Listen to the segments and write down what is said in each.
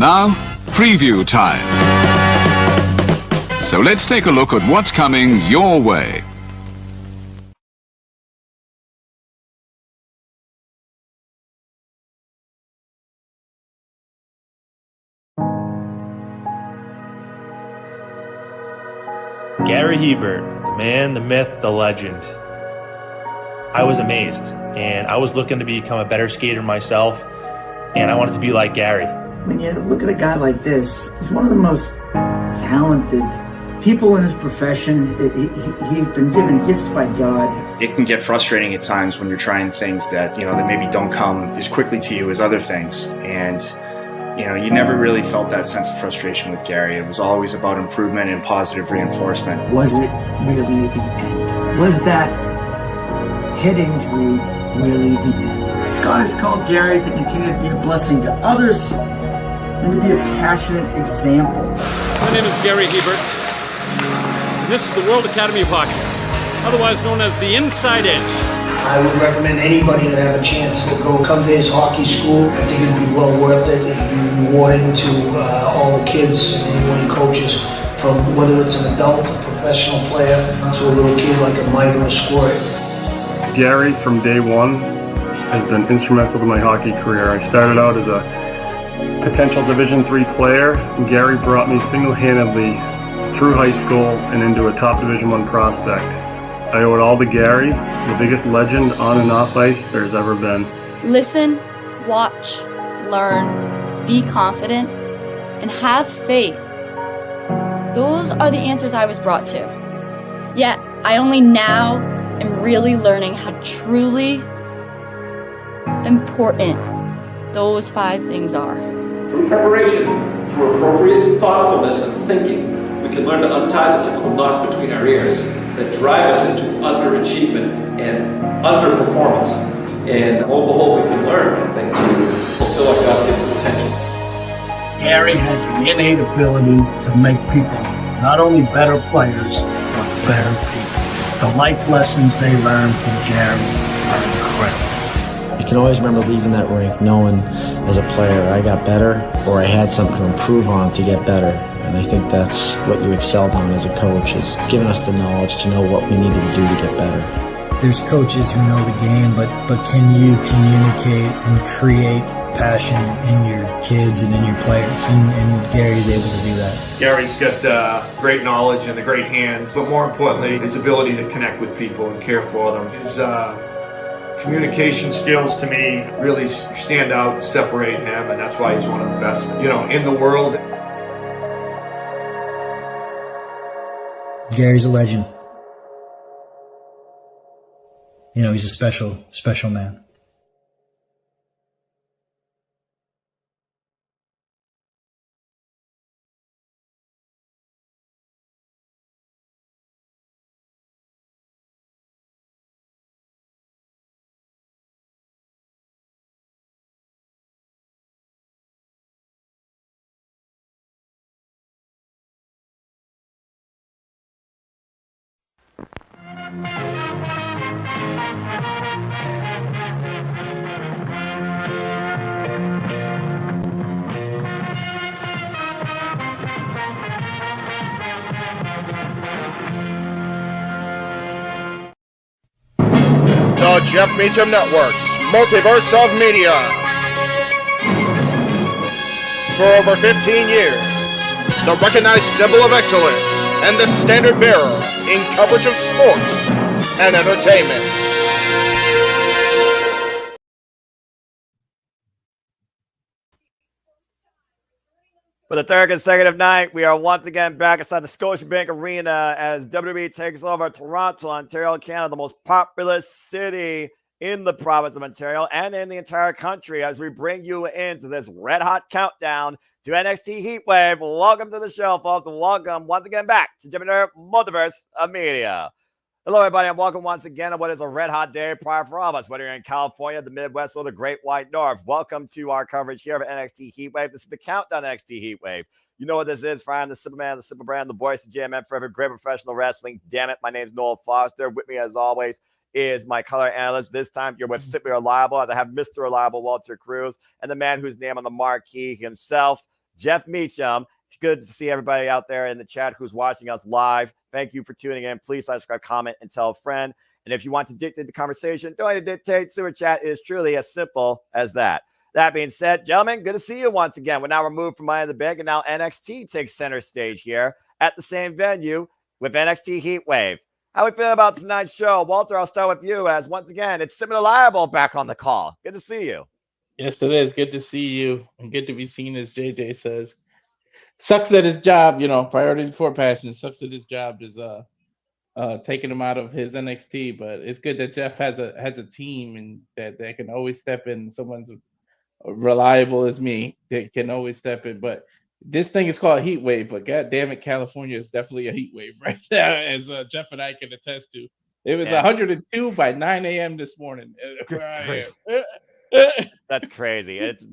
Now, preview time. So let's take a look at what's coming your way. Gary Hebert, the man, the myth, the legend. I was amazed, and I was looking to become a better skater myself, and I wanted to be like Gary. When you look at a guy like this, he's one of the most talented people in his profession. He's been given gifts by God. It can get frustrating at times when you're trying things that, that maybe don't come as quickly to you as other things. And, you never really felt that sense of frustration with Gary. It was always about improvement and positive reinforcement. Was it really the end? Was that head injury really the end? God has called Gary to continue to be a blessing to others and to be a passionate example. My name is Gary Hebert, and this is the World Academy of Hockey, otherwise known as the Inside Edge. I would recommend anybody that have a chance to come to his hockey school. I think it'd be well worth it. It'd be rewarding to all the kids and anyone he coaches, from whether it's an adult, a professional player, to a little kid like a Mike or a Squirt. Gary, from day one, has been instrumental to my hockey career. I started out as a potential Division III player, and Gary brought me single-handedly through high school and into a top Division I prospect. I owe it all to Gary, the biggest legend on and off ice there's ever been. Listen, watch, learn, be confident, and have faith. Those are the answers I was brought to. Yet, I only now am really learning how truly important those 5 things are. Through preparation, through appropriate thoughtfulness and thinking, we can learn to untie the typical knots between our ears that drive us into underachievement and underperformance. And lo and behold, we can learn things to fulfill our God-given potential. Gary has the innate ability to make people not only better players, but better people. The life lessons they learn from Gary are incredible. You can always remember leaving that rink knowing as a player I got better, or I had something to improve on to get better. And I think that's what you excelled on as a coach, is giving us the knowledge to know what we needed to do to get better. There's coaches who know the game, but can you communicate and create passion in your kids and in your players? And Gary's able to do that. Gary's got great knowledge and the great hands, but more importantly, his ability to connect with people and care for them. His communication skills, to me, really stand out and separate him, and that's why he's one of the best, in the world. Gary's a legend. He's a special, special man. The Jeff Meacham Network's Multiverse of Media. For over 15 years, the recognized symbol of excellence and the standard bearer in coverage of sports and entertainment. For the third consecutive night, we are once again back inside the Scotiabank Arena as WWE takes over Toronto, Ontario, Canada, the most populous city in the province of Ontario and in the entire country, as we bring you into this red-hot countdown to NXT HEATWAVE. Welcome to the show, folks, and welcome once again back to JMN Multiverse of Media. Hello, everybody, and welcome once again on what is a red-hot day prior for all of us, whether you're in California, the Midwest, or the Great White North. Welcome to our coverage here of NXT HEATWAVE. This is the countdown to NXT HEATWAVE. You know what this is, Brian, the Superman, the Superbrand, the voice of JMN Forever, great professional wrestling. Damn it, my name's Noel Foster. With me, as always, is my color analyst. This time, you're with Simply Reliable, as I have Mr. Reliable, Walter Cruz, and the man whose name on the marquee himself Jeff Meacham. It's good to see everybody out there in the chat who's watching us live. Thank you for tuning in. Please subscribe, comment, and tell a friend. And if you want to dictate the conversation, don't need to dictate. Super chat is truly as simple as that. That being said, gentlemen, good to see you once again. We're now removed from Money in the Bank, and now NXT takes center stage here at the same venue with NXT HEATWAVE. How we feel about tonight's show? Walter, I'll start with you as once again, it's Similar Liable back on the call. Good to see you. Yes, it is. Good to see you and good to be seen, as JJ says. Sucks that his job, priority before passion. Sucks that his job is taking him out of his NXT, but it's good that Jeff has a team and that can always step in. Someone's reliable as me that can always step in. But this thing is called Heat Wave, but god damn it, California is definitely a heat wave right now, as Jeff and I can attest to. It was 102 by 9 a.m. this morning where I am. That's crazy. It's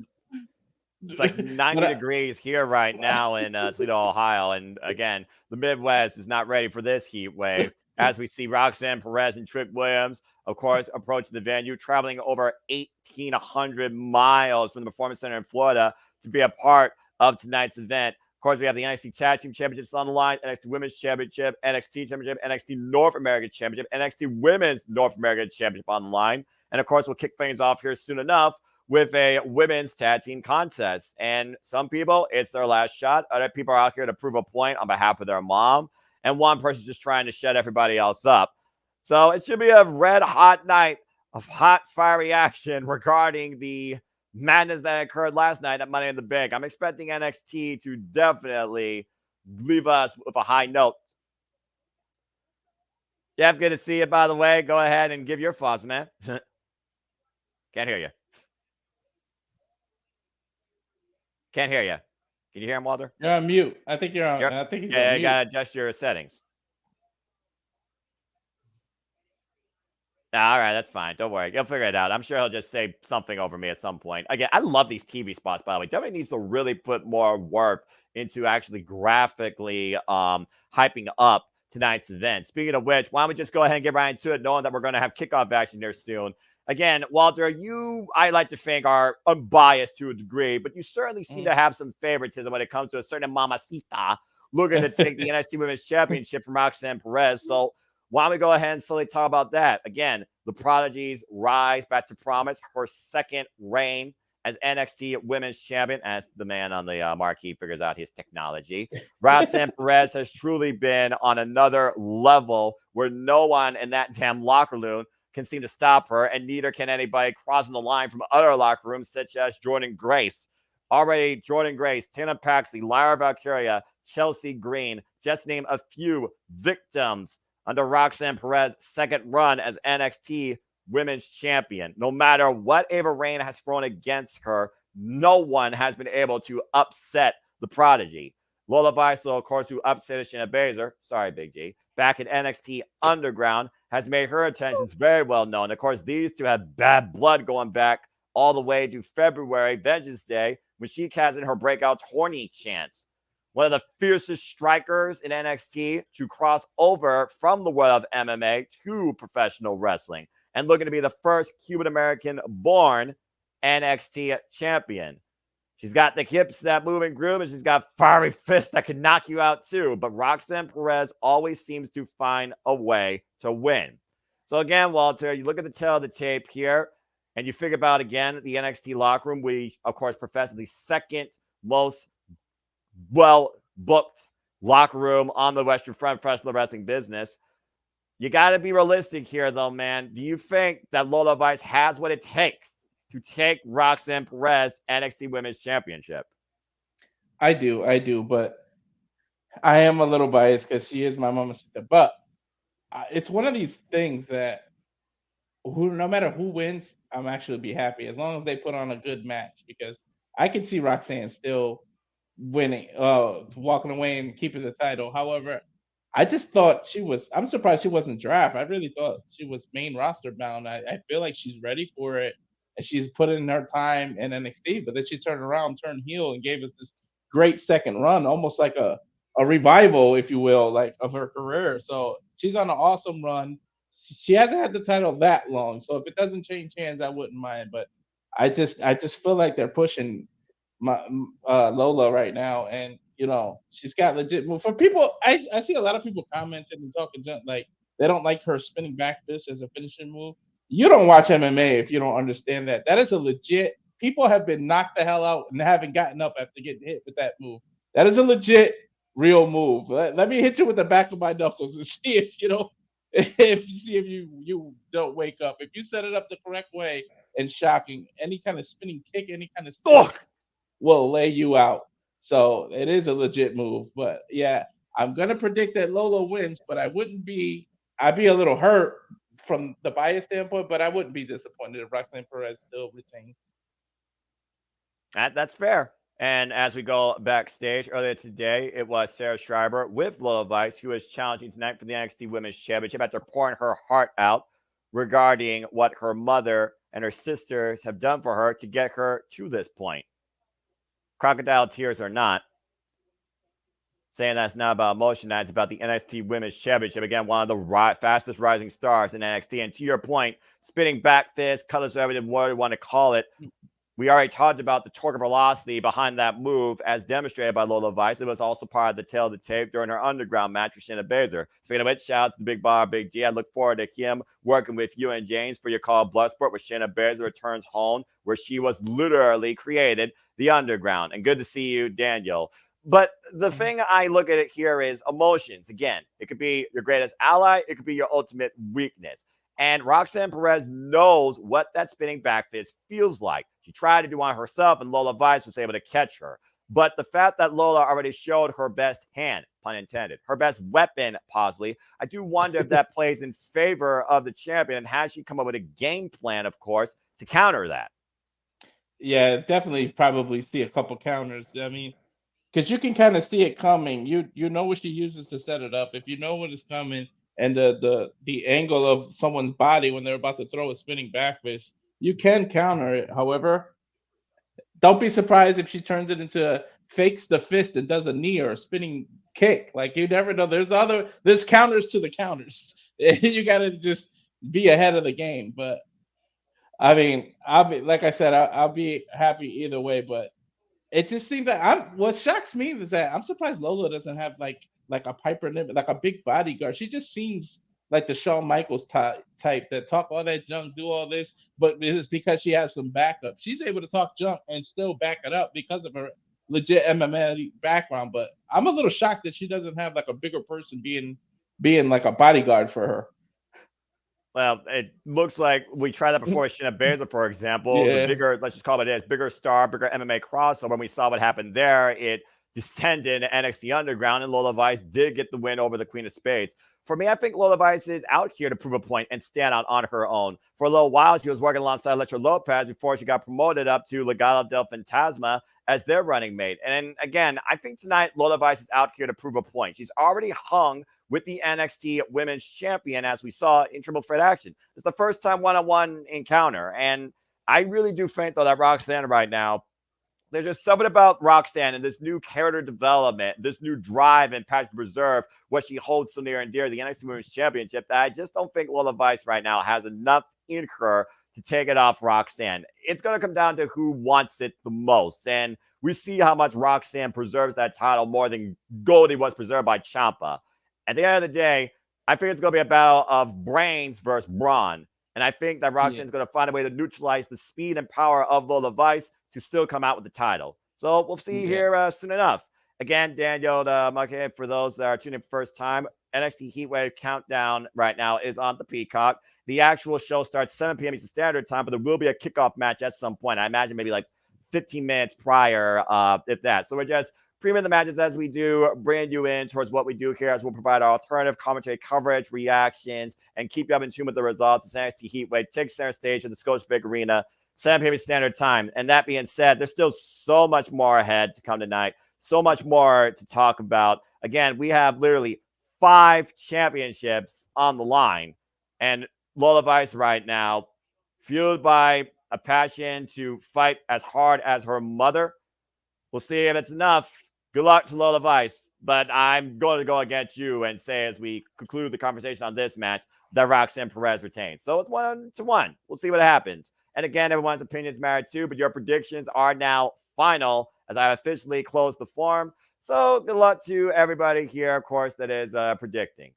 like 90 degrees here right now in Toledo, Ohio. And again, the Midwest is not ready for this heat wave. As we see Roxanne Perez and Trick Williams, of course, approaching the venue, traveling over 1,800 miles from the Performance Center in Florida to be a part of tonight's event. Of course, we have the NXT Tag Team Championships on the line, NXT Women's Championship, NXT Championship, NXT North American Championship, NXT Women's North American Championship on the line. And of course, we'll kick things off here soon enough with a women's tag team contest. And some people, it's their last shot. Other people are out here to prove a point on behalf of their mom. And one person's just trying to shut everybody else up. So it should be a red hot night of hot, fiery action regarding the madness that occurred last night at Money in the Bank. I'm expecting NXT to definitely leave us with a high note. Jeff, good to see you, by the way. Go ahead and give your thoughts, man. Can't hear you. Can't hear you. Can you hear him, Walter? You're on mute. I think you're on. I think he's on mute. You gotta adjust your settings. All right, that's fine. Don't worry. You'll figure it out. I'm sure he'll just say something over me at some point. Again, I love these TV spots, by the way. WWE needs to really put more work into actually graphically hyping up tonight's event. Speaking of which, why don't we just go ahead and get right into it, knowing that we're going to have kickoff action there soon. Again, Walter, I like to think, are unbiased to a degree, but you certainly seem to have some favoritism when it comes to a certain mamacita looking to take the NXT Women's Championship from Roxanne Perez. So why don't we go ahead and slowly talk about that? Again, the Prodigy's rise back to promise, her second reign as NXT Women's Champion, as the man on the marquee figures out his technology. Roxanne Perez has truly been on another level where no one in that damn locker room can seem to stop her, and neither can anybody crossing the line from other locker rooms, such as Jordan Grace. Already, Jordan Grace, Tina Paxley, Lyra Valkyria, Chelsea Green, just name a few victims under Roxanne Perez's second run as NXT Women's Champion. No matter what Ava Raine has thrown against her, no one has been able to upset the Prodigy. Lola Vice, of course, who upset Shayna Baszler, sorry, Big G, back in NXT Underground, has made her attentions very well known. Of course, these two have bad blood going back all the way to February, Vengeance Day, when she cast in her breakout Horny chance. One of the fiercest strikers in NXT to cross over from the world of MMA to professional wrestling, and looking to be the first Cuban-American born NXT champion. She's got the hips that move and groove, and she's got fiery fists that can knock you out too. But Roxanne Perez always seems to find a way to win. So again, Walter, you look at the tail of the tape here, and you figure about, again, the NXT locker room. We, of course, profess the second most well-booked locker room on the Western Front professional wrestling business. You got to be realistic here, though, man. Do you think that Lola Vice has what it takes to take Roxanne Perez NXT Women's Championship? I do, but I am a little biased because she is my mamacita. But it's one of these things that no matter who wins, I'm actually be happy as long as they put on a good match, because I can see Roxanne still winning, walking away and keeping the title. However, I just thought I'm surprised she wasn't draft. I really thought she was main roster bound. I feel like she's ready for it, and she's put in her time in NXT, but then she turned around, turned heel, and gave us this great second run, almost like a revival, if you will, like of her career. So she's on an awesome run. She hasn't had the title that long, so if it doesn't change hands, I wouldn't mind. But I just feel like they're pushing Lola right now, and she's got legit move. For people, I see a lot of people commenting and talking junk like they don't like her spinning back fist as a finishing move. You don't watch MMA if you don't understand that. That is a legit. People have been knocked the hell out and haven't gotten up after getting hit with that move. That is a legit, real move. Let me hit you with the back of my knuckles and see if you don't wake up. If you set it up the correct way and shocking, any kind of spinning kick, any kind of spin will lay you out. So it is a legit move. But yeah, I'm gonna predict that Lola wins, but I'd be a little hurt from the bias standpoint, but I wouldn't be disappointed if Roxanne Perez still retains. That's fair. And as we go backstage earlier today, it was Sarah Schreiber with Lola Vice, who is challenging tonight for the NXT Women's Championship after pouring her heart out regarding what her mother and her sisters have done for her to get her to this point. Crocodile tears or not, saying that's not about emotion, that's about the NXT Women's Championship. Again, one of the fastest rising stars in NXT. And to your point, spinning back fist, colors, whatever you want to call it, we already talked about the torque and velocity behind that move as demonstrated by Lola Vice. It was also part of the tail of the tape during her underground match with Shayna Baszler. Speaking of which, shout out to the Big Bar, Big G. I look forward to him working with you and James for your call Bloodsport, where Shayna Baszler returns home, where she was literally created the underground. And good to see you, Daniel. But the thing I look at it here is emotions. Again, it could be your greatest ally. It could be your ultimate weakness. And Roxanne Perez knows what that spinning back fist feels like. She tried to do one herself, and Lola Vice was able to catch her. But the fact that Lola already showed her best hand, pun intended, her best weapon, possibly, I do wonder if that plays in favor of the champion. And has she come up with a game plan, of course, to counter that? Yeah, definitely probably see a couple counters. I mean, because you can kind of see it coming. You know what she uses to set it up. If you know what is coming and the angle of someone's body when they're about to throw a spinning back fist, you can counter it. However, don't be surprised if she turns it into fakes the fist and does a knee or a spinning kick. Like, you never know. There's counters to the counters. You got to just be ahead of the game. But I mean, like I said, I'll be happy either way. But it just seems that what shocks me is that I'm surprised Lola doesn't have like a Piper Niven, like a big bodyguard. She just seems like the Shawn Michaels type that talk all that junk, do all this, but it's because she has some backup. She's able to talk junk and still back it up because of her legit MMA background. But I'm a little shocked that she doesn't have like a bigger person being like a bodyguard for her. Well, it looks like we tried that before with Shayna Baszler, for example. Yeah. The bigger, let's just call it this, bigger star, bigger MMA crossover. When we saw what happened there, it descended into NXT Underground, and Lola Vice did get the win over the Queen of Spades. For me, I think Lola Vice is out here to prove a point and stand out on her own. For a little while, she was working alongside Electra Lopez before she got promoted up to Legado del Fantasma as their running mate. And again, I think tonight Lola Vice is out here to prove a point. She's already hung with the NXT Women's Champion, as we saw in Triple Threat action. It's the first time one-on-one encounter. And I really do think, though, that Roxanne right now, there's just something about Roxanne and this new character development, this new drive and passion to preserve what she holds so near and dear, the NXT Women's Championship, that I just don't think Lola Vice right now has enough in her to take it off Roxanne. It's going to come down to who wants it the most. And we see how much Roxanne preserves that title more than Goldie was preserved by Ciampa. At the end of the day, I think it's going to be a battle of brains versus brawn. And I think that Roxanne's going to find a way to neutralize the speed and power of Lola Vice to still come out with the title. So we'll see here soon enough. Again, Daniel, for those that are tuning in for the first time, NXT Heatwave Countdown right now is on the Peacock. The actual show starts 7 p.m. Eastern Standard Time, but there will be a kickoff match at some point. I imagine maybe like 15 minutes prior, if that. So we're just premium the matches as we do, bring you in towards what we do here, as we'll provide our alternative commentary coverage, reactions, and keep you up in tune with the results. It's NXT Heatwave takes center stage at the Scotiabank Arena, 7 p.m. Standard Time. And that being said, there's still so much more ahead to come tonight, so much more to talk about. Again, we have literally 5 championships on the line, and Lola Vice right now, fueled by a passion to fight as hard as her mother. We'll see if it's enough. Good luck to Lola Vice, but I'm going to go against you and say, as we conclude the conversation on this match, that Roxanne Perez retains. So it's 1-1. We'll see what happens. And again, everyone's opinions matter too, but your predictions are now final as I officially close the form. So good luck to everybody here, of course, that is predicting.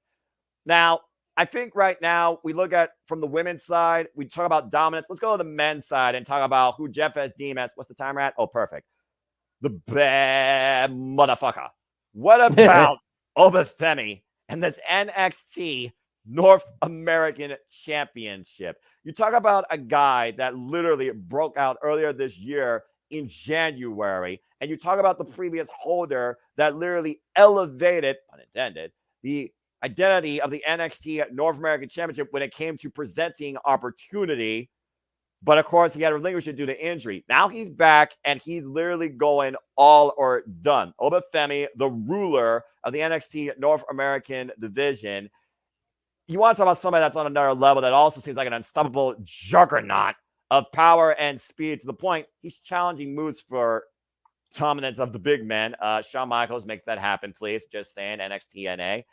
Now, I think right now we look at from the women's side, we talk about dominance. Let's go to the men's side and talk about who Jeff has deemed as, what's the timer at? Oh, perfect. The bad motherfucker. What about Obafemi and this NXT North American Championship? You talk about a guy that literally broke out earlier this year in January, and you talk about the previous holder that literally elevated, unintended, the identity of the NXT North American Championship when it came to presenting opportunity. But of course, he had to relinquish it due to injury. Now he's back and he's literally going all or done. Obafemi, the ruler of the NXT North American division. You want to talk about somebody that's on another level that also seems like an unstoppable juggernaut of power and speed, to the point he's challenging moves for dominance of the big men. Shawn Michaels makes that happen, please. Just saying, NXT NA.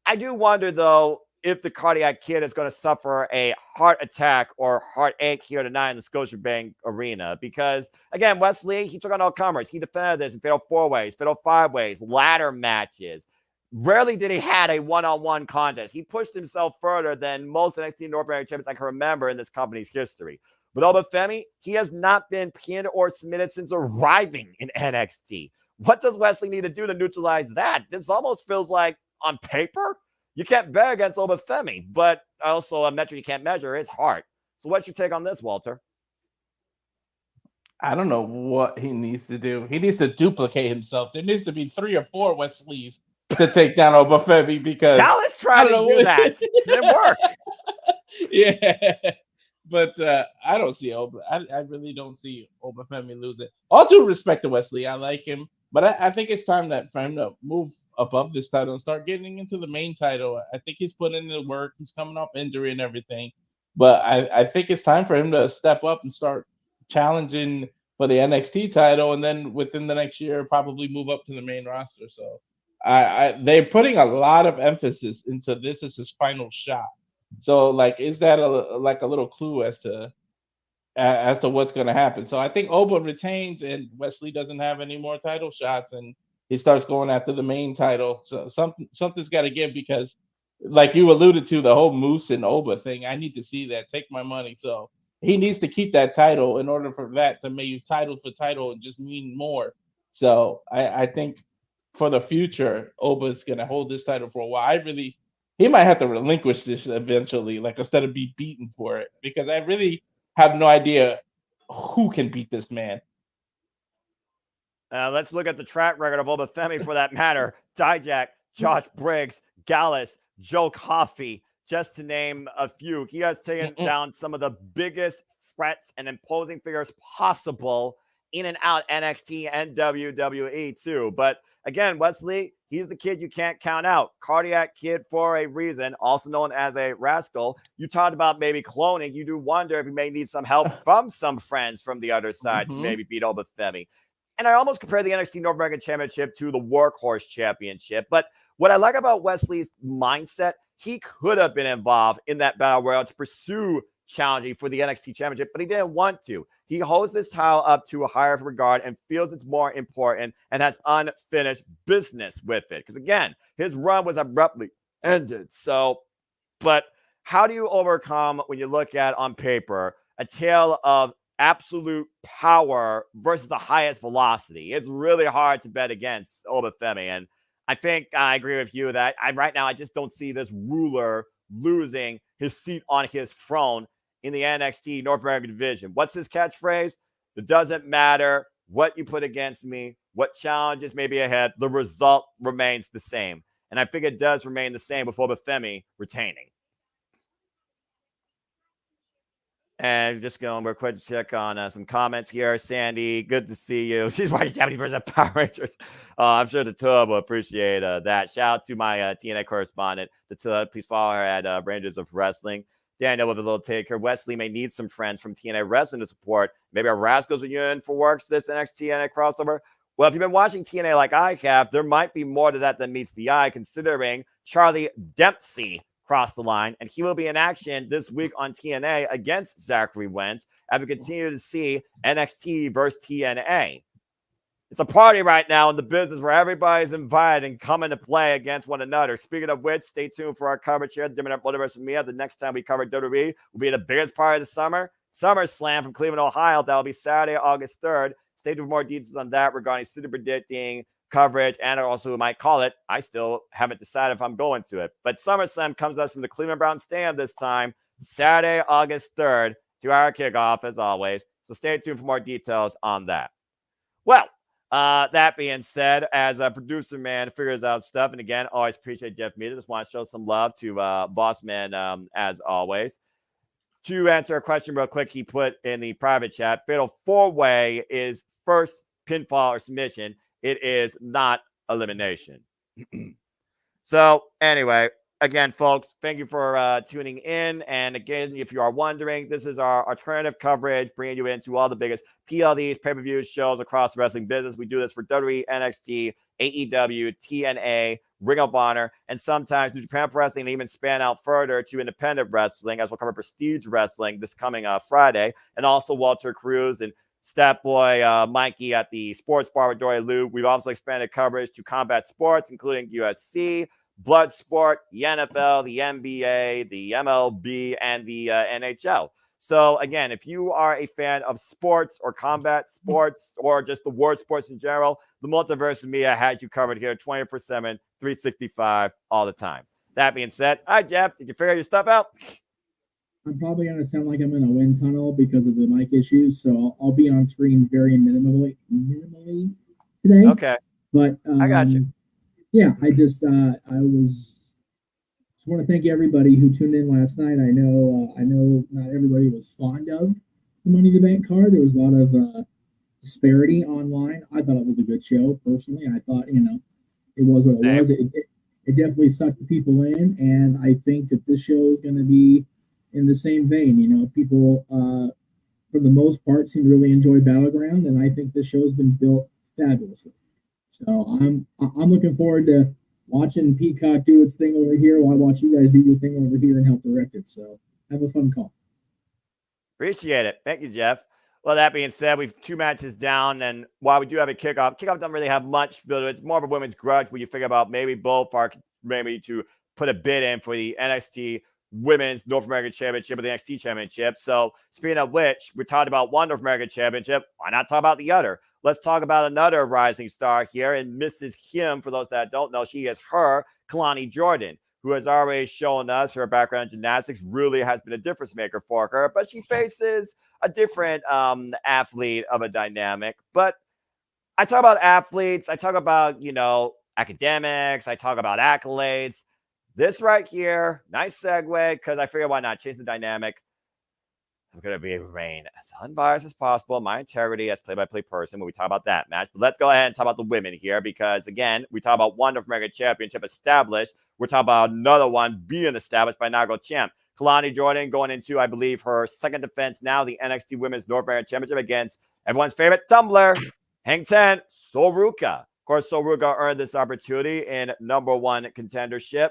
I do wonder, though, if the Cardiac Kid is going to suffer a heart attack or heartache here tonight in the Scotiabank Arena. Because, again, Wesley, he took on all comers. He defended this in Fatal 4-Ways, Fatal 5-Ways, ladder matches. Rarely did he had a one-on-one contest. He pushed himself further than most NXT North American champions I can remember in this company's history. But Obafemi, he has not been pinned or submitted since arriving in NXT. What does Wesley need to do to neutralize that? This almost feels like, on paper, you can't bet against Obafemi, but also a metric you can't measure is heart. So what's your take on this, Walter? I don't know what he needs to do. He needs to duplicate himself. There needs to be 3 or 4 Wesleys to take down Obafemi, because Dallas tried to do that. It didn't work. Yeah. But I don't see I really don't see Obafemi losing. All due respect to Wesley, I like him, but I think it's time for him to move above this title and start getting into the main title. I think he's putting in the work. He's coming off injury and everything, but I think it's time for him to step up and start challenging for the NXT title, and then within the next year probably move up to the main roster. So they're putting a lot of emphasis into this as his final shot. So, like, is that a little clue as to what's going to happen? So I think Oba retains, and Wesley doesn't have any more title shots, and he starts going after the main title. So something's got to give, because, like you alluded to, the whole Moose and Oba thing, I need to see that. Take my money. So he needs to keep that title in order for that to make title for title and just mean more. So I think for the future, Oba is going to hold this title for a while. He might have to relinquish this eventually, like, instead of be beaten for it, because I really have no idea who can beat this man. Let's look at the track record of Obafemi, for that matter. Dijak, Josh Briggs, Gallus, Joe Coffey, just to name a few. He has taken down some of the biggest threats and imposing figures possible in and out NXT and WWE too. But again, Wesley, he's the kid you can't count out. Cardiac Kid for a reason, also known as a rascal. You talked about maybe cloning. You do wonder if he may need some help from some friends from the other side to maybe beat Obafemi. And I almost compare the NXT North American Championship to the Workhorse Championship. But what I like about Wesley's mindset, he could have been involved in that battle royal to pursue challenging for the NXT Championship, but he didn't want to. He holds this title up to a higher regard and feels it's more important and has unfinished business with it. Because again, his run was abruptly ended. So, but how do you overcome, when you look at on paper, a tale of absolute power versus the highest velocity? It's really hard to bet against Obafemi. And I think I agree with you that right now I just don't see this ruler losing his seat on his throne in the NXT North American division. What's his catchphrase? It doesn't matter what you put against me, what challenges may be ahead, the result remains the same. And I think it does remain the same with Obafemi retaining. And just going real quick to check on some comments here. Sandy, good to see you. She's watching Japanese version of Power Rangers. I'm sure the Tub will appreciate that. Shout out to my TNA correspondent, the Tub. Please follow her at Rangers of Wrestling. Daniel with a little take here. Wesley may need some friends from TNA Wrestling to support. Maybe a Rascals reunion for works this NXT TNA crossover. Well, if you've been watching TNA like I have, there might be more to that than meets the eye, considering Charlie Dempsey crossed the line, and he will be in action this week on TNA against Zachary Wentz as we continue to see NXT versus TNA. It's a party right now in the business where everybody's invited and coming to play against one another. Speaking of which, stay tuned for our coverage here at the JMN Multiverse of Media. The next time we cover WWE will be the biggest party of the summer, SummerSlam from Cleveland, Ohio. That'll be Saturday, August 3rd. Stay tuned for more details on that regarding city predicting, coverage, and also we might call it. I still haven't decided if I'm going to it. But SummerSlam comes to us from the Cleveland Browns stand this time, Saturday, August 3rd, 2-hour kickoff as always. So stay tuned for more details on that. Well, that being said, as a producer man figures out stuff, and again, always appreciate Jeff Meter. Just want to show some love to Boss Man as always. To answer a question real quick, he put in the private chat, Fatal 4-Way is first pinfall or submission. It is not elimination. So anyway, again, folks, thank you for tuning in. And again, if you are wondering, this is our alternative coverage, bringing you into all the biggest PLDs, pay-per-views, shows across the wrestling business. We do this for WWE, NXT, AEW, TNA, Ring of Honor, and sometimes New Japan Pro Wrestling, and even span out further to independent wrestling, as we'll cover Prestige Wrestling this coming Friday, and also Walter Cruz and Stat Boy Mikey at the Sports Bar with Dory Lou. We've also expanded coverage to combat sports, including UFC, blood sport, the NFL, the NBA, the MLB, and the NHL. So again, if you are a fan of sports or combat sports or just the word sports in general, the Multiverse of Media has you covered here 24/7, 365 all the time. That being said, hi Jeff, did you figure your stuff out? I'm probably going to sound like I'm in a wind tunnel because of the mic issues, so I'll be on screen very minimally today. Okay. But I got you. Yeah, I just want to thank everybody who tuned in last night. I know not everybody was fond of the Money in the Bank card. There was a lot of disparity online. I thought it was a good show personally. I thought it was what it was. It definitely sucked people in, and I think that this show is going to be in the same vein. People for the most part seem to really enjoy Battleground, and I think the show's been built fabulously. So I'm looking forward to watching Peacock do its thing over here while I watch you guys do your thing over here and help direct it. So have a fun call. Appreciate it. Thank you, Jeff. Well, that being said, we've 2 matches down, and while we do have a kickoff doesn't really have much, but it's more of a women's grudge where you figure about maybe both are maybe to put a bid in for the NXT Women's North American Championship or the NXT Championship. So speaking of which, we talked about one North American Championship. Why not talk about the other? Let's talk about another rising star here, and Mrs. Him, for those that don't know, she is Kalani Jordan, who has already shown us her background in gymnastics really has been a difference maker for her, but she faces a different athlete of a dynamic. But I talk about athletes, I talk about, academics, I talk about accolades. This right here, nice segue, because I figured why not change the dynamic. I'm going to remain as unbiased as possible, my integrity as play-by-play person when we talk about that match. But let's go ahead and talk about the women here because, again, we talk about one North American Championship established. We're talking about another one being established by inaugural champ. Kalani Jordan going into, I believe, her second defense now, the NXT Women's North American Championship against everyone's favorite tumbler, Hang 10, Soruka. Of course, Soruka earned this opportunity in number 1 contendership.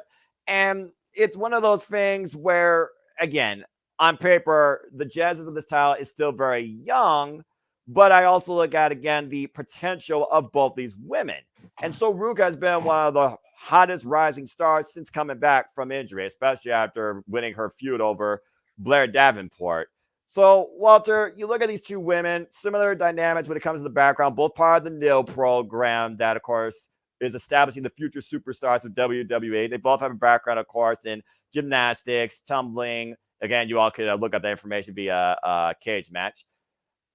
And it's one of those things where, again, on paper, the genesis of this title is still very young, but I also look at, again, the potential of both these women. And so Soruka has been one of the hottest rising stars since coming back from injury, especially after winning her feud over Blair Davenport. So, Walter, you look at these 2 women, similar dynamics when it comes to the background, both part of the NIL program that, of course, is establishing the future superstars of WWE. They both have a background, of course, in gymnastics, tumbling. Again, you all could look up that information via Cage Match.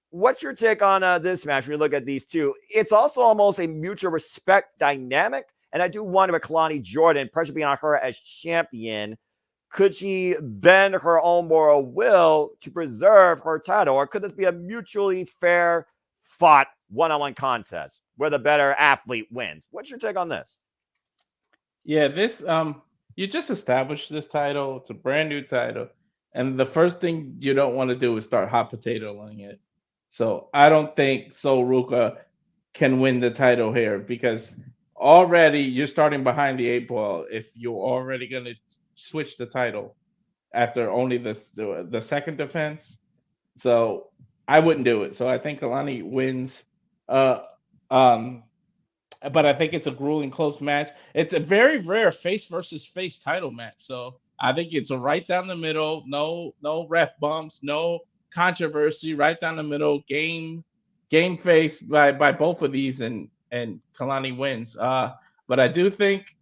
What's your take on this match when you look at these 2? It's also almost a mutual respect dynamic. And I do wonder if Kalani Jordan, pressure being on her as champion, could she bend her own moral will to preserve her title? Or could this be a mutually fair fought one-on-one contest where the better athlete wins? What's your take on this? Yeah, this you just established this title. It's a brand new title. And the first thing you don't want to do is start hot potatoing it. So I don't think Soruka can win the title here because already you're starting behind the 8 ball if you're already going to switch the title after only the second defense. So I wouldn't do it. So I think Kalani wins But I think it's a grueling close match. It's a very rare face versus face title match. So I think it's a right down the middle, no ref bumps, no controversy, right down the middle, game face by both of these, and Kalani wins. But I do think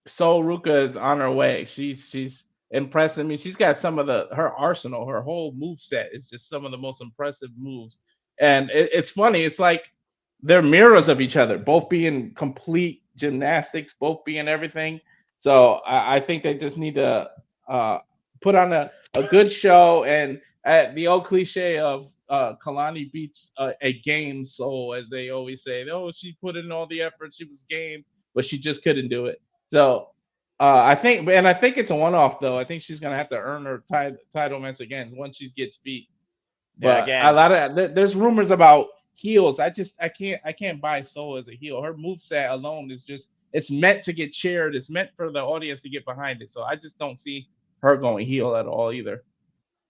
Sol Ruka is on her way. She's impressing me. She's got some of her arsenal, her whole move set is just some of the most impressive moves. And it's funny. It's like they're mirrors of each other, both being complete gymnastics, both being everything. So I think they just need to put on a good show. And the old cliche of Kalani beats a game soul, as they always say. Oh, she put in all the effort. She was game, but she just couldn't do it. So I think it's a one-off though. I think she's gonna have to earn her title match again once she gets beat. But Yeah, again, there's rumors about heels. I can't buy Soul as a heel. Her moveset alone is just, it's meant to get cheered. It's meant for the audience to get behind it. So I just don't see her going heel at all either.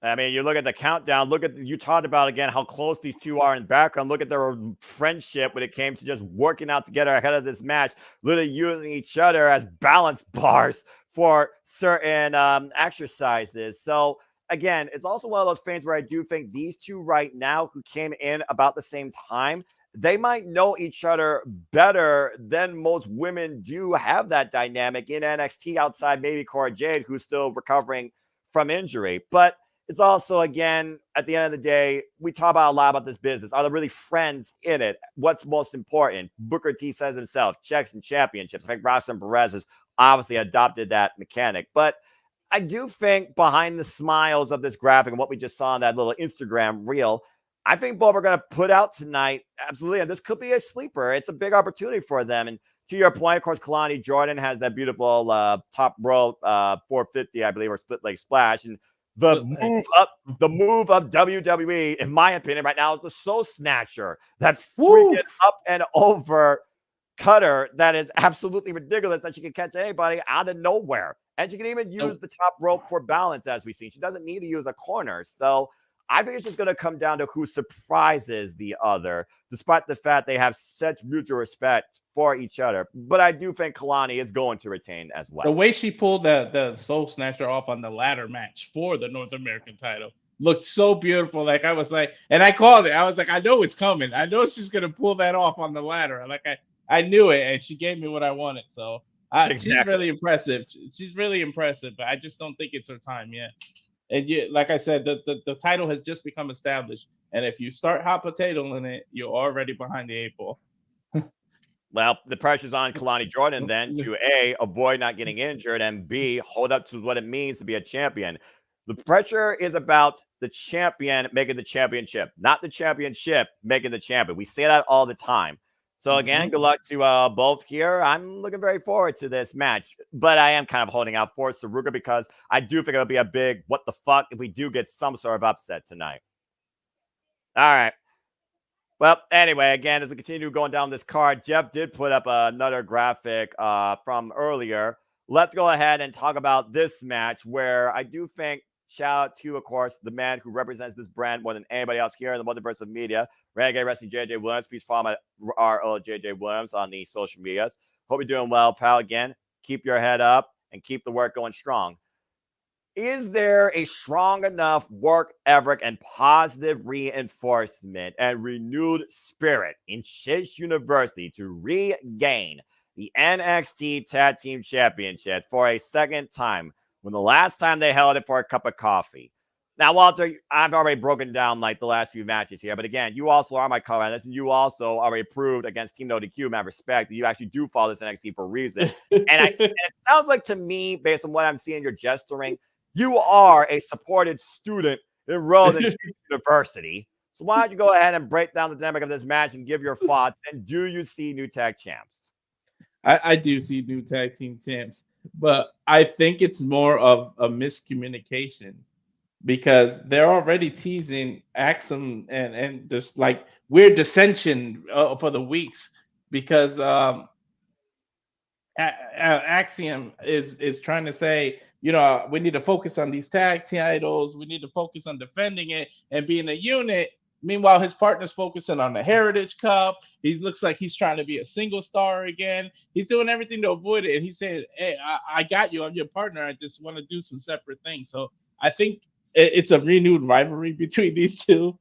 I mean, you look at the countdown. You talked about again how close these two are in the background. Look at their friendship when it came to just working out together ahead of this match, literally using each other as balance bars for certain exercises. So again, it's also one of those things where I do think these two right now, who came in about the same time, they might know each other better than most women do have that dynamic in NXT, outside maybe Cora Jade, who's still recovering from injury. But it's also, again, at the end of the day, we talk about a lot about this business. Are there really friends in it? What's most important? Booker T says himself, checks and championships. I think Roxanne Perez has obviously adopted that mechanic. But I do think behind the smiles of this graphic and what we just saw in that little Instagram reel, I think both are going to put out tonight. Absolutely. And this could be a sleeper. It's a big opportunity for them. And to your point, of course, Kalani Jordan has that beautiful top row 450, I believe, or split leg splash. And the move of WWE, in my opinion, right now is the Soul Snatcher. That freaking up and over cutter that is absolutely ridiculous, that she can catch anybody out of nowhere. And she can even use the top rope for balance, as we've seen. She doesn't need to use a corner. So I think it's just going to come down to who surprises the other, despite the fact they have such mutual respect for each other. But I do think Kalani is going to retain as well. The way she pulled the Soul Snatcher off on the ladder match for the North American title looked so beautiful. Like, I was like, and I called it. I was like, I know it's coming. I know she's going to pull that off on the ladder. Like, I knew it, and she gave me what I wanted. So she's really impressive. She's really impressive, but I just don't think it's her time yet. And like I said, the title has just become established. And if you start hot potato in it, you're already behind the 8 ball. Well, the pressure's on Kalani Jordan then to A, avoid not getting injured, and B, hold up to what it means to be a champion. The pressure is about the champion making the championship, not the championship making the champion. We say that all the time. So again, good luck to both here. I'm looking very forward to this match, but I am kind of holding out for Saruka because I do think it'll be a big what the fuck if we do get some sort of upset tonight. All right. Well, anyway, again, as we continue going down this card, Jeff did put up another graphic from earlier. Let's go ahead and talk about this match where I do think, shout out to, of course, the man who represents this brand more than anybody else here in the Multiverse of Media, Renegade Wrestling JJ Williams. Please follow my RO JJ Williams on the social medias. Hope you're doing well, pal. Again, keep your head up and keep the work going strong. Is there a strong enough work ethic and positive reinforcement and renewed spirit in Chase University to regain the NXT Tag Team Championships for a second time when the last time they held it for a cup of coffee? Now, Walter, I've already broken down like the last few matches here, but again, you also are my co-analyst, and you also already proved against Team No DQ, man, respect, that you actually do follow this NXT for a reason. And it sounds like to me, based on what I'm seeing, you're gesturing, you are a supported student enrolled in University. So why don't you go ahead and break down the dynamic of this match and give your thoughts? And do you see new tag champs? I do see new tag team champs, but I think it's more of a miscommunication because they're already teasing Axiom and just like weird dissension for the weeks because Axiom is trying to say, you know, we need to focus on these tag titles. We need to focus on defending it and being a unit. Meanwhile, his partner's focusing on the Heritage Cup. He looks like he's trying to be a single star again. He's doing everything to avoid it. And he's saying, hey, I got you. I'm your partner. I just want to do some separate things. So I think it's a renewed rivalry between these two.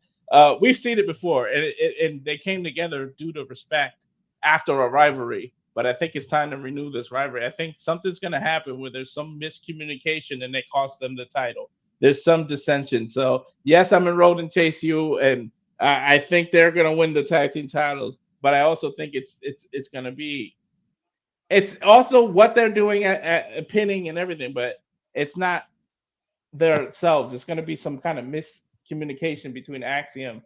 We've seen it before, and they came together due to respect after a rivalry. But I think it's time to renew this rivalry. I think something's going to happen where there's some miscommunication and they cost them the title. There's some dissension. So yes, I'm enrolled in Chase U, and I think they're going to win the tag team titles. But I also think it's going to be. It's also what they're doing at pinning and everything, but it's not themselves. It's going to be some kind of miscommunication between Axiom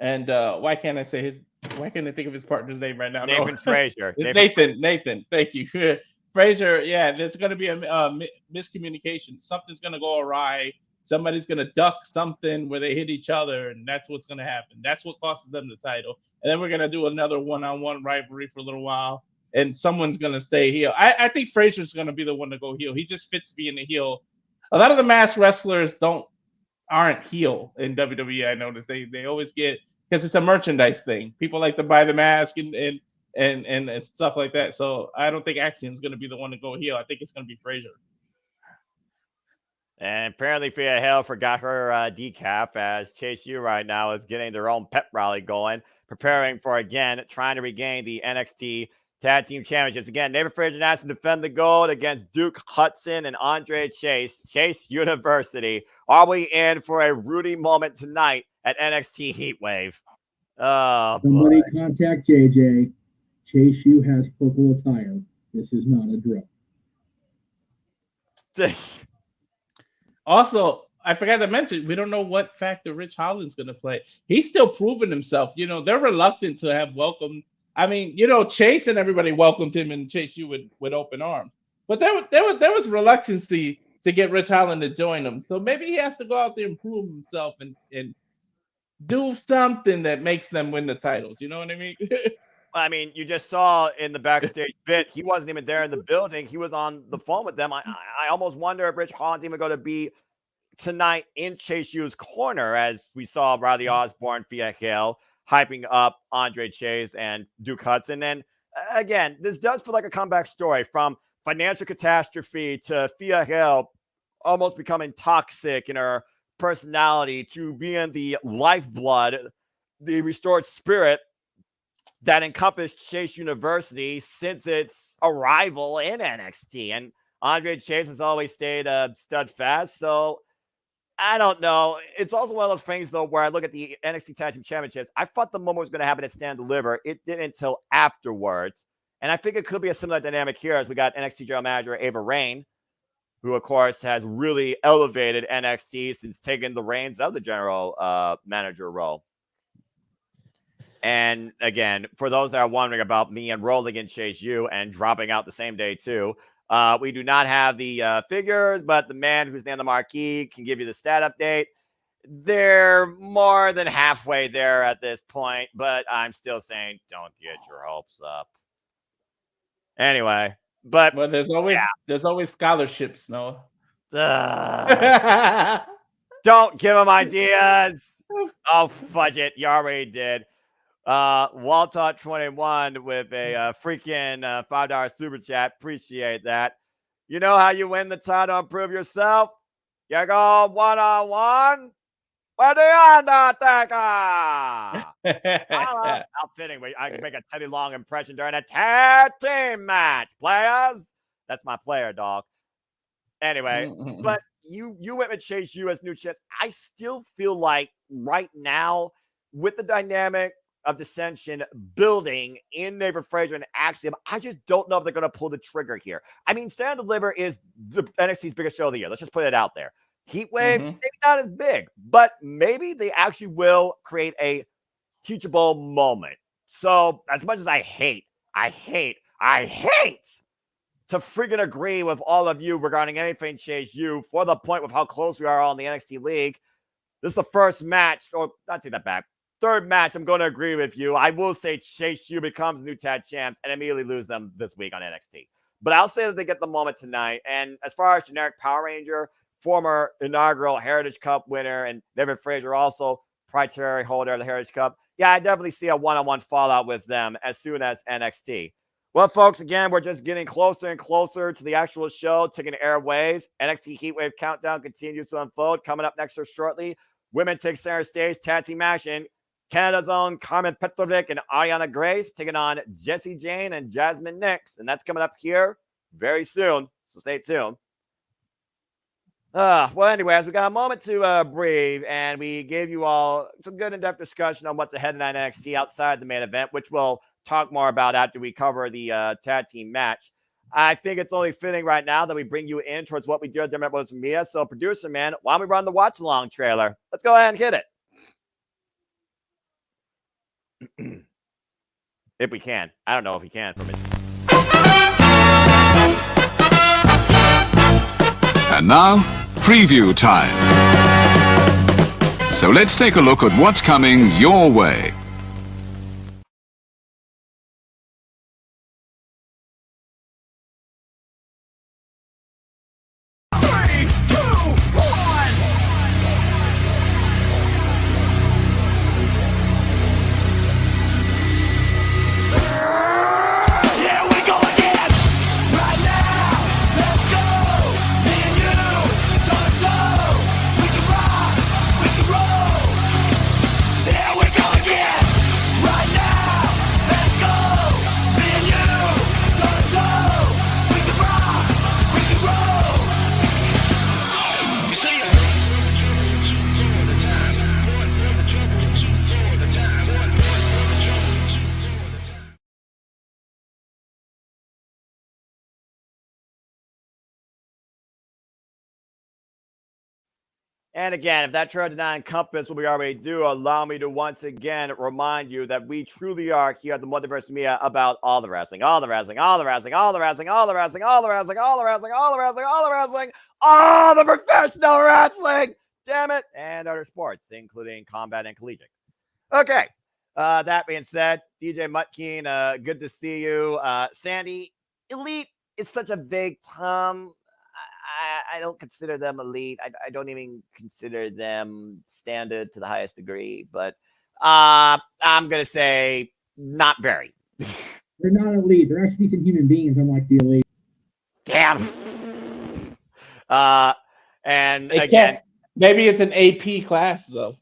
and why can't I think of his partner's name right now? Nathan Frazier. Nathan. Thank you. Frazier, yeah, there's going to be a miscommunication. Something's going to go awry. Somebody's going to duck something where they hit each other, and that's what's going to happen. That's what costs them the title. And then we're going to do another one-on-one rivalry for a little while, and someone's going to stay heel. I think Frazier's going to be the one to go heel. He just fits being a heel. A lot of the masked wrestlers aren't heel in WWE. I noticed they always get, because it's a merchandise thing. People like to buy the mask and stuff like that. So I don't think Axiom's going to be the one to go heel. I think it's going to be Frazier. And apparently Thea Hale forgot her decaf, as Chase U right now is getting their own pep rally going, preparing for, again, trying to regain the NXT Tag Team Championships. Again, David Frazier has to defend the gold against Duke Hudson and Andre Chase University. Are we in for a Rudy moment tonight at NXT HEATWAVE? Oh, somebody boy. Contact JJ. Chase U has purple attire. This is not a drill. Also, I forgot to mention, we don't know what factor Rich Holland's going to play. He's still proving himself. They're reluctant to have welcomed. I mean, Chase and everybody welcomed him and Chase U with open arms. But there was reluctance to get Rich Holland to join them. So maybe he has to go out there and prove himself and do something that makes them win the titles. You know what I mean? I mean, you just saw in the backstage bit, he wasn't even there in the building. He was on the phone with them. I almost wonder if Rich Holland's even going to be tonight in Chase U's corner, as we saw Riley Osborne, Thea Hale hyping up Andre Chase and Duke Hudson. And again, this does feel like a comeback story, from financial catastrophe to Thea Hale almost becoming toxic in her personality to being the lifeblood, the restored spirit that encompassed Chase University since its arrival in NXT. And Andre Chase has always stayed steadfast. So I don't know. It's also one of those things, though, where I look at the NXT Tag Team Championships. I thought the moment was going to happen at Stand Deliver. It didn't until afterwards. And I think it could be a similar dynamic here, as we got NXT General Manager Ava Raine, who, of course, has really elevated NXT since taking the reins of the general manager role. And again, for those that are wondering about me enrolling in Chase U and dropping out the same day too, we do not have the figures, but the man who's named the marquee can give you the stat update. They're more than halfway there at this point, but I'm still saying don't get your hopes up. Anyway, but there's always scholarships, Noah. Don't give them ideas. Oh, fudge it. You already did. Waltart 21 with a freaking $5 super chat. Appreciate that. You know how you win the title and prove yourself? You go one-on-one with the Undertaker. How fitting. I can make a Teddy Long impression during a tag team match, players. That's my player, dog. Anyway, but you went with Chase U as new champs. I still feel like right now, with the dynamic of dissension building in David Frazier and Axiom, I just don't know if they're going to pull the trigger here. I mean, Stand Deliver is the NXT's biggest show of the year. Let's just put it out there. Heatwave, maybe not as big, but maybe they actually will create a teachable moment. So as much as I hate to freaking agree with all of you regarding anything Chase U, for the point with how close we are all in the NXT league, this is the first match, or not take that back, third match, I'm going to agree with you. I will say Chase U becomes new tag champs and immediately lose them this week on NXT. But I'll say that they get the moment tonight. And as far as generic Power Ranger, former inaugural Heritage Cup winner, and David Frazier also, proprietary holder of the Heritage Cup. Yeah, I definitely see a one-on-one fallout with them as soon as NXT. Well, folks, again, we're just getting closer and closer to the actual show taking airways. NXT Heatwave Countdown continues to unfold. Coming up next shortly, women take center stage, tag team action. Canada's own Carmen Petrovic and Ariana Grace taking on Jessie Jane and Jasmine Nix. And that's coming up here very soon, so stay tuned. Well, anyway, as we got a moment to breathe, and we gave you all some good in-depth discussion on what's ahead in NXT outside the main event, which we'll talk more about after we cover the tag team match. I think it's only fitting right now that we bring you in towards what we do at JMN Multiverse of Media. So, producer man, why don't we run the watch-along trailer? Let's go ahead and hit it. If we can. I don't know if we can from it. And now, preview time. So let's take a look at what's coming your way. And again, if that trailer did not encompass what we already do, allow me to once again remind you that we truly are here at the Multiverse of Media about all the wrestling, all the wrestling, all the wrestling, all the wrestling, all the wrestling, all the wrestling, all the wrestling, all the wrestling, all the wrestling, all the professional wrestling, damn it, and other sports, including combat and collegiate. Okay, that being said, DJ Mutkeen, good to see you. Sandy, elite is such a vague term. I don't consider them elite. I don't even consider them standard to the highest degree, but I'm going to say not very. They're not elite. They're actually decent human beings, unlike the elite. Damn. And They again, can't. Maybe it's an AP class, though.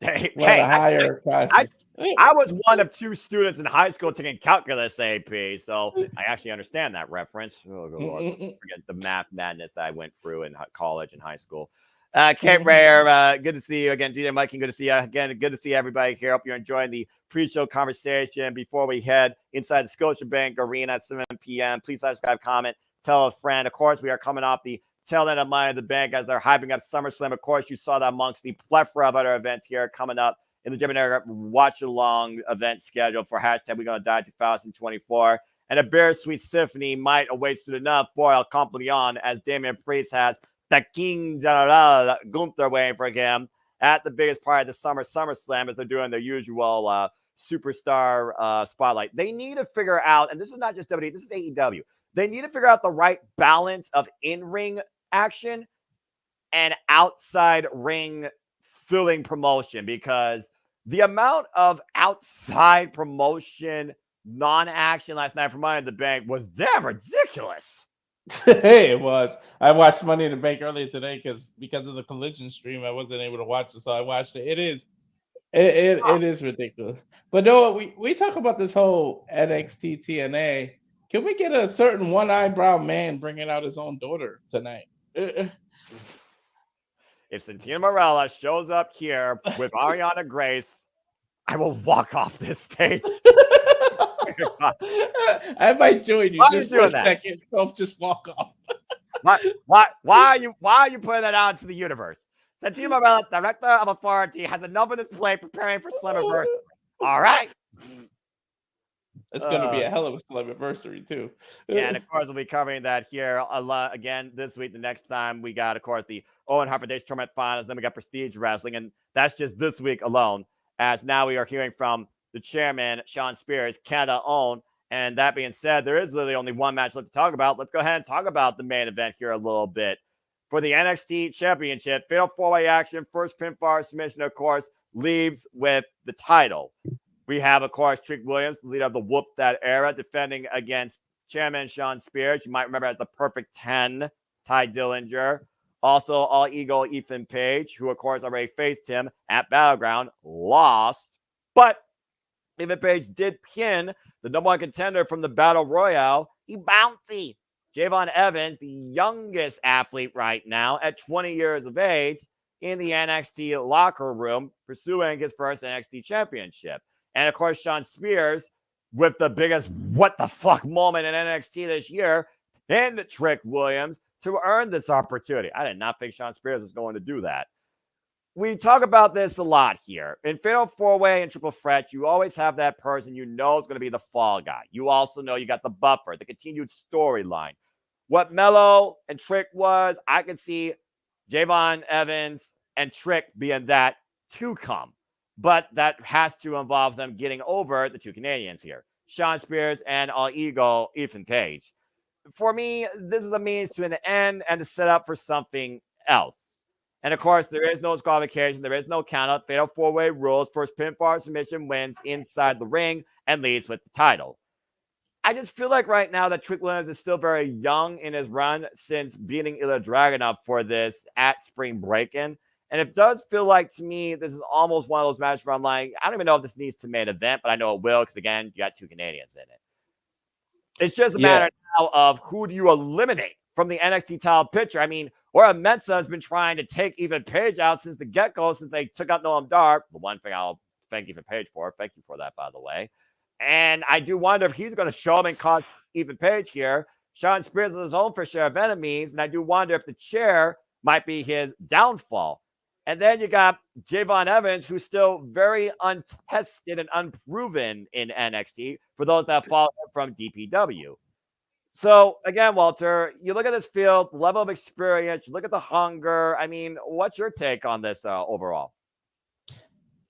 Hey, One of the higher classes. I was one of two students in high school taking calculus AP, so I actually understand that reference. Oh, good Lord. Forget the math madness that I went through in college and high school. Kate Rare, good to see you again. DJ Mike, good to see you again. Good to see everybody here. Hope you're enjoying the pre-show conversation before we head inside the Scotiabank Arena at 7 p.m. Please subscribe, comment, tell a friend. Of course, we are coming off the tail end of Money in the Bank as they're hyping up SummerSlam. Of course, you saw that amongst the plethora of other events here coming up in the JMN watch-along event schedule for hashtag We're Gonna Die 2024. And a bittersweet symphony might await soon enough for El Compleon as Damian Priest has the King General Gunther waiting for him at the biggest part of the SummerSlam as they're doing their usual superstar spotlight. They need to figure out, and this is not just WWE, this is AEW. They need to figure out the right balance of in-ring action and outside ring filling promotion, because the amount of outside promotion non-action last night for Money in the Bank was damn ridiculous. It was. I watched Money in the Bank earlier today because of the Collision stream. I wasn't able to watch it, so I watched it. It is ridiculous. But no, we talk about this whole NXT TNA. Can we get a certain one eyebrow man bringing out his own daughter tonight? If Santino Marella shows up here with Ariana Grace, I will walk off this stage. I might join you. Why just are you for doing a second. Don't just walk off. Why are you putting that out into the universe? Santino Marella, director of authority, has enough on his plate preparing for Slammiversary. All right. It's going to be a hell of a Slammiversary, too. Yeah, and of course, we'll be covering that here a lot again this week. The next time we got, of course, the Owen Hart Foundation Tournament Finals. Then we got Prestige Wrestling, and that's just this week alone. As now we are hearing from the chairman, Sean Spears, Canada owned. And that being said, there is literally only one match left to talk about. Let's go ahead and talk about the main event here a little bit. For the NXT Championship, fatal four-way action, first pinfall submission, of course, leaves with the title. We have, of course, Trick Williams, the leader of the Whoop That Era, defending against Chairman Sean Spears. You might remember as the Perfect 10, Ty Dillinger. Also, All Ego Ethan Page, who, of course, already faced him at Battleground, lost. But Ethan Page did pin the number one contender from the Battle Royale, Bounty. Javon Evans, the youngest athlete right now at 20 years of age in the NXT locker room, pursuing his first NXT championship. And, of course, Sean Spears, with the biggest what the fuck moment in NXT this year, pinned Trick Williams to earn this opportunity. I did not think Sean Spears was going to do that. We talk about this a lot here. In Fatal 4-Way and Triple Threat, you always have that person you know is going to be the fall guy. You also know you got the buffer, the continued storyline. What Mello and Trick was, I could see Javon Evans and Trick being that to come. But that has to involve them getting over the two Canadians here, Sean Spears and All Ego Ethan Page. For me, this is a means to an end and to set up for something else. And, of course, there is no disqualification. There is no count-out. Fatal 4-Way rules. First pinfall submission wins inside the ring and leads with the title. I just feel like right now that Trick Williams is still very young in his run since beating Ilya Dragunov for this at Spring Break-In. And it does feel like, to me, this is almost one of those matches where I'm like, I don't even know if this needs to main event, but I know it will because, again, you got two Canadians in it. It's just a matter now of who do you eliminate from the NXT title picture. I mean, Ora Mensah has been trying to take Ethan Page out since the get-go, since they took out Noam Dar. The one thing I'll thank Ethan Page for. Thank you for that, by the way. And I do wonder if he's going to show up and cause Ethan Page here. Sean Spears has his own fair share of enemies, and I do wonder if the chair might be his downfall. And then you got Javon Evans, who's still very untested and unproven in NXT for those that follow him from DPW. So, again, Walter, you look at this field, level of experience, you look at the hunger. I mean, what's your take on this overall?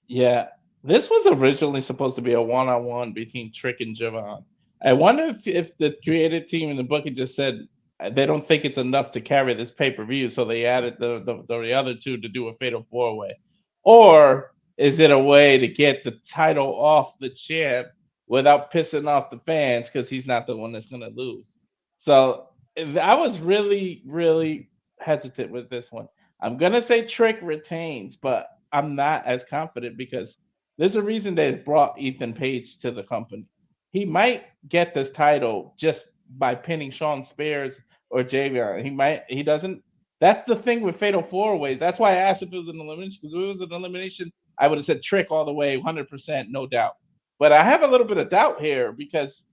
Yeah, this was originally supposed to be a one-on-one between Trick and Javon. I wonder if the creative team and the booking just said they don't think it's enough to carry this pay-per-view, so they added the other two to do a Fatal 4-Way. Or is it a way to get the title off the champ without pissing off the fans because he's not the one that's going to lose? So I was really, really hesitant with this one. I'm going to say Trick retains, but I'm not as confident because there's a reason they brought Ethan Page to the company. He might get this title just by pinning Sean Spears or Javion. He doesn't. That's the thing with Fatal 4-Ways. That's why I asked if it was an elimination, because if it was an elimination, I would have said Trick all the way, 100%, no doubt. But I have a little bit of doubt here because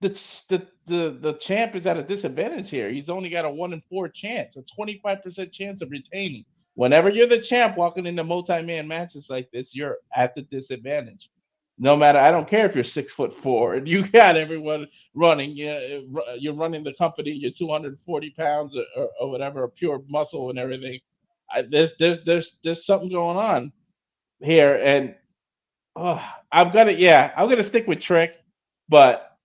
the champ is at a disadvantage here. He's only got a 1 in 4 chance, a 25% chance of retaining. Whenever you're the champ walking into multi-man matches like this, you're at the disadvantage. No matter, I don't care if you're 6'4" and you got everyone running. You're running the company. You're 240 pounds or whatever, pure muscle and everything. There's something going on here, and I'm gonna stick with Trick, but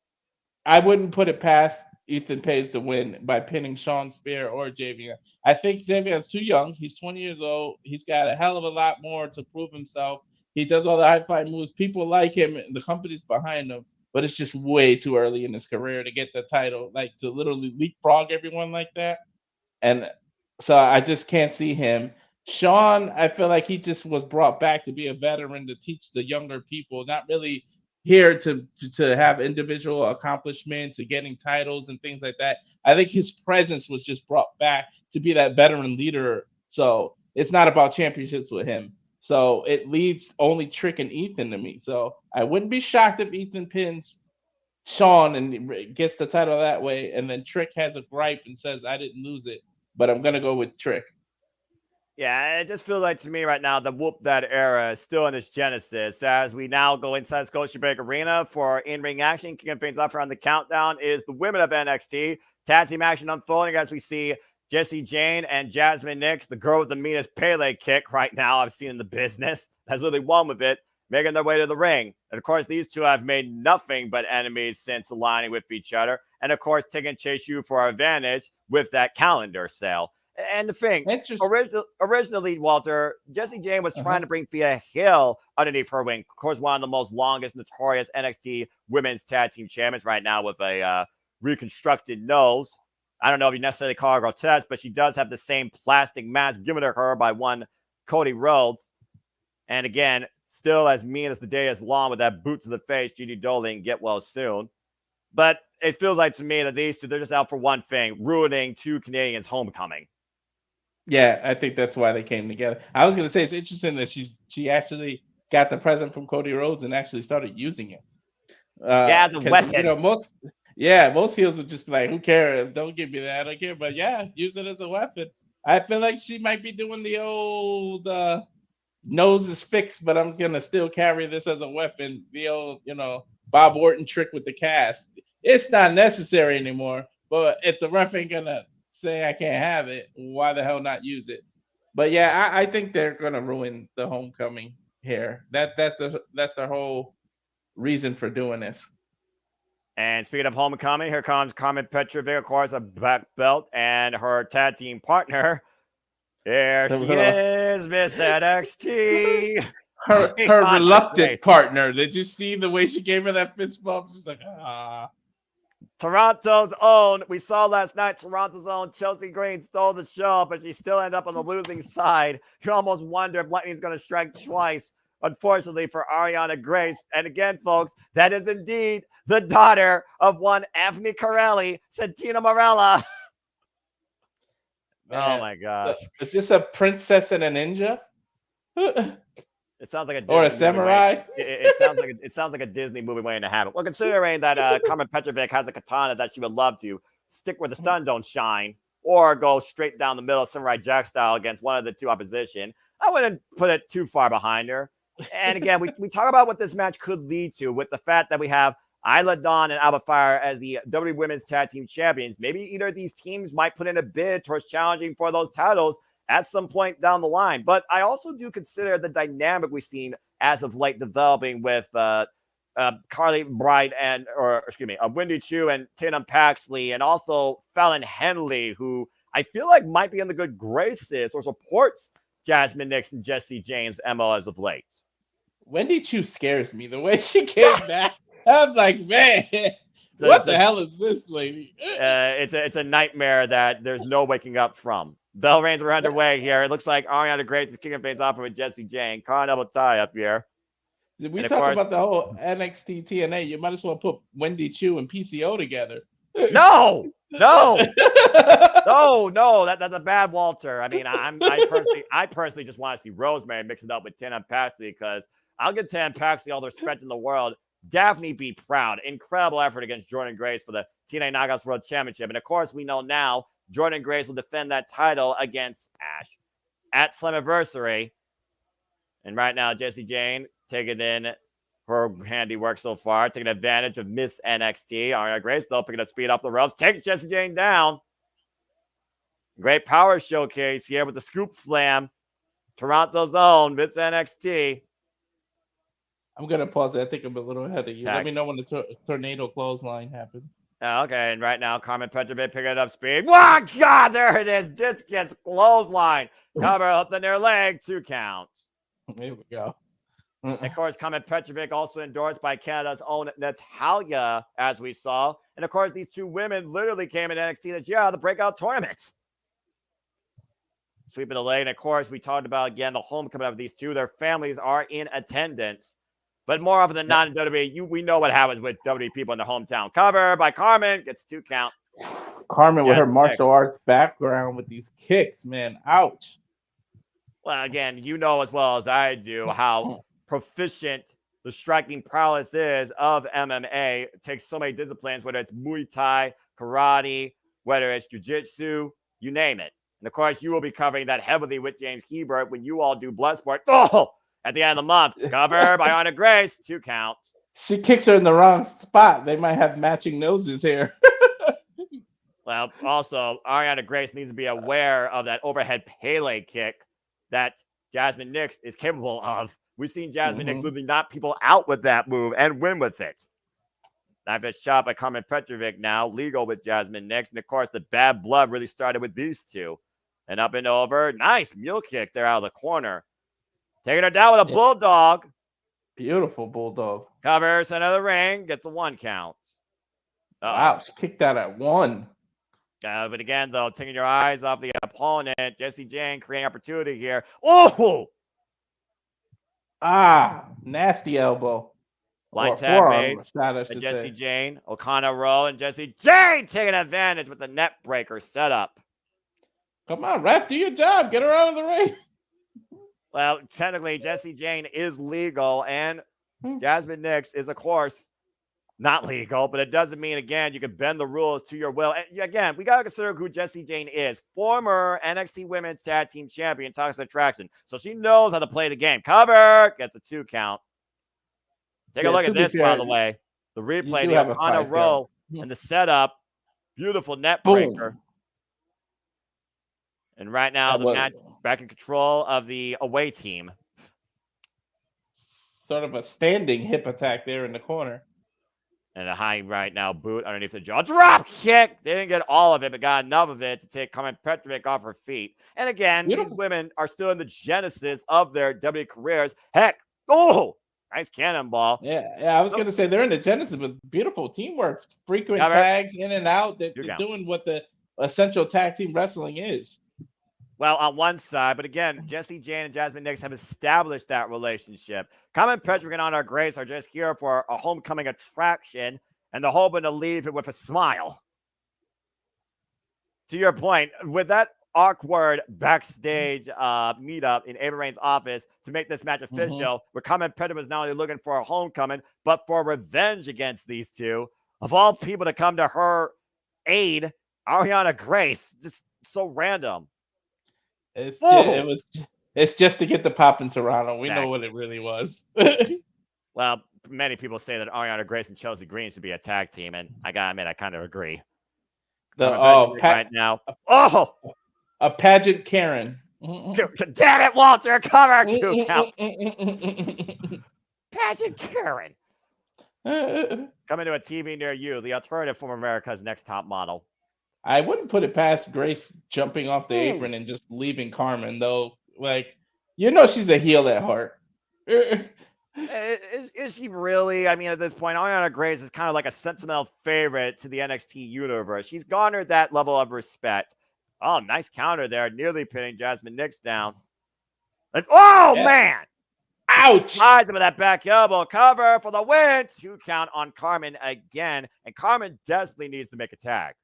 I wouldn't put it past Ethan Page to win by pinning Sean Spear or Javion. I think Javion's too young. He's 20 years old. He's got a hell of a lot more to prove himself. He does all the high-flying moves. People like him. The company's behind him, but it's just way too early in his career to get the title, like to literally leapfrog everyone like that. And so I just can't see him. Sean, I feel like he just was brought back to be a veteran to teach the younger people, not really here to have individual accomplishments and getting titles and things like that. I think his presence was just brought back to be that veteran leader. So it's not about championships with him. So it leaves only Trick and Ethan to me. So I wouldn't be shocked if Ethan pins Sean and gets the title that way. And then Trick has a gripe and says, I didn't lose it, but I'm going to go with Trick. Yeah, it just feels like to me right now the Whoop That Era is still in its genesis as we now go inside Scotiabank Arena for in-ring action. Kicking things off around the countdown is the women of NXT. Tag team action unfolding as we see Jessie Jane and Jasmine Nix, the girl with the meanest Pele kick right now I've seen in the business, has really won with it, making their way to the ring. And, of course, these two have made nothing but enemies since aligning with each other. And, of course, taking Chase U for our advantage with that calendar sale. And the thing, Interesting. originally, Walter, Jessie Jane was trying to bring Thea Hill underneath her wing. Of course, one of the most longest, notorious NXT women's tag team champions right now with a reconstructed nose. I don't know if you necessarily call her grotesque, but she does have the same plastic mask given to her by one Cody Rhodes. And again, still as mean as the day is long with that boot to the face, Gigi Dolan, get well soon. But it feels like to me that these two, they're just out for one thing, ruining two Canadians' homecoming. Yeah, I think that's why they came together. I was going to say it's interesting that she actually got the present from Cody Rhodes and actually started using it. As a weapon. You know, most heels would just be like, who cares? Don't give me that. I don't care. But yeah, use it as a weapon. I feel like she might be doing the old nose is fixed, but I'm going to still carry this as a weapon. The old, Bob Orton trick with the cast. It's not necessary anymore. But if the ref ain't going to say I can't have it, why the hell not use it? But yeah, I think they're going to ruin the homecoming here. That's their whole reason for doing this. And speaking of homecoming, here comes Carmen Petrovic, of course, a black belt, and her tag team partner. There she is, Miss NXT. Her reluctant partner. Did you see the way she gave her that fist bump? She's like, ah. Toronto's own. We saw last night Toronto's own Chelsea Green stole the show, but she still ended up on the losing side. You almost wonder if Lightning's going to strike twice. Unfortunately for Ariana Grace. And again, folks, that is indeed the daughter of one Anthony Corelli, Santina Morella. Oh my gosh. Is this a princess and a ninja? It sounds like a Disney or a samurai. It sounds like a Disney movie waiting to happen. Well, considering that Carmen Petrovic has a katana that she would love to stick where the sun don't shine, or go straight down the middle, Samurai Jack style, against one of the two opposition, I wouldn't put it too far behind her. And again, we talk about what this match could lead to with the fact that we have Isla Dawn and Alba Fire as the WWE Women's Tag Team Champions. Maybe either of these teams might put in a bid towards challenging for those titles at some point down the line. But I also do consider the dynamic we've seen as of late developing with Carly Bright Wendy Chu and Tatum Paxley, and also Fallon Henley, who I feel like might be in the good graces or supports Jasmine Nix and Jessie Jane's MO as of late. Wendy Chu scares me. The way she came back, I'm like, man, what the hell is this lady? It's a nightmare that there's no waking up from. Bell reigns are underway here. It looks like Ariana Grace is kicking things off with Jessie Jane. Carnival tie up here. Did we talk about the whole NXT TNA? You might as well put Wendy Chu and PCO together. No. That's a bad Walter. I mean, I personally just want to see Rosemary mix it up with Tatum Paxley, because I'll give Tatum Paxley all the respect in the world. Daphne be proud. Incredible effort against Jordan Grace for the TNA Knockouts World Championship. And of course, we know now Jordan Grace will defend that title against Ash at Slammiversary. And right now, Jessie Jane taking in her handiwork so far, taking advantage of Miss NXT. Ariana Grace, though, picking up speed off the ropes, takes Jessie Jane down. Great power showcase here with the scoop slam. Toronto's own Miss NXT. I'm going to pause it. I think I'm a little ahead of you. Let me know when the tornado clothesline happens. Okay, and right now, Carmen Petrovic picking up speed. Oh, God, there it is. Discus clothesline. Cover up the near leg, 2 counts. There we go. And of course, Carmen Petrovic also endorsed by Canada's own Natalia, as we saw. And of course, these two women literally came in NXT this year out of the breakout tournament. Sweeping the leg. And of course, we talked about, again, the homecoming of these two. Their families are in attendance. But more often than not in WWE, we know what happens with WWE people in their hometown. Cover by Carmen, gets 2 count. Carmen with her martial arts background with these kicks, man. Ouch. Well, again, you know as well as I do how proficient the striking prowess is of MMA. It takes so many disciplines, whether it's Muay Thai, karate, whether it's jiu-jitsu, you name it. And of course, you will be covering that heavily with James Hebert when you all do Bloodsport. At the end of the month, cover by Ariana Grace, 2 counts. She kicks her in the wrong spot. They might have matching noses here. Well, also, Ariana Grace needs to be aware of that overhead Pele kick that Jasmine Nix is capable of. We've seen Jasmine Nix losing knock people out with that move and win with it. Knife edge shot by Carmen Petrovic now, legal with Jasmine Nix. And of course, the bad blood really started with these two. And up and over. Nice mule kick there out of the corner. Taking her down with a bulldog. Beautiful bulldog. Covers center of the ring. Gets a 1 count. Wow, she kicked out at 1. But again, though, taking your eyes off the opponent. Jessie Jane creating opportunity here. Oh! Nasty elbow. Line Or tap forearm made shot, I by should Jessie say. Jane. O'Connor roll, and Jessie Jane taking advantage with the net breaker setup. Come on, ref, do your job. Get her out of the ring. Well, technically, Jessie Jane is legal, and Jasmine Nix is, of course, not legal, but it doesn't mean, again, you can bend the rules to your will. And again, we got to consider who Jessie Jane is. Former NXT Women's Tag Team Champion, Toxic Attraction. So she knows how to play the game. Cover! Gets a 2 count. Take a look at this, by the way. The replay, the O'Connor roll, and the setup. Beautiful net breaker. And right now, the match back in control of the away team. Sort of a standing hip attack there in the corner. And a high right now boot underneath the jaw. Drop kick! They didn't get all of it, but got enough of it to take Carmen Petrovic off her feet. And again, these women are still in the genesis of their WWE careers. Heck, nice cannonball. Yeah, I was going to say they're in the genesis with beautiful teamwork. Frequent tags in and out. They're doing what the essential tag team wrestling is. Well, on one side, but again, Jessie Jane and Jasmine Nix have established that relationship. Carmen Petrovic and Honor Grace are just here for a homecoming attraction, and they're hoping to leave it with a smile. To your point, with that awkward backstage meetup in Ava Rain's office to make this match official, where Carmen Petrovic is not only looking for a homecoming, but for revenge against these two. Of all people to come to her aid, Ariana Grace, just so random. It's just to get the pop in Toronto. We know what it really was. Well, many people say that Ariana Grace and Chelsea Green should be a tag team, and I gotta admit, I kind of agree. Right now. A pageant Karen. Damn it, Walter! Cover 2 counts. Pageant Karen. Coming to a TV near you, the alternative from America's Next Top Model. I wouldn't put it past Grace jumping off the apron and just leaving Carmen, though. Like, she's a heel at heart. Is she really? I mean, at this point, Ariana Grace is kind of like a sentimental favorite to the NXT universe. She's garnered that level of respect. Oh, nice counter there, nearly pinning Jasmine Nix down. And, man! Ouch! Eyes him with that back elbow. Cover for the win. 2 count on Carmen again, and Carmen desperately needs to make a tag.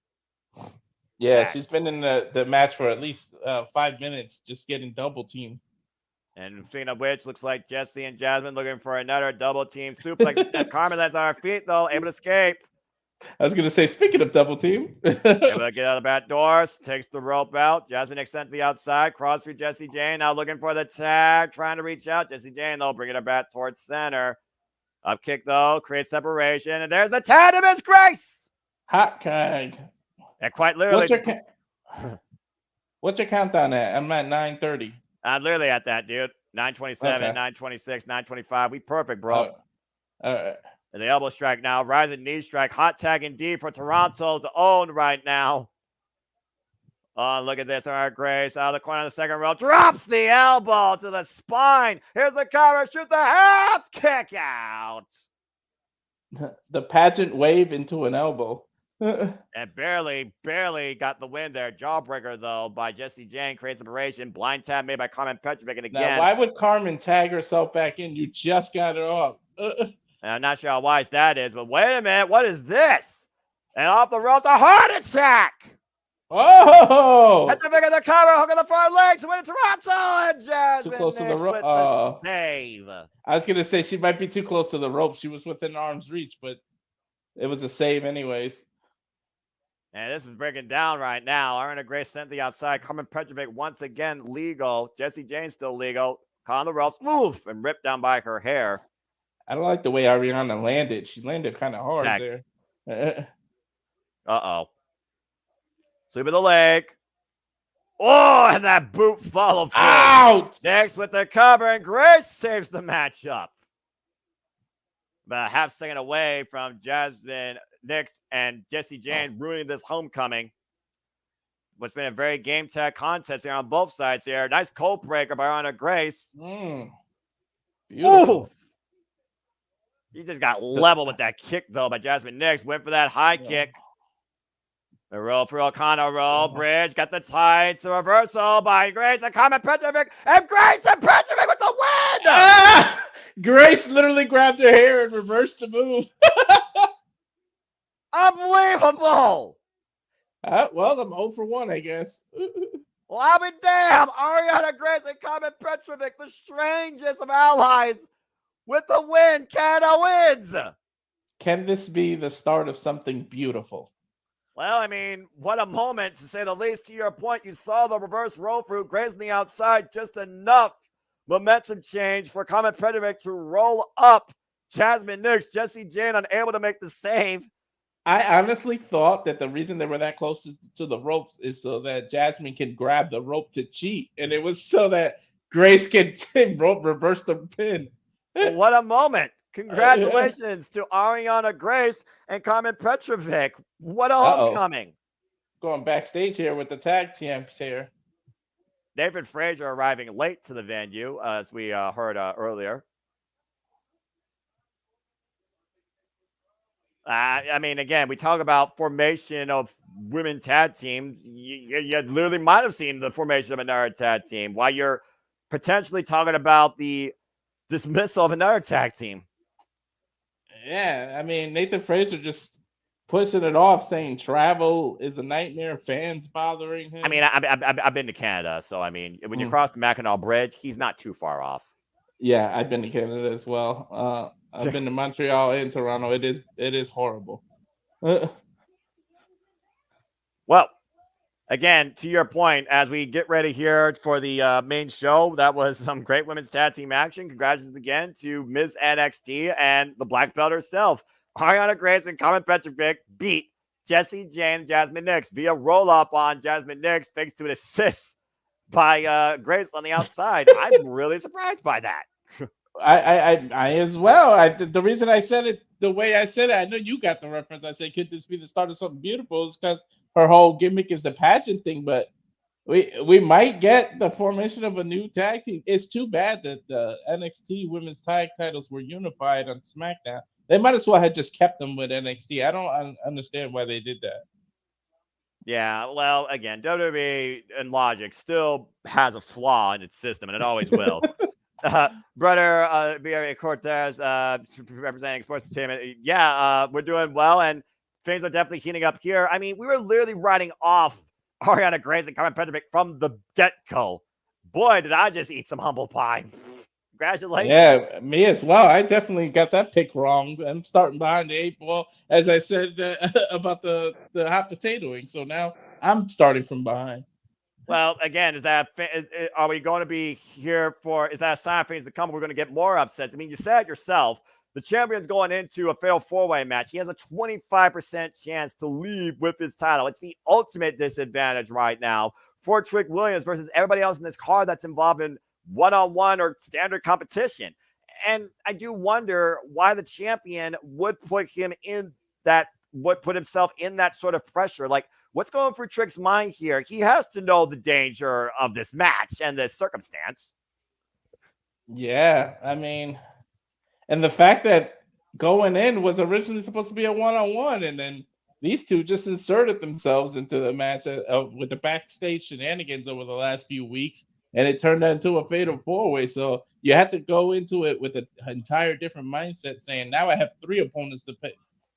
Yeah, she's been in the match for at least 5 minutes, just getting double teamed. And speaking of which, looks like Jessie and Jasmine looking for another double team suplex. Carmen that's on her feet, though, able to escape. I was going to say, speaking of double team. Able to get out of the back doors, takes the rope out. Jasmine extends to the outside, cross through Jessie Jane, now looking for the tag, trying to reach out. Jessie Jane, though, bringing her back towards center. Up kick, though, creates separation, and there's the tag to Miss Grace! Hot tag. And quite literally. What's your countdown at? I'm at 9:30. I'm literally at that, dude. 9:27, 9:26, 9:25. We perfect, bro. All right. And the elbow strike now. Rising knee strike. Hot tag indeed for Toronto's own right now. Oh, look at this. All right, Grace out of the corner of the second row. Drops the elbow to the spine. Here's the cover. Shoot the half kick out. The pageant wave into an elbow. And barely got the win there. Jawbreaker, though, by Jessie Jane. Creates separation. Blind tap made by Carmen Petrovic. And again. Now, why would Carmen tag herself back in? You just got it off. And I'm not sure how wise that is, but wait a minute. What is this? And off the ropes, a heart attack. Oh! Petrovic in the cover, hook on the far legs, win Toronto, and Jasmine too close to the with the save. I was going to say she might be too close to the rope. She was within arm's reach, but it was a save anyways. And this is breaking down right now. Ariana Grace sent the outside. Carmen Petrovic once again legal. Jessie Jane still legal. Caught on the ropes, move, and ripped down by her hair. I don't like the way Ariana landed. She landed kind of hard there. Uh-oh. Sweep of the leg. Oh, and that boot followed through. Out! Next with the cover, and Grace saves the matchup. About a half second away from Jasmine Nix and Jessie Jane ruining this homecoming. what's been a very game tech contest here on both sides here. Nice cold breaker by Anna Grace. Beautiful. Ooh. He just got level with that kick, though, by Jasmine Nix. Went for that high kick. The roll for O'Connor. Roll. Bridge. Got the tights. The reversal by Grace. And Carmen Petrovic. And Grace and Petrovic with the win! Ah! Grace literally grabbed her hair and reversed the move. Unbelievable! Well, I'm 0 for 1, I guess. Well, I'll be damned. Ariana Grace and Carmen Petrovic, the strangest of allies, with the win. Canada wins. Can this be the start of something beautiful? Well, I mean, what a moment, to say the least. To your point, you saw the reverse roll through, Grace on the outside, just enough momentum change for Carmen Petrovic to roll up Jasmine Nix. Jessie Jane unable to make the save. I honestly thought that the reason they were that close to the ropes is so that Jasmine can grab the rope to cheat, and it was so that Grace can reverse the pin. Well, what a moment. Congratulations to Ariana Grace and Carmen Petrovic. What a homecoming. Going backstage here with the tag teams here. David Frazier arriving late to the venue, as we heard earlier. I mean, again, we talk about formation of women's tag team. You literally might have seen the formation of another tag team while you're potentially talking about the dismissal of another tag team. Yeah, I mean, Nathan Frazier just pushing it off, saying travel is a nightmare, fans bothering him. I mean, I've been to Canada, so I mean, when you cross the Mackinac Bridge, he's not too far off. Yeah, I've been to Canada as well. I've been to Montreal and Toronto. It is horrible. Well, again, to your point, as we get ready here for the main show, that was some great women's tag team action. Congratulations again to Ms. NXT and the Black Belt herself. Ariana Grace and Carmen Petrovic beat Jessie Jane and Jasmine Nix via roll-up on Jasmine Nix, thanks to an assist by Grace on the outside. I'm really surprised by that. I as well. The reason I said it the way I said it, I know you got the reference. I said, could this be the start of something beautiful? Is because her whole gimmick is the pageant thing, but we might get the formation of a new tag team. It's too bad that the NXT women's tag titles were unified on SmackDown. They might as well have just kept them with NXT. I don't understand why they did that. Yeah, well, again, WWE and logic still has a flaw in its system, and it always will. Brother B.R.A. Cortez, representing Sports Entertainment. Yeah, we're doing well, and things are definitely heating up here. I mean, we were literally writing off Ariana Grace and Carmen Petrovic from the get-go. Boy, did I just eat some humble pie. Congratulations. Yeah, me as well. I definitely got that pick wrong. I'm starting behind the 8 ball, as I said about the hot potatoing. So now I'm starting from behind. Well, again, are we going to be here for, is that a sign of things to come? We're going to get more upsets. I mean, you said it yourself. The champion's going into a fatal 4-way match. He has a 25% chance to leave with his title. It's the ultimate disadvantage right now for Trick Williams versus everybody else in this card that's involved in one-on-one or standard competition. And I do wonder why the champion would put himself in that sort of pressure. Like, what's going through Trick's mind here? He has to know the danger of this match and this circumstance. Yeah, I mean, and the fact that going in was originally supposed to be a one-on-one, and then these two just inserted themselves into the match with the backstage shenanigans over the last few weeks, and it turned into a fatal 4-way. So you had to go into it with an entire different mindset, saying, now I have 3 opponents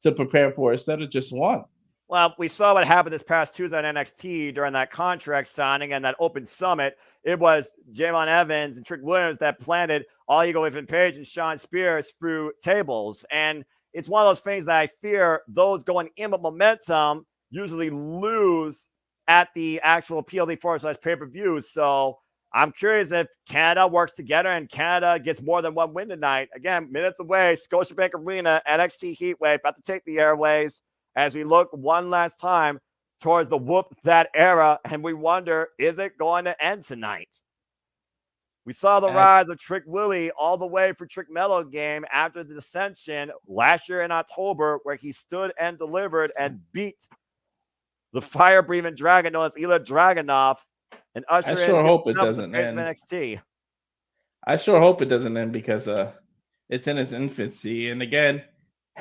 to prepare for instead of just one. Well, we saw what happened this past Tuesday on NXT during that contract signing and that open summit. It was Jamon Evans and Trick Williams that planted All Ego Ethan Page and Sean Spears through tables. And it's one of those things that I fear those going in with momentum usually lose at the actual PLD 4// pay-per-view. So I'm curious if Canada works together and Canada gets more than one win tonight. Again, minutes away, Scotiabank Arena, NXT Heatwave, about to take the airways as we look one last time towards the Whoop That era, and we wonder, is it going to end tonight? We saw the rise of Trick Willie all the way for Trick Mello game after the dissension last year in October, where he stood and delivered and beat the fire-breathing dragon known as Ilya Dragunov, and usher I in sure hope it himself the doesn't face of end. NXT. I sure hope it doesn't end because it's in its infancy. And again,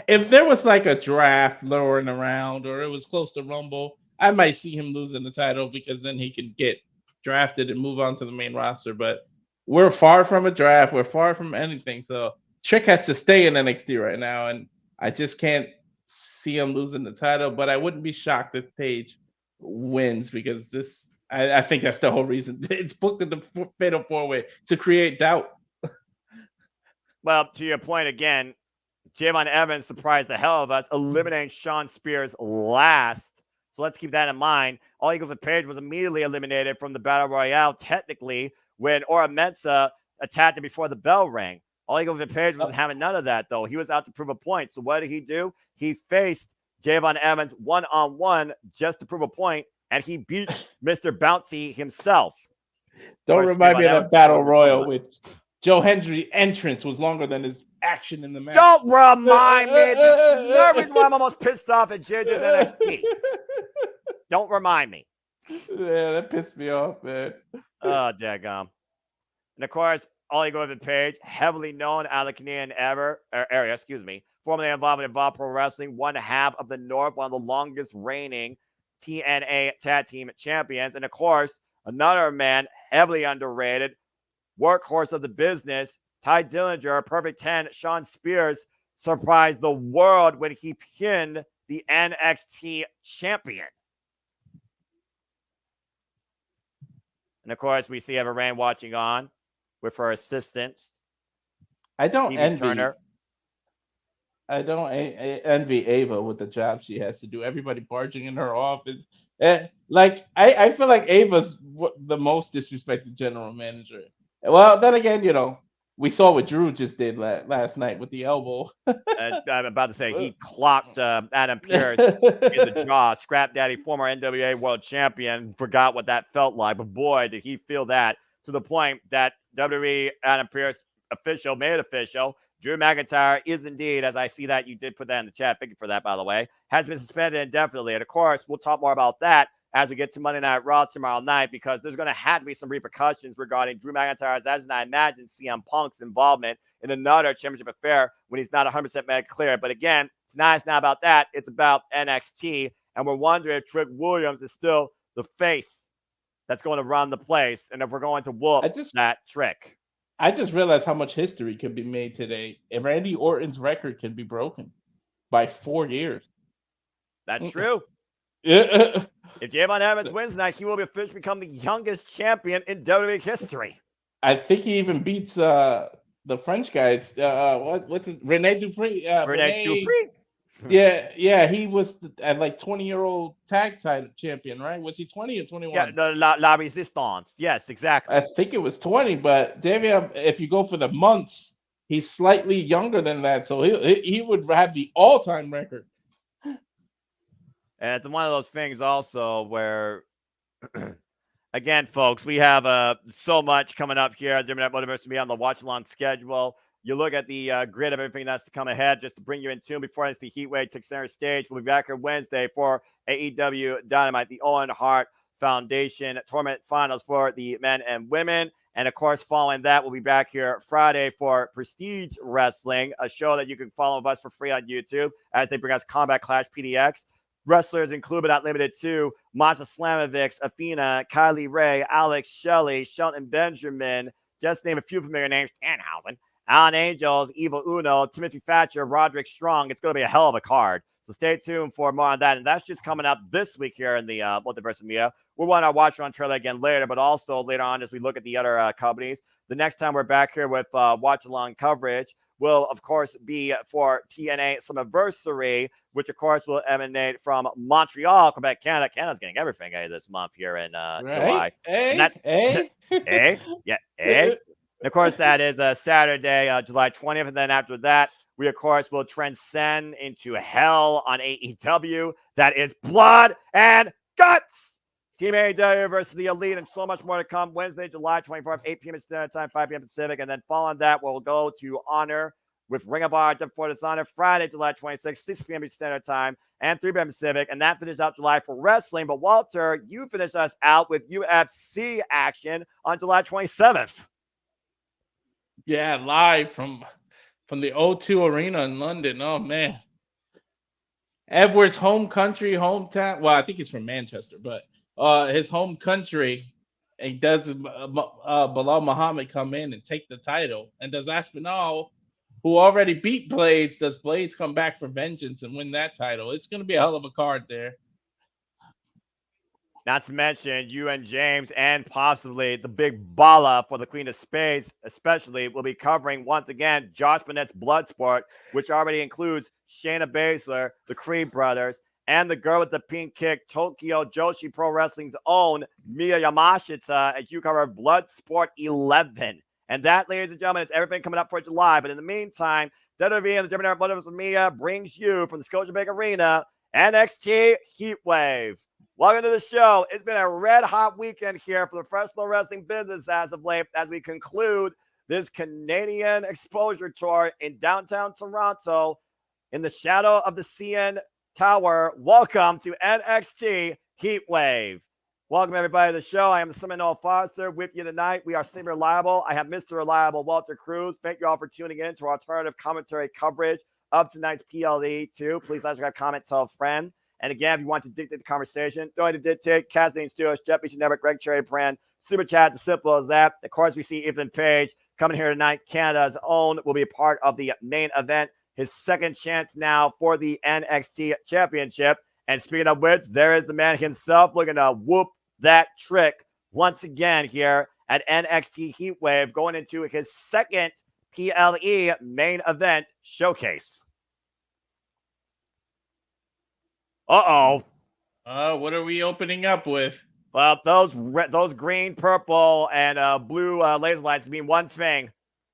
if there was like a draft lowering around or it was close to Rumble, I might see him losing the title because then he can get drafted and move on to the main roster. But we're far from a draft. We're far from anything. So Trick has to stay in NXT right now, and I just can't see him losing the title. But I wouldn't be shocked if Paige wins because this. I think that's the whole reason. It's booked in the Fatal 4-Way to create doubt. Well, to your point again, Javon Evans surprised the hell of us, eliminating Sean Spears last. So let's keep that in mind. All Eagles with Page was immediately eliminated from the Battle Royale, technically, when Ora Mensa attacked him before the bell rang. All Eagles with Page wasn't having none of that, though. He was out to prove a point. So what did he do? He faced Javon Evans one-on-one just to prove a point, and he beat Mr. Bouncy himself. Don't remind me of that Battle Royal with Joe Hendry's entrance was longer than his action in the match. Don't remind me. Another reason why I'm almost pissed off at Ginger's NXT. Don't remind me. Yeah, that pissed me off, man. Oh, daggum. And of course, Ollie Gordon Page, heavily known out of the Canadian area, formerly involved in Evolve Pro Wrestling, one half of the North, one of the longest reigning TNA Tag Team Champions. And of course, another man heavily underrated, workhorse of the business, Ty Dillinger, Perfect 10, Sean Spears, surprised the world when he pinned the NXT champion. And of course, we see Eva Rain watching on with her assistants. I don't Stevie envy Turner. I don't envy Ava with the job she has to do. Everybody barging in her office. I feel like Ava's the most disrespected general manager. Well, then again, we saw what Drew just did last night with the elbow. I'm about to say he clocked Adam Pearce in the jaw. Scrap Daddy, former NWA world champion, forgot what that felt like. But boy, did he feel that, to the point that WWE Adam Pearce made it official. Drew McIntyre is indeed, as I see that, you did put that in the chat, thank you for that, by the way, has been suspended indefinitely. And of course, we'll talk more about that as we get to Monday Night Raw tomorrow night, because there's going to have to be some repercussions regarding Drew McIntyre's, as I imagine, CM Punk's involvement in another championship affair when he's not 100% med clear. But again, tonight's not about that. It's about NXT, and we're wondering if Trick Williams is still the face that's going to run the place, and if we're going to whoop that Trick. I just realized how much history could be made today. If Randy Orton's record can be broken by 4 years. That's true. Yeah. If Javon Evans wins tonight, he will officially become the youngest champion in WWE history. I think he even beats the French guys. What's his Rene Dupree? Rene Dupree. Yeah, he was at 20-year-old tag title champion, right? Was he 20 or 21? Yeah, the La Resistance. Yes, exactly. I think it was 20, but David, if you go for the months, he's slightly younger than that, so he would have the all-time record. And it's one of those things also where, again, folks, we have so much coming up here at JMN Multiverse of Media on the watch-along schedule. You look at the grid of everything that's to come ahead, just to bring you in tune before NXT HEATWAVE takes center stage. We'll be back here Wednesday for AEW Dynamite, the Owen Hart Foundation Tournament Finals for the men and women. And, of course, following that, we'll be back here Friday for Prestige Wrestling, a show that you can follow us for free on YouTube as they bring us Combat Clash PDX. Wrestlers include, but not limited to, Masha Slamovic, Athena, Kylie Ray, Alex Shelley, Shelton Benjamin, just name a few familiar names, Danhausen, Alan Angels, Evil Uno, Timothy Thatcher, Roderick Strong. It's going to be a hell of a card. So stay tuned for more on that. And that's just coming up this week here in the Multiverse of Media. We'll want to watch on trailer again later, but also later on as we look at the other companies. The next time we're back here with watch-along coverage will, of course, be for TNA Summerversary, which, of course, will emanate from Montreal, Quebec, Canada. Canada's getting everything this month here in July. And of course, that is Saturday, July 20th. And then after that, we, of course, will transcend into hell on AEW. That is blood and guts. Team AEW versus the Elite, and so much more to come. Wednesday, July 24th, 8 p.m. Standard Time, 5 p.m. Pacific. And then following that, we'll go to honor with Ring of Honor for Dishonor Friday, July 26th, 6 p.m. Eastern Standard Time and 3 p.m. Pacific. And that finished out July for wrestling. But Walter, you finished us out with UFC action on July 27th. Yeah, live from the O2 Arena in London. Oh, man. Edward's home country, hometown. Well, I think he's from Manchester, but his home country. He does Bilal Muhammad come in and take the title. And does Aspinall, who already beat Blades, does Blades come back for vengeance and win that title? It's going to be a hell of a card there. Not to mention, you and James and possibly the big Bala for the Queen of Spades, especially, will be covering once again Josh Barnett's Bloodsport, which already includes Shayna Baszler, the Creed brothers, and the girl with the pink kick, Tokyo Joshi Pro Wrestling's own Miya Yamashita, as you cover Bloodsport 11. And that, ladies and gentlemen, is everything coming up for July. But in the meantime, WWE and the JMN Multiverse of Media brings you from the Scotiabank Arena NXT HEATWAVE. Welcome to the show. It's been a red-hot weekend here for the professional wrestling business as of late as we conclude this Canadian exposure tour in downtown Toronto in the shadow of the CN Tower. Welcome to NXT HEATWAVE. Welcome, everybody, to the show. I am Seminole Foster with you tonight. We are Semi Reliable. I have Mr. Reliable, Walter Cruz. Thank you all for tuning in to our alternative commentary coverage of tonight's PLE, too. Please let us comment, tell a friend. And again, if you want to dictate the conversation, don't need to dictate. Kathleen Stewart, Jeff Beach, Never, Greg Cherry Brand, Super Chat, as simple as that. Of course, we see Ethan Page coming here tonight. Canada's own will be a part of the main event. His second chance now for the NXT Championship. And speaking of which, there is the man himself looking to whoop that trick once again here at NXT HEATWAVE, going into his second PLE main event showcase. Uh-oh. What are we opening up with? Well, those green, purple, and blue laser lights mean one thing.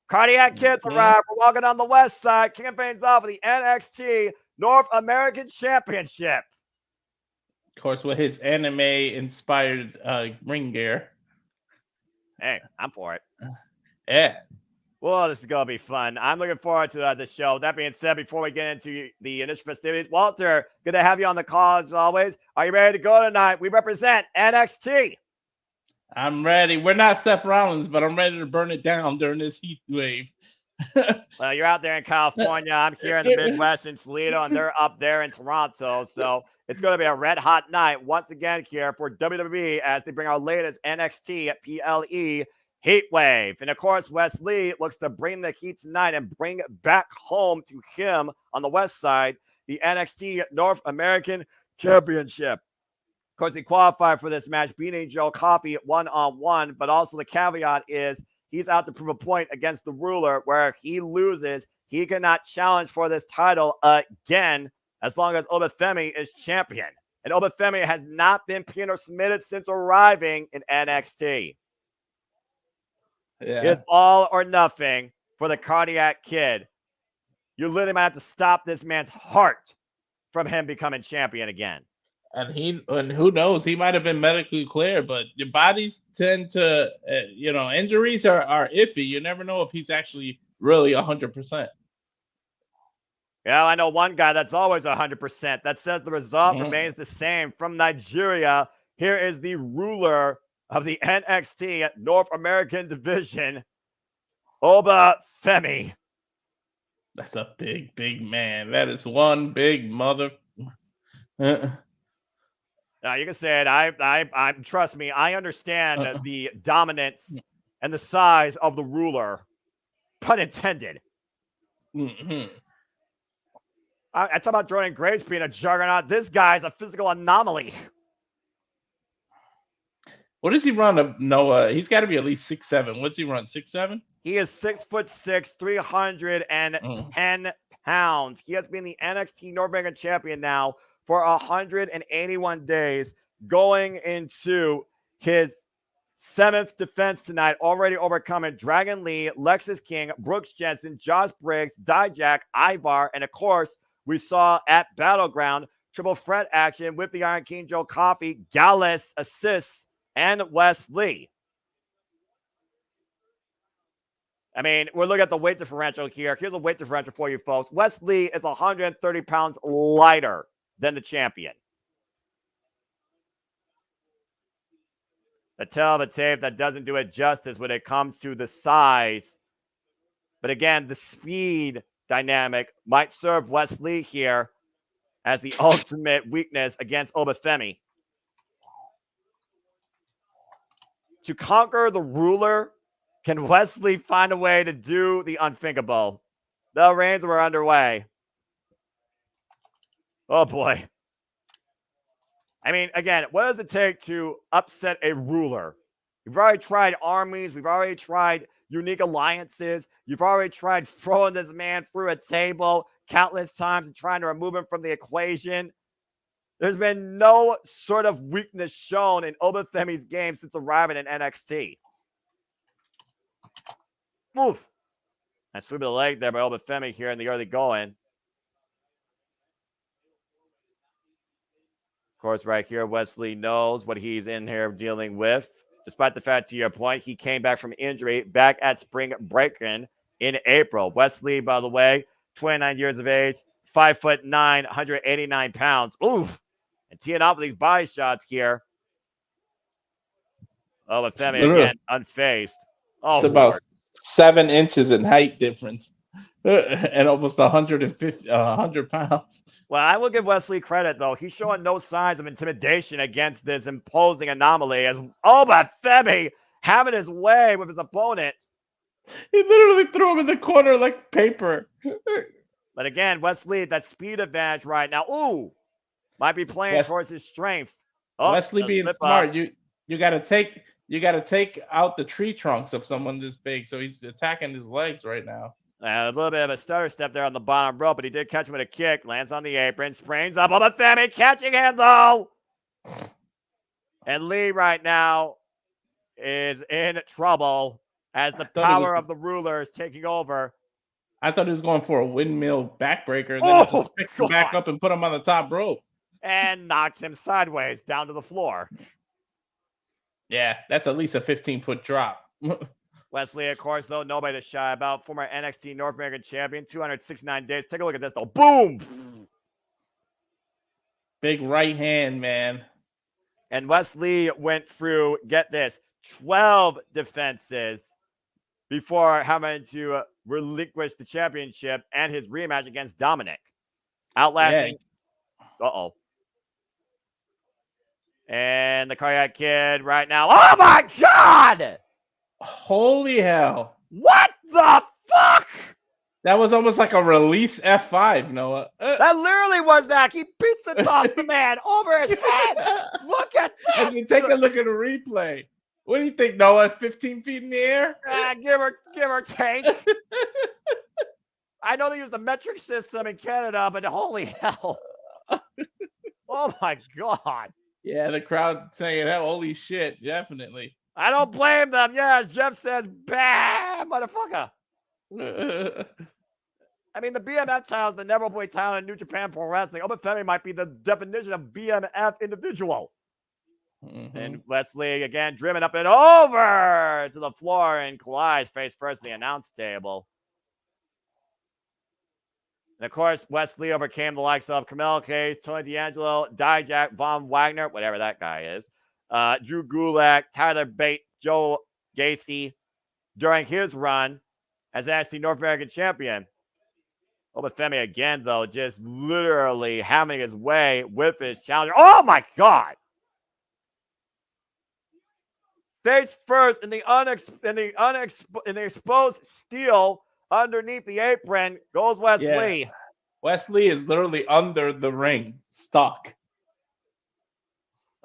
Cardiac Kids arrive. We're walking on the west side. Campaigns off of the NXT North American Championship. Of course, with his anime-inspired ring gear. Hey, I'm for it. Yeah. Well, this is going to be fun. I'm looking forward to the show. That being said, before we get into the initial festivities, Walter, good to have you on the call as always. Are you ready to go tonight? We represent NXT. I'm ready. We're not Seth Rollins, but I'm ready to burn it down during this heat wave. Well, you're out there in California. I'm here in the Midwest in Toledo, and they're up there in Toronto. So it's going to be a red-hot night once again here for WWE as they bring our latest NXT PLE HEATWAVE. And of course, Wes Lee looks to bring the heat tonight and bring back home to him on the west side the NXT North American Championship. Of course, he qualified for this match, beating Joe Coffey one-on-one, but also the caveat is he's out to prove a point against the ruler where if he loses, he cannot challenge for this title again as long as Obafemi is champion. And Obafemi has not been pinned or submitted since arriving in NXT. Yeah. It's all or nothing for the Cardiac Kid. You literally might have to stop this man's heart from him becoming champion again. And who knows, he might have been medically cleared, but your bodies tend to, injuries are iffy. You never know if he's actually really 100%. Yeah, I know one guy that's always 100%. That says the result remains the same. From Nigeria, here is the ruler of the NXT North American division, Obafemi. That's a big, big man. That is one big mother. Now you can say it. I trust me. I understand the dominance and the size of the ruler, pun intended. Mm-hmm. I talk about Jordan Grace being a juggernaut. This guy's a physical anomaly. What does he run? Noah? He's got to be at least 6'7". What's he run? 6'7"? He is 6'6", 310 pounds. He has been the NXT North American champion now for 181 days, going into his 7th defense tonight, already overcoming Dragon Lee, Lexus King, Brooks Jensen, Josh Briggs, Dijak, Ivar, and of course, we saw at Battleground triple threat action with the Iron King Joe Coffey, Gallus assists, and Wes Lee. I mean, we're looking at the weight differential here. Here's a weight differential for you folks. Wesley is 130 pounds lighter than the champion. The tail of a tape that doesn't do it justice when it comes to the size. But again, the speed dynamic might serve Wesley here as the ultimate weakness against Obafemi. To conquer the ruler, can Wesley find a way to do the unthinkable? The reigns were underway. Oh, boy. I mean, again, what does it take to upset a ruler? We've already tried armies. We've already tried unique alliances. You've already tried throwing this man through a table countless times and trying to remove him from the equation. There's been no sort of weakness shown in Obafemi's game since arriving in NXT. Oof. Nice sweep of the leg there by Obafemi here in the early going. Of course, right here, Wesley knows what he's in here dealing with. Despite the fact, to your point, he came back from injury back at Spring Breakin' in April. Wesley, by the way, 29 years of age, 5'9", 189 pounds. Oof. And teeing off with these body shots here. Obafemi again, unfazed. Oh, it's about 7 inches in height difference. And almost 100 pounds. Well, I will give Wesley credit, though. He's showing no signs of intimidation against this imposing anomaly as Obafemi having his way with his opponent. He literally threw him in the corner like paper. But again, Wesley, that speed advantage right now. Ooh, might be playing towards his strength. Oh, Wesley being smart. You gotta take out the tree trunks of someone this big. So he's attacking his legs right now. A little bit of a stutter step there on the bottom rope, but he did catch him with a kick. Lands on the apron, sprains up. Obafemi catching him, though. And Lee right now is in trouble as the power of the ruler is taking over. I thought he was going for a windmill backbreaker. And then just picked him back up and put him on the top rope. And knocks him sideways down to the floor. Yeah, that's at least a 15-foot drop. Wesley, of course, though, nobody to shy about. Former NXT North American champion, 269 days. Take a look at this, though. Boom! Big right hand, man. And Wesley went through, get this, 12 defenses before having to relinquish the championship and his rematch against Dominic. Outlasting. Yeah. Uh-oh. And the Cardiac Kid right now. Oh, my God! Holy hell. What the fuck? That was almost like a release F5, Noah. That literally was that. He pizza tossed the man over his head. Look at this. As you take a look at the replay. What do you think, Noah? 15 feet in the air? Give or take. I know they use the metric system in Canada, but holy hell. Oh, my God. Yeah, the crowd saying, holy shit, definitely. I don't blame them. Yeah, as Jeff says, bam, motherfucker. I mean, the BMF title is the Never Boy title in New Japan Pro Wrestling. Obafemi might be the definition of BMF individual. Mm-hmm. And Wesley, again, driven up and over to the floor and collides face first in the announce table. And, of course, Wesley overcame the likes of Camille Case, Tony D'Angelo, Dijak, Von Wagner, whatever that guy is. Drew Gulak, Tyler Bate, Joe Gacy during his run as NXT North American champion. Obafemi again, though, just literally having his way with his challenger. Oh, my God. Face first in the exposed steel underneath the apron goes Wesley. Yeah. Wesley is literally under the ring, stuck.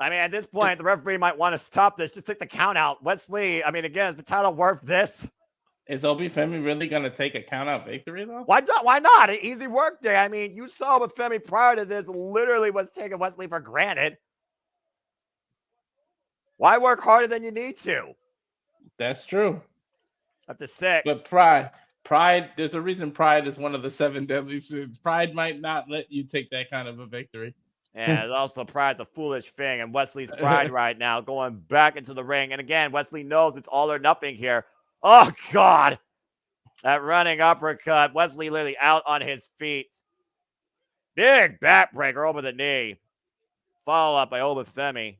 I mean, at this point, the referee might want to stop this. Just take the count out. Wesley, I mean, again, is the title worth this? Is Obafemi really going to take a count out victory, though? Why not? Why not? An easy work day. I mean, you saw Obafemi prior to this literally was taking Wesley for granted. Why work harder than you need to? That's true. Up to 6. But pride, there's a reason pride is one of the 7 deadly sins. Pride might not let you take that kind of a victory. And also pride's a foolish thing. And Wesley's pride right now going back into the ring. And again, Wesley knows it's all or nothing here. Oh, God. That running uppercut. Wesley literally out on his feet. Big backbreaker over the knee. Follow up by Obafemi.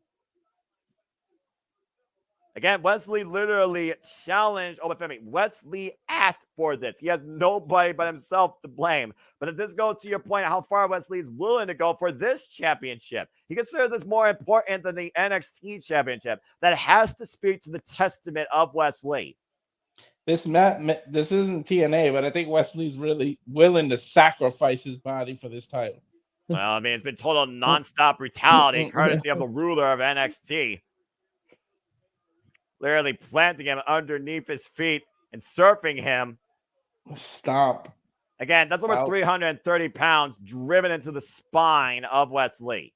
Again, Wesley literally challenged Obafemi. Wesley asked for this. He has nobody but himself to blame. But if this goes to your point, how far Wesley is willing to go for this championship, he considers this more important than the NXT championship. That has to speak to the testament of Wesley. This isn't TNA, but I think Wesley's really willing to sacrifice his body for this title. Well, I mean, it's been total nonstop brutality, courtesy of the ruler of NXT. Literally planting him underneath his feet and surfing him. Stop. Again, that's over 330 pounds driven into the spine of Wesley.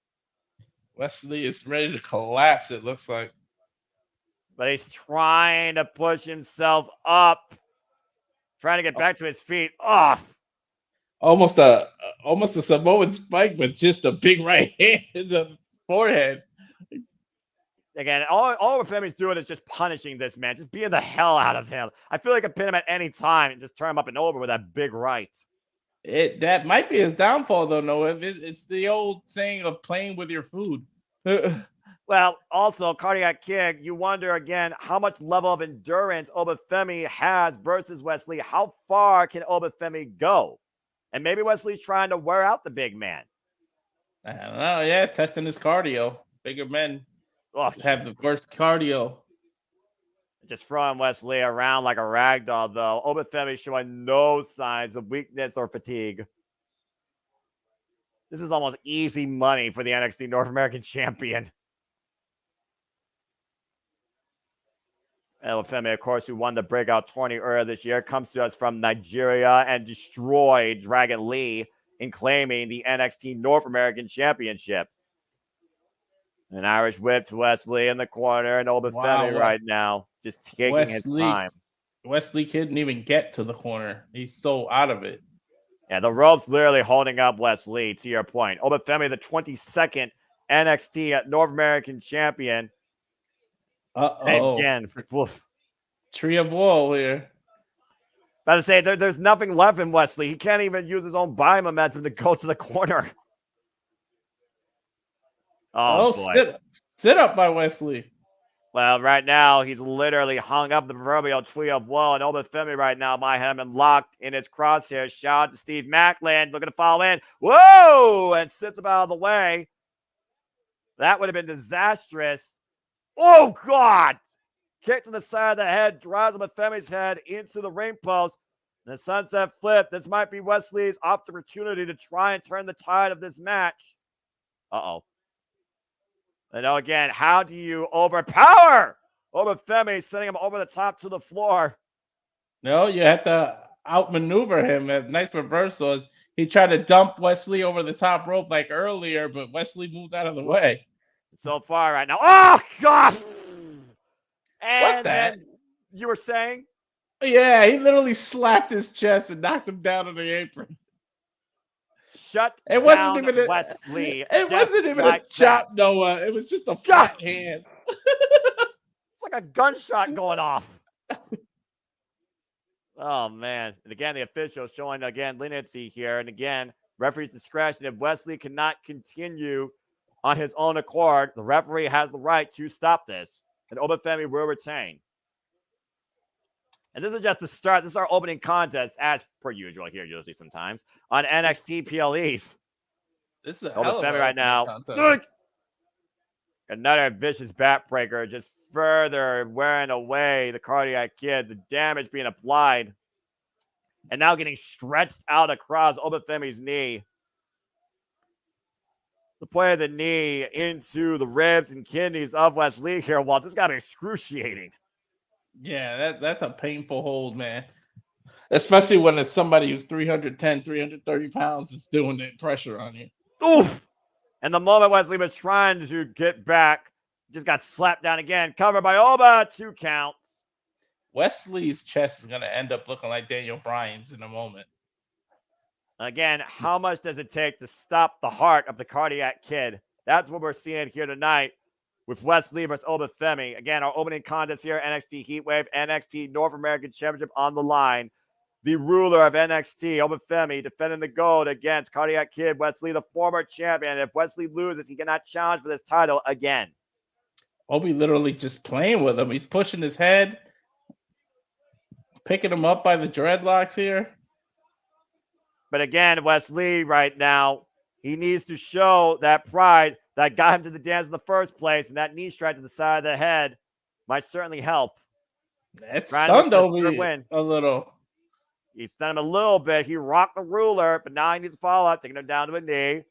Wesley is ready to collapse, it looks like. But he's trying to push himself up. Trying to get back to his feet. Off. Almost a Samoan spike, but just a big right hand in the forehead. Again, all Obafemi's doing is just punishing this man, just beating the hell out of him. I feel like I can pin him at any time and just turn him up and over with that big right. That might be his downfall, though, Noah. It's the old saying of playing with your food. Well, also, Cardiac Kid, you wonder again how much level of endurance Obafemi has versus Wesley. How far can Obafemi go? And maybe Wesley's trying to wear out the big man. I don't know. Yeah, testing his cardio. Bigger men have the worst cardio. Just throwing Wesley around like a ragdoll, though. Obafemi showing no signs of weakness or fatigue. This is almost easy money for the NXT North American champion. Obafemi, of course, who won the breakout tourney earlier this year, comes to us from Nigeria and destroyed Dragon Lee in claiming the NXT North American Championship. An Irish whip to Wesley in the corner, and Obafemi right now just taking his time. Wesley couldn't even get to the corner. He's so out of it. Yeah, the rope's literally holding up Wesley, to your point. Obafemi, the 22nd NXT North American champion. Uh-oh. And again, Tree of woe here. About to say, there's nothing left in Wesley. He can't even use his own biomomentum to go to the corner. Oh boy. Sit up by Wesley. Well, right now, he's literally hung up the proverbial tree of woe, and Obafemi right now might have him locked in his crosshairs. Shout out to Steve Macklin, looking to fall in. Whoa! And sits him out of the way. That would have been disastrous. Oh, God! Kick to the side of the head, drives Obafemi's head into the ring post. And the sunset flip. This might be Wesley's opportunity to try and turn the tide of this match. Uh-oh. And now again, how do you overpower Obafemi, sending him over the top to the floor? No, you have to outmaneuver him. A nice reversal is he tried to dump Wesley over the top rope like earlier, but Wesley moved out of the way. So far right now. Oh, God! And that? then you were saying? Yeah, he literally slapped his chest and knocked him down on the apron. It wasn't even Wesley. It wasn't even a chop, Noah. It was just a flat hand. It's like a gunshot going off. Oh, man. And again, the official showing, again, leniency here. And again, referee's discretion. If Wesley cannot continue on his own accord, the referee has the right to stop this. And Obafemi will retain. And this is just the start. This is our opening contest, as per usual here, usually sometimes, on NXT PLEs. This is Obafemi right now. Another vicious backbreaker, just further wearing away the Cardiac Kid, the damage being applied. And now getting stretched out across Obafemi's knee. The play of the knee into the ribs and kidneys of Wesley here. Well, this got excruciating. Yeah, that's a painful hold, man. Especially when it's somebody who's 310, 330 pounds is doing that pressure on you. Oof! And the moment Wesley was trying to get back, just got slapped down again. Covered by Oba, 2 counts. Wesley's chest is going to end up looking like Daniel Bryan's in a moment. Again, how much does it take to stop the heart of the Cardiac Kid? That's what we're seeing here tonight with Wesley versus Obafemi. Again, our opening contest here, NXT HEATWAVE, NXT North American Championship on the line. the ruler of NXT, Obafemi, defending the gold against Cardiac Kid Wesley, the former champion. If Wesley loses, he cannot challenge for this title again. Obi literally just playing with him. He's pushing his head, picking him up by the dreadlocks here. But again, Wesley right now, he needs to show that pride that got him to the dance in the first place, and that knee strike to the side of the head might certainly help. That stunned Obi a little. He stunned him a little bit. He rocked the ruler, but now he needs to follow up, taking him down to a knee.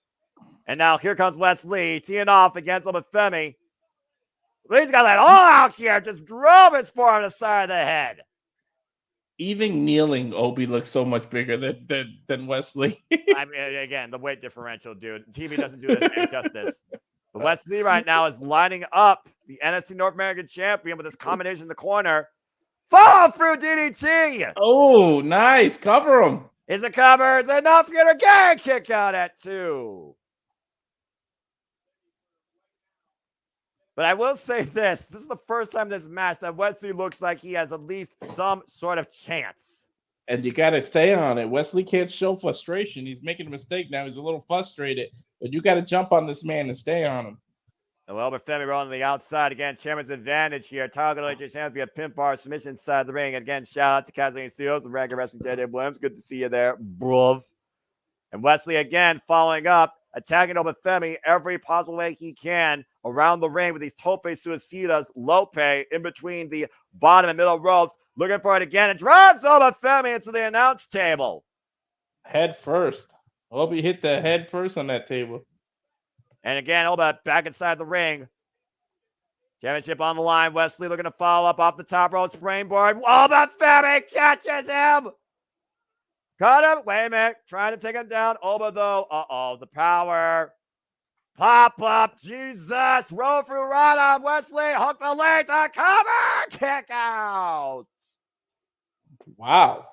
And now here comes Wesley teeing off against Obafemi. He's got that all out here, just drove his forearm to the side of the head. Even kneeling, Obi looks so much bigger than Wesley. I mean, again, the weight differential, dude. TV doesn't do this man justice. But Wesley right now is lining up the NXT North American champion with this combination in the corner. Follow through DDT. Oh, nice. Cover him. Is it cover? Is it enough for you to get a kick out at 2? But I will say this. This is the first time in this match that Wesley looks like he has at least some sort of chance. And you got to stay on it. Wesley can't show frustration. He's making a mistake now. He's a little frustrated. But you got to jump on this man and stay on him. Well, Obafemi rolling to the outside. Again, chairman's advantage here. Title chance to be a pin bar submission side of the ring. And again, shout out to Kathleen Steele and Regular Wrestling JJ Williams. Good to see you there, bruv. And Wesley again following up, attacking Obafemi every possible way he can around the ring with these tope suicidas, lope in between the bottom and middle ropes. Looking for it again and drives Obafemi into the announce table. Head first. Obi hit the head first on that table. And again, Oba back inside the ring. Championship on the line. Wesley looking to follow up off the top rope springboard. Obafemi catches him. Cut him. Wait a minute. Trying to take him down. Oba, though. Uh-oh. The power. Pop up. Jesus. Roll through right on Wesley. Hook the leg to cover. Kick out. Wow.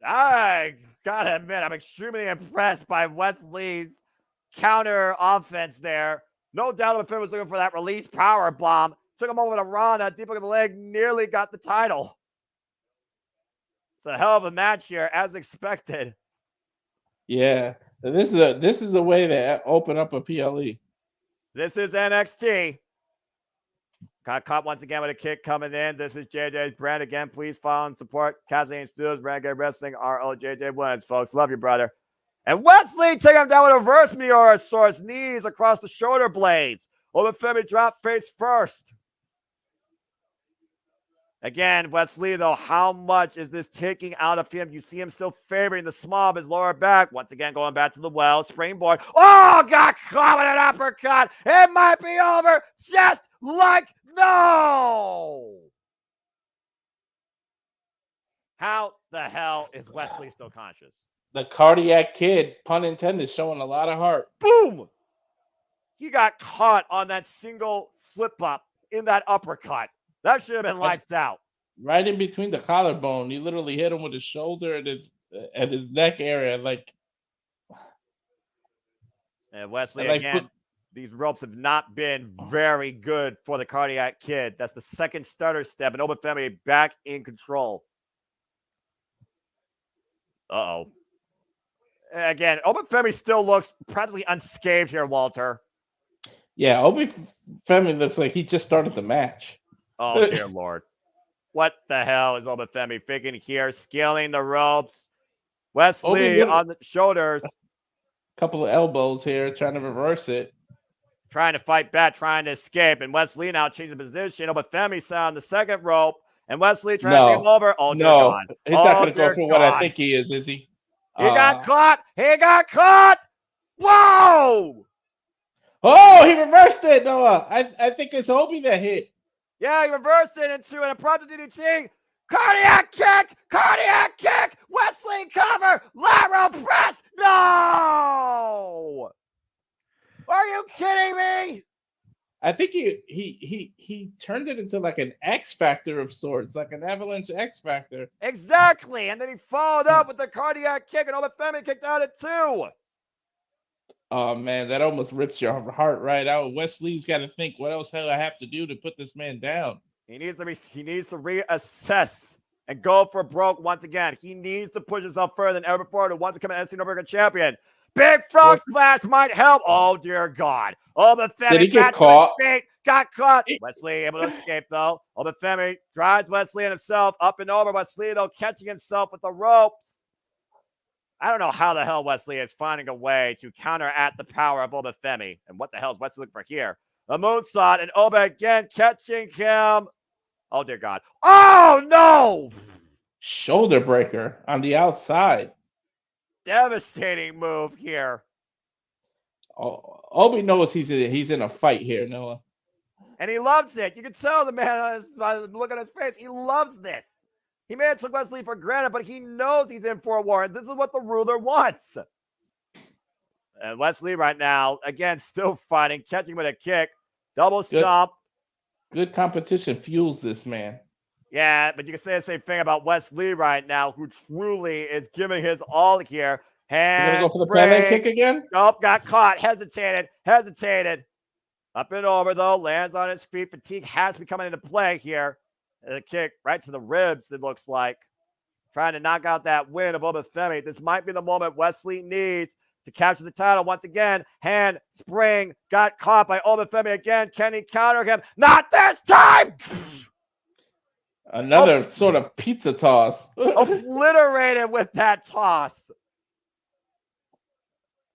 I gotta admit, I'm extremely impressed by Wesley's counter offense there. No doubt if it was looking for that release power bomb. Took him over to Rana, deep look at the leg, nearly got the title. It's a hell of a match here, as expected. Yeah, this is a way to open up a PLE. This is NXT. Got caught once again with a kick coming in. This is JJ's brand. Again, please follow and support Kathleen Steele's Renegade Wrestling, RLJJ Williams, folks. Love you, brother. And Wesley taking him down with a reverse Meteorosaurus, knees across the shoulder blades. Obafemi drop face first. Again, Wesley, though, how much is this taking out of him? You see him still favoring the small of his lower back. Once again, going back to the well, springboard. Oh, got caught with an uppercut. It might be over just like no. How the hell is Wesley still conscious? The cardiac kid, pun intended, showing a lot of heart. Boom! He got caught on that single slip up in that uppercut. That should have been lights out. Right in between the collarbone. He literally hit him with his shoulder and his neck area. Like, and Wesley, again, these ropes have not been very good for the cardiac kid. That's the second stutter step, and Obafemi back in control. Uh-oh. Again, Obafemi still looks practically unscathed here, Walter. Yeah, Obafemi looks like he just started the match. Oh, dear Lord. What the hell is Obafemi thinking here? Scaling the ropes. Wesley on the shoulders. Couple of elbows here, trying to reverse it. Trying to fight back, trying to escape. And Wesley now changing position. Obafemi on the second rope. And Wesley trying to take him over. Oh, dear God. He's not going to go for what I think he is he? He got caught. He got caught. Whoa! Oh, he reversed it, Noah. I think it's Obi that hit. Yeah, he reversed it into an impromptu DDT. Cardiac kick! Cardiac kick! Wesley cover! Lateral press! No! Are you kidding me? I think he turned it into like an X Factor of sorts, like an Avalanche X Factor. Exactly, and then he followed up with the cardiac kick, and Obafemi kicked out at 2. Oh man, that almost rips your heart right out. Wesley's got to think, what else hell I have to do to put this man down? He needs to reassess and go for broke once again. He needs to push himself further than ever before to want to become an NXT North American champion. Big frog splash might help. Oh, dear God. Obafemi Did he get back caught? to his feet. Got caught. Wesley able to escape, though. Obafemi drives Wesley and himself up and over. Wesley, though, catching himself with the ropes. I don't know how the hell Wesley is finding a way to counteract the power of Obafemi. And what the hell is Wesley looking for here? A moonsault, and Oba again catching him. Oh, dear God. Oh, no! Shoulder breaker on the outside. Devastating move here. Oh, Obi knows he's in a fight here, Noah. And he loves it. You can tell the man by the look on his face. He loves this. He may have took Wesley for granted, but he knows he's in for a war. And this is what the ruler wants. And Wesley right now, again, still fighting, catching with a kick. Double stomp. Good competition fuels this man. Yeah, but you can say the same thing about Wesley right now, who truly is giving his all here. Is he going to go for the Pele kick again? Nope, got caught. Hesitated. Up and over, though. Lands on his feet. Fatigue has to be coming into play here. A kick right to the ribs, it looks like. Trying to knock out that win of Obafemi. This might be the moment Wesley needs to capture the title once again. Hand, spring, got caught by Obafemi again. Can he counter him? Not this time! Another sort of pizza toss. Obliterated with that toss.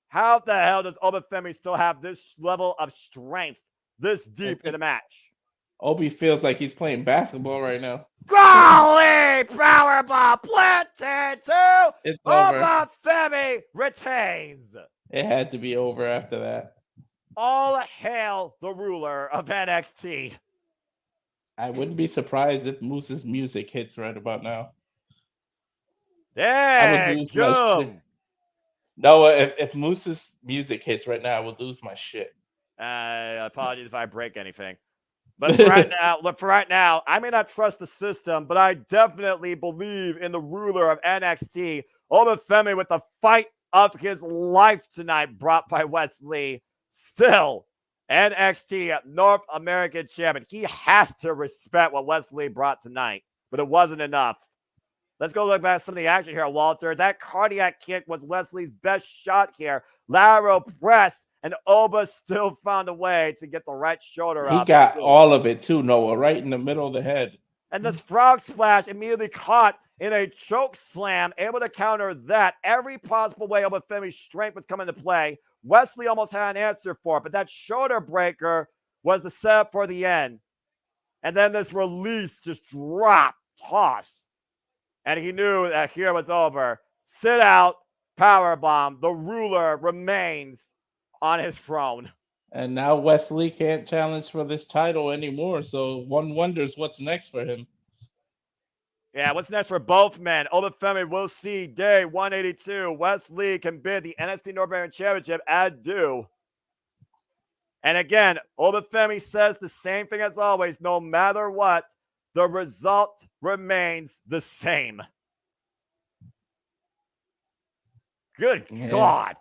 How the hell does Obafemi still have this level of strength this deep in a match? Obi feels like he's playing basketball right now. Golly! Powerbomb planted to It's over. Obafemi retains. It had to be over after that. All hail the ruler of NXT. I wouldn't be surprised if Moose's music hits right about now. Yeah, go. No, if Moose's music hits right now, I would lose my shit. Apologies if I break anything. But for right now, I may not trust the system, but I definitely believe in the ruler of NXT, Obafemi, with the fight of his life tonight brought by Wesley. Still, NXT North American champion. He has to respect what Wesley brought tonight, but it wasn't enough. Let's go look back at some of the action here, Walter. That cardiac kick was Wesley's best shot here. Lateral press, and Oba still found a way to get the right shoulder up. He got all of it too, Noah, right in the middle of the head. And this frog splash immediately caught in a choke slam, able to counter that. Every possible way Obafemi's strength was coming to play. Wesley almost had an answer for it, but that shoulder breaker was the setup for the end. And then this release just dropped, toss. And he knew that here was over. Sit out, powerbomb. The ruler remains on his throne. And now Wesley can't challenge for this title anymore. So one wonders what's next for him. Yeah, what's next for both men? Obafemi will see day 182. Wesley can bid the NXT North American Championship adieu. And again, Obafemi says the same thing as always. No matter what, the result remains the same. Good God.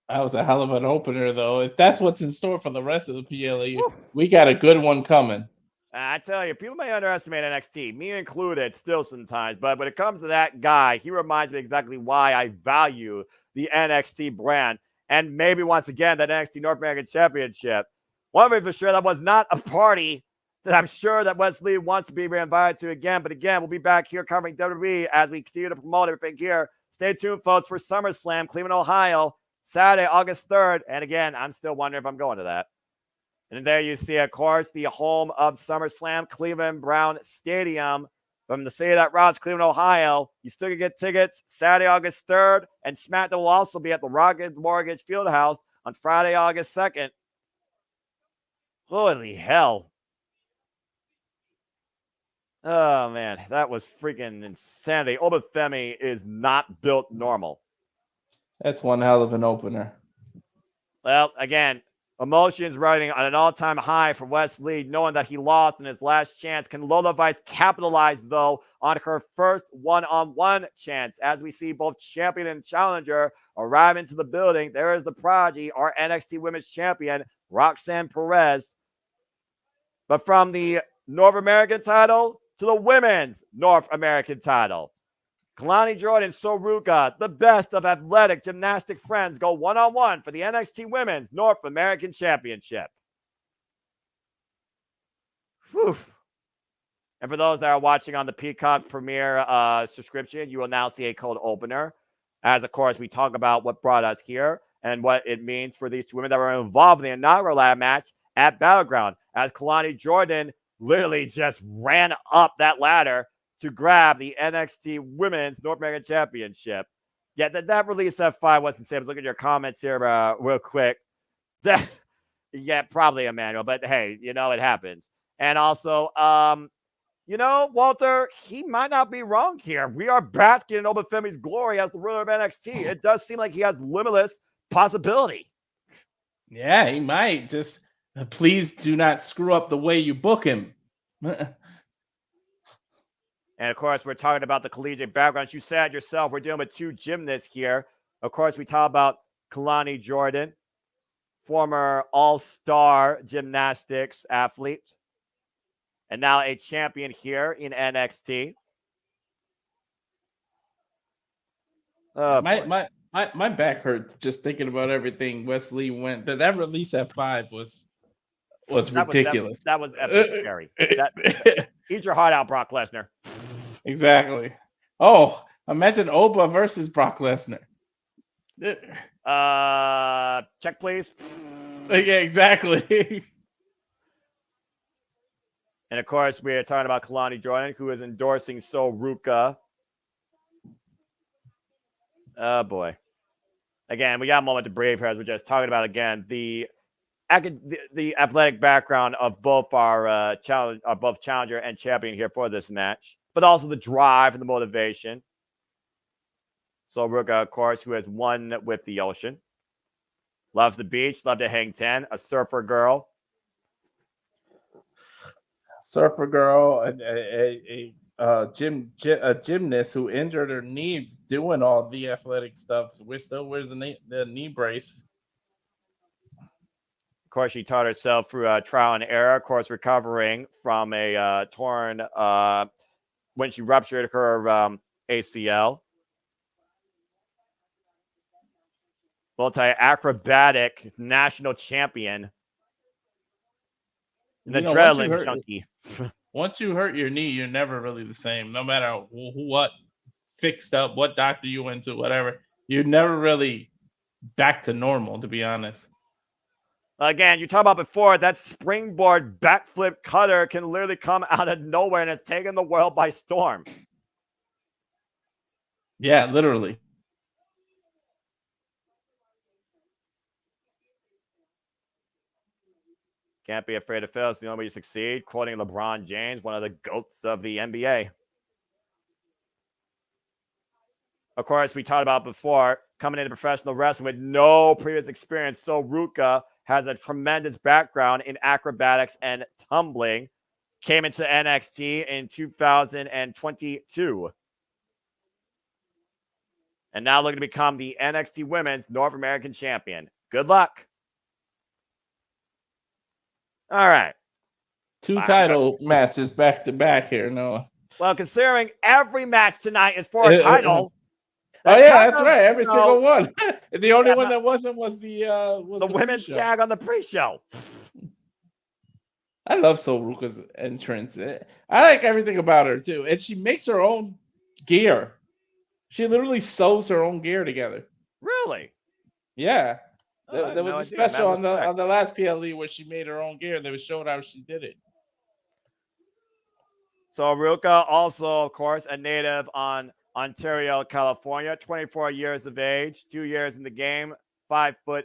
That was a hell of an opener, though. If that's what's in store for the rest of the PLE, we got a good one coming. I tell you, people may underestimate NXT, me included, still sometimes. But when it comes to that guy, he reminds me exactly why I value the NXT brand. And maybe once again, that NXT North American Championship. One thing for sure, that was not a party that I'm sure that Wesley wants to be reinvited to again. But again, we'll be back here covering WWE as we continue to promote everything here. Stay tuned, folks, for SummerSlam, Cleveland, Ohio, Saturday, August 3rd. And again, I'm still wondering if I'm going to that. And there you see, of course, the home of SummerSlam, Cleveland Brown Stadium. From the city that routes Cleveland, Ohio. You still can get tickets Saturday, August 3rd. And SmackDown will also be at the Rocket Mortgage Fieldhouse on Friday, August 2nd. Holy hell. Oh, man. That was freaking insanity. Obafemi is not built normal. That's one hell of an opener. Well, again, emotions running on an all-time high for Wesley, knowing that he lost in his last chance. Can Lola Vice capitalize, though, on her first one-on-one chance? As we see both champion and challenger arrive into the building, there is the prodigy, our NXT Women's Champion, Roxanne Perez. But from the North American title, to the women's North American title. Kalani Jordan, Soruka, the best of athletic gymnastic friends, go one-on-one for the NXT Women's North American Championship. Whew. And for those that are watching on the Peacock Premier subscription, you will now see a cold opener. As, of course, we talk about what brought us here and what it means for these two women that were involved in the inaugural ladder match at Battleground. As Kalani Jordan literally just ran up that ladder to grab the NXT Women's North American Championship. Yeah, that release F5 wasn't safe. Look at your comments here real quick. Yeah, probably Emmanuel, but hey, it happens. And also, Walter, he might not be wrong here. We are basking in Obafemi's glory as the ruler of NXT. It does seem like he has limitless possibility. Yeah, he might. Just please do not screw up the way you book him. And, of course, we're talking about the collegiate backgrounds. You said yourself, we're dealing with two gymnasts here. Of course, we talk about Kalani Jordan, former all-star gymnastics athlete, and now a champion here in NXT. My back hurts just thinking about everything Wesley went. That release at 5 was ridiculous. That was epic, scary. Eat your heart out, Brock Lesnar. Exactly. Oh, imagine Oba versus Brock Lesnar. Check, please. Yeah, exactly. And of course, we are talking about Kalani Jordan, who is endorsing Soruka. Oh boy. Again, we got a moment to breathe here as we're just talking about again the athletic background of both our both challenger and champion here for this match, but also the drive and the motivation. Soruka, of course, who has won with the ocean, loves the beach, loved to hang 10, a surfer girl. A gymnast who injured her knee doing all the athletic stuff. So still wears the knee brace. Of course, she taught herself through trial and error. Of course, recovering from a torn when she ruptured her ACL. Multi-acrobatic national champion. An adrenaline junkie. Once you hurt your knee, you're never really the same. No matter what fixed up, what doctor you went to, whatever. You're never really back to normal, to be honest. Again, you talked about before, that springboard backflip cutter can literally come out of nowhere and has taken the world by storm. Yeah, literally. Can't be afraid to fail. It's the only way you succeed. Quoting LeBron James, one of the GOATs of the NBA. Of course, we talked about before, coming into professional wrestling with no previous experience. Soruka has a tremendous background in acrobatics and tumbling. Came into NXT in 2022. And now looking to become the NXT Women's North American Champion. Good luck. All right. Two title matches back to back here, Noah. Well, considering every match tonight is for a title. Oh yeah, that's right. Every single one. The only one that wasn't was the women's tag on the pre-show. I love Soruka's entrance. I like everything about her too, and she makes her own gear. She literally sews her own gear together. Really? Yeah. There was a special on the last PLE where she made her own gear. They was showing how she did it. Soruka, also, of course, a native on Ontario, California, 24 years of age, 2 years in the game, 5'8".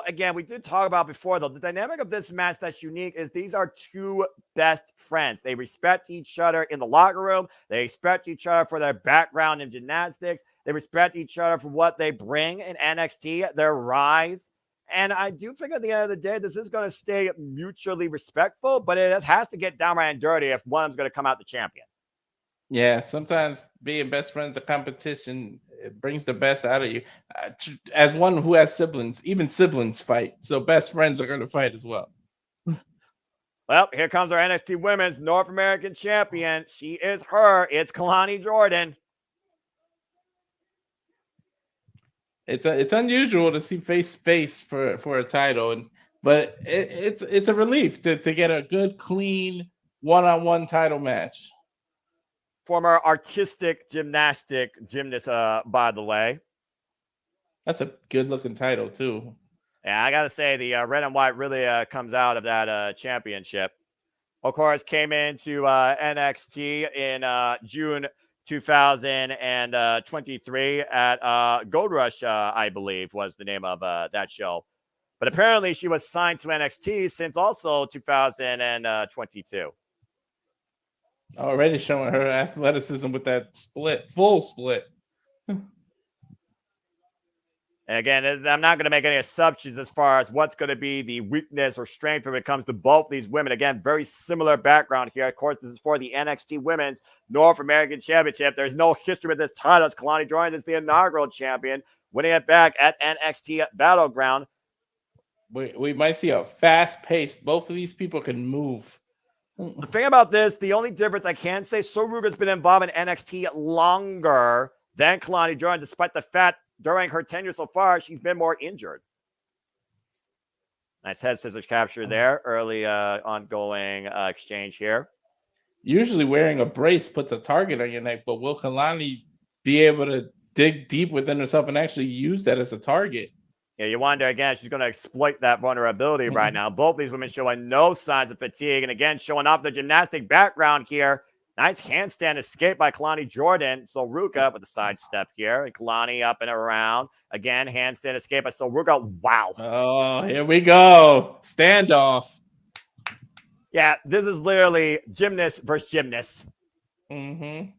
Again, we did talk about before, though, the dynamic of this match that's unique is these are two best friends. They respect each other in the locker room. They respect each other for their background in gymnastics. They respect each other for what they bring in NXT, their rise. And I do think at the end of the day, this is going to stay mutually respectful, but it has to get downright and dirty if one of them's going to come out the champion. Yeah, sometimes being best friends of competition, it brings the best out of you. As one who has siblings, even siblings fight. So best friends are going to fight as well. Well, here comes our NXT Women's North American Champion. She is her. It's Kalani Jordan. It's unusual to see face space for a title, but it's a relief to get a good, clean one-on-one title match. Former artistic gymnast, by the way. That's a good-looking title, too. Yeah, I got to say, the red and white really comes out of that championship. Of course, came into NXT in June 2023 at Gold Rush, I believe, was the name of that show. But apparently, she was signed to NXT since also 2022. Already showing her athleticism with that full split. And again, I'm not going to make any assumptions as far as what's going to be the weakness or strength when it comes to both these women. Again, very similar background here. Of course, this is for the NXT Women's North American Championship. There's no history with this title. As Kalani Jordan is the inaugural champion, winning it back at NXT Battleground. We might see a fast-paced. Both of these people can move. The thing about this, the only difference I can say, Soruga's been involved in NXT longer than Kalani Jordan, despite the fact during her tenure so far, she's been more injured. Nice head scissors capture there. Early ongoing exchange here. Usually wearing a brace puts a target on your neck, but will Kalani be able to dig deep within herself and actually use that as a target? Yeah, you wonder, again, she's going to exploit that vulnerability right now. Both these women showing no signs of fatigue. And again, showing off the gymnastic background here. Nice handstand escape by Kalani Jordan. Soruga with the sidestep here. And Kalani up and around. Again, handstand escape by Soruga. Wow. Oh, here we go. Standoff. Yeah, this is literally gymnast versus gymnast. Mm-hmm.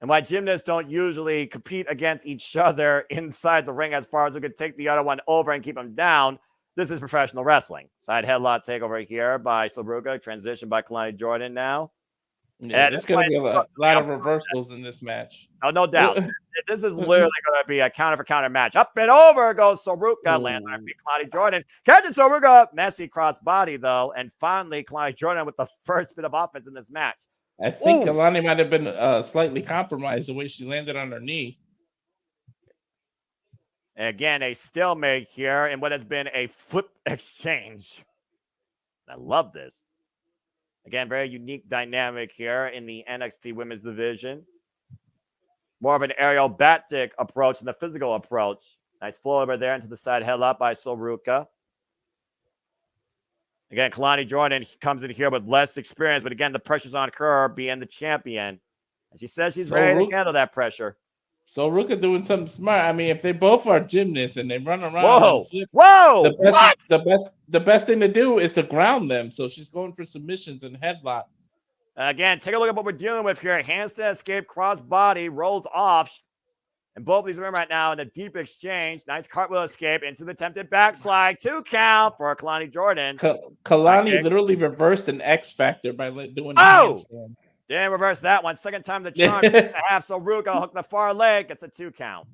And why gymnasts don't usually compete against each other inside the ring as far as who could take the other one over and keep them down. This is professional wrestling. Side headlock takeover here by Soruga. Transition by Kalani Jordan now. Yeah, there's going to be a lot of reversals in this match. Oh, no doubt. This is literally going to be a counter for counter match. Up and over goes Soruga. Lands on Kalani Jordan. Catches Soruga. Messy cross body, though. And finally, Kalani Jordan with the first bit of offense in this match. I think Kalani might have been slightly compromised the way she landed on her knee. Again, a stalemate here in what has been a flip exchange. I love this. Again, very unique dynamic here in the NXT Women's Division. More of an aerial backkick approach than the physical approach. Nice flow over there into the side headlock by Soruga. Again, Kalani Jordan comes in here with less experience, but again, the pressure's on her being the champion. And she says she's ready to handle that pressure. Soruga doing something smart. I mean, if they both are gymnasts and they run around, whoa, flip, whoa, the best thing to do is to ground them. So she's going for submissions and headlocks. Again, take a look at what we're dealing with here. Handstand escape, cross body, rolls off. And both these women right now in a deep exchange. Nice cartwheel escape into the attempted backslide. 2 count for Kalani Jordan. Kalani literally reversed an X Factor by doing a handstand. Didn't reverse that one. Second time the charm. Half Soruga hook the far leg. Gets a 2 count.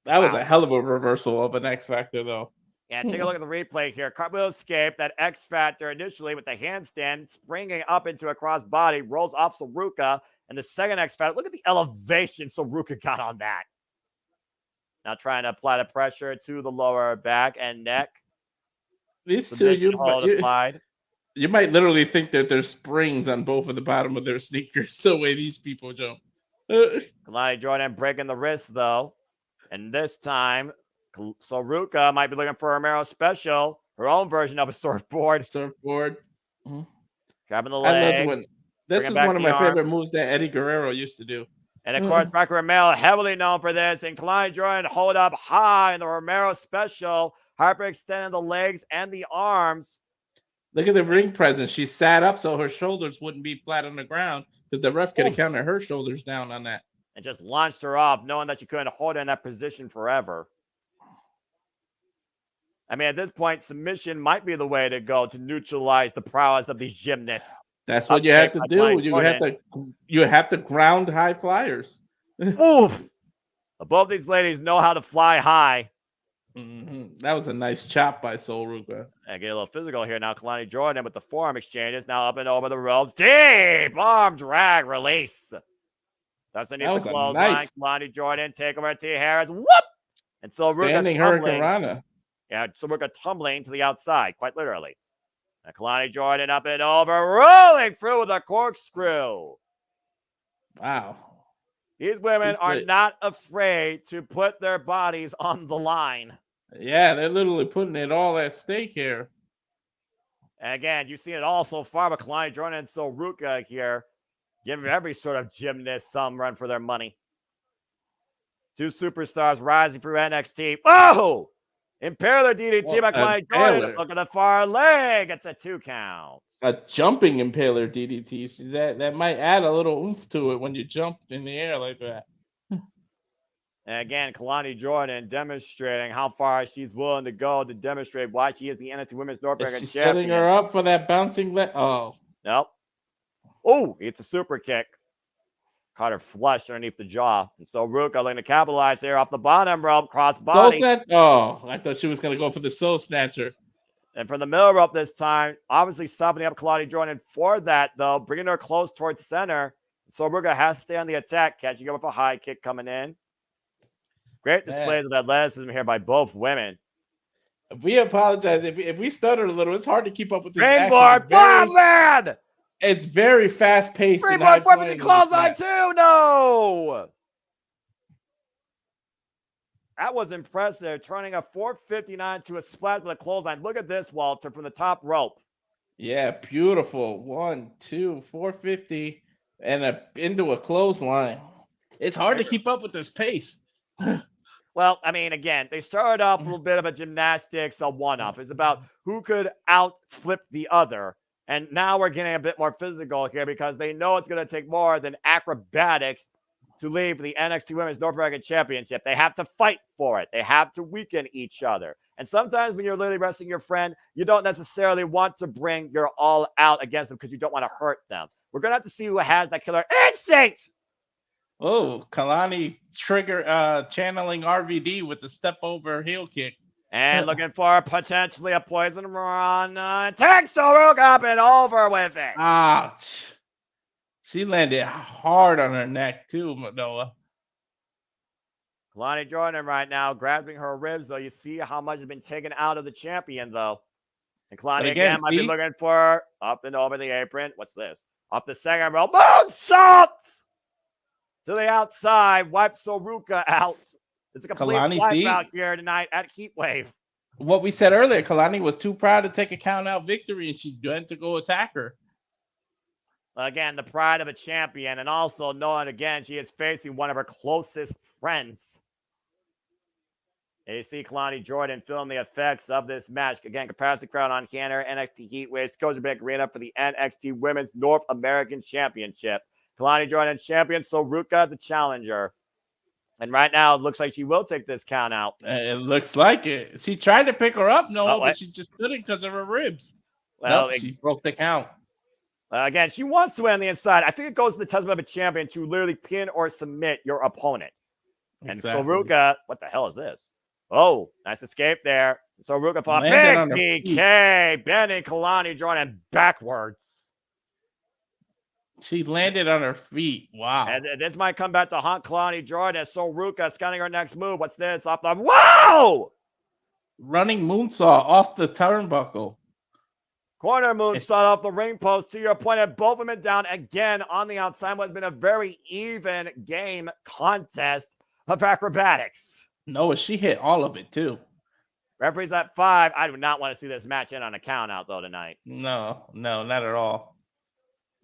That was a hell of a reversal of an X Factor, though. Yeah, take a look at the replay here. Cartwheel escape, that X Factor initially with the handstand, springing up into a cross body, rolls off Soruga, and the second X Factor. Look at the elevation Soruga got on that. Now trying to apply the pressure to the lower back and neck. These two, you might literally think that there's springs on both of the bottom of their sneakers the way these people jump. Kalani Jordan breaking the wrist, though. And this time, Soruga might be looking for a Romero special, her own version of a surfboard. Mm-hmm. Grabbing the legs. This is one of my favorite moves that Eddie Guerrero used to do. And, of course, Rocky Romero heavily known for this. And Kalani Jordan hold up high in the Romero special. Hyperextending the legs and the arms. Look at the ring presence. She sat up so her shoulders wouldn't be flat on the ground because the ref could have counted her shoulders down on that. And just launched her off, knowing that she couldn't hold her in that position forever. I mean, at this point, submission might be the way to go to neutralize the prowess of these gymnasts. That's what you have to do. You have to ground high flyers. Oof! Both these ladies know how to fly high. That was a nice chop by Soruka. And get a little physical here now. Kalani Jordan with the forearm exchanges. Now up and over the ropes. Deep arm drag release. That's underneath the clothesline. Nice. Kalani Jordan take over T. Harris. Whoop! And so standing Hurricane Rana. Yeah, Soruka tumbling to the outside, quite literally. And Kalani Jordan up and over, rolling through with a corkscrew. Wow. These women are not afraid to put their bodies on the line. Yeah, they're literally putting it all at stake here. And again, you've seen it all so far with Kalani Jordan and Soruka here, giving every sort of gymnast some run for their money. Two superstars rising through NXT. Oh! Impaler DDT by Kalani Jordan. Look at the far leg. It's a 2 count. A jumping Impaler DDT. See, that might add a little oomph to it when you jump in the air like that. And again, Kalani Jordan demonstrating how far she's willing to go to demonstrate why she is the NXT Women's North American Champion. Setting her up for that bouncing leg. Oh. Nope. Oh, it's a super kick. Caught her flush underneath the jaw. And so Ruka looking to capitalize here off the bottom rope, cross body. Oh, I thought she was going to go for the soul snatcher. And from the middle rope this time, obviously softening up Kalani Jordan for that, though, bringing her close towards center. So Ruka has to stay on the attack, catching up with a high kick coming in. Great displays of athleticism here by both women. We apologize. If we stuttered a little, it's hard to keep up with this. Springboard, man! It's very fast paced. Springboard 450 clothesline too. No, that was impressive. Turning a 459 to a splash with a clothesline. Look at this, Walter, from the top rope. Yeah, beautiful. 1, 2, 450, and into a clothesline. It's hard to keep up with this pace. Well, I mean, again, they started off a little bit of a gymnastics, a one-off. It's about who could out-flip the other. And now we're getting a bit more physical here because they know it's going to take more than acrobatics to leave the NXT Women's North American Championship. They have to fight for it. They have to weaken each other. And sometimes when you're literally wrestling your friend, you don't necessarily want to bring your all out against them because you don't want to hurt them. We're going to have to see who has that killer instinct. Oh, Kalani channeling RVD with the step over heel kick. And looking for potentially a poison run. Takes Soruka up and over with it. Ouch. She landed hard on her neck too, Noah. Kalani Jordan right now grabbing her ribs, though. You see how much has been taken out of the champion, though. And Kalani again might be looking for up and over the apron. What's this? Up the second rope. Moonsault! To the outside, wipe Soruka out. It's a complete wipeout here tonight at Heatwave. What we said earlier, Kalani was too proud to take a count-out victory, and she went to go attack her. Again, the pride of a champion, and also knowing, again, she is facing one of her closest friends. And you see Kalani Jordan feeling the effects of this match. Again, comparison crowd on Canner, NXT Heatwave, Scotiabank Arena for the NXT Women's North American Championship. Kalani Jordan champion, Soruka the challenger. And right now, it looks like she will take this count out. It looks like it. She tried to pick her up, but she just couldn't because of her ribs. Well, she broke the count. Again, she wants to win on the inside. I think it goes to the testament of a champion to literally pin or submit your opponent. Exactly. And Soruka, what the hell is this? Oh, nice escape there. Soruka fought big PK, bending Kalani Jordan backwards. She landed on her feet. Wow. And this might come back to haunt Kalani Jordan. Soruka scanning her next move. What's this? Off the whoa! Running moonsault off the turnbuckle. Corner moonsault off the ring post. To your point, and both women down again on the outside. What has been a very even game contest of acrobatics. No, she hit all of it too. Referee's at 5. I do not want to see this match end on a count out though tonight. No, not at all.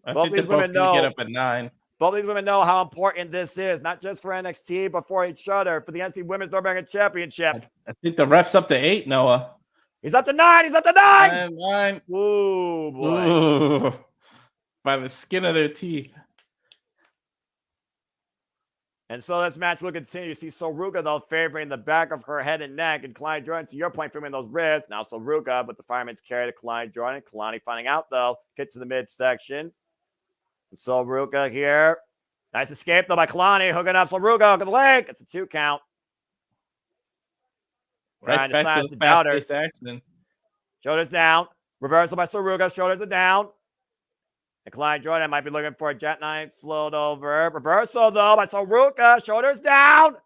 I both think these they're women both know. Get up at 9. Both these women know how important this is, not just for NXT, but for each other, for the NXT Women's North American Championship. I think the ref's up to 8, Noah. He's up to 9. He's up to 9. 9. Ooh, boy. Ooh. By the skin of their teeth. And so this match will continue. You see Soruka, though, favoring the back of her head and neck. And Kalani Jordan, to your point, favoring those ribs. Now Soruka, but the fireman's carry to Kalani Jordan. Kalani finding out, though. Get to the midsection. And Soruka here. Nice escape, though, by Kalani. Hooking up Soruka. Hook of the leg. It's a 2 count. Right back to the fast-paced action. Shoulders down. Reversal by Saruga. Shoulders are down. And Kalani Jordan might be looking for a jackknife float over. Reversal, though, by Saruga. Shoulders down.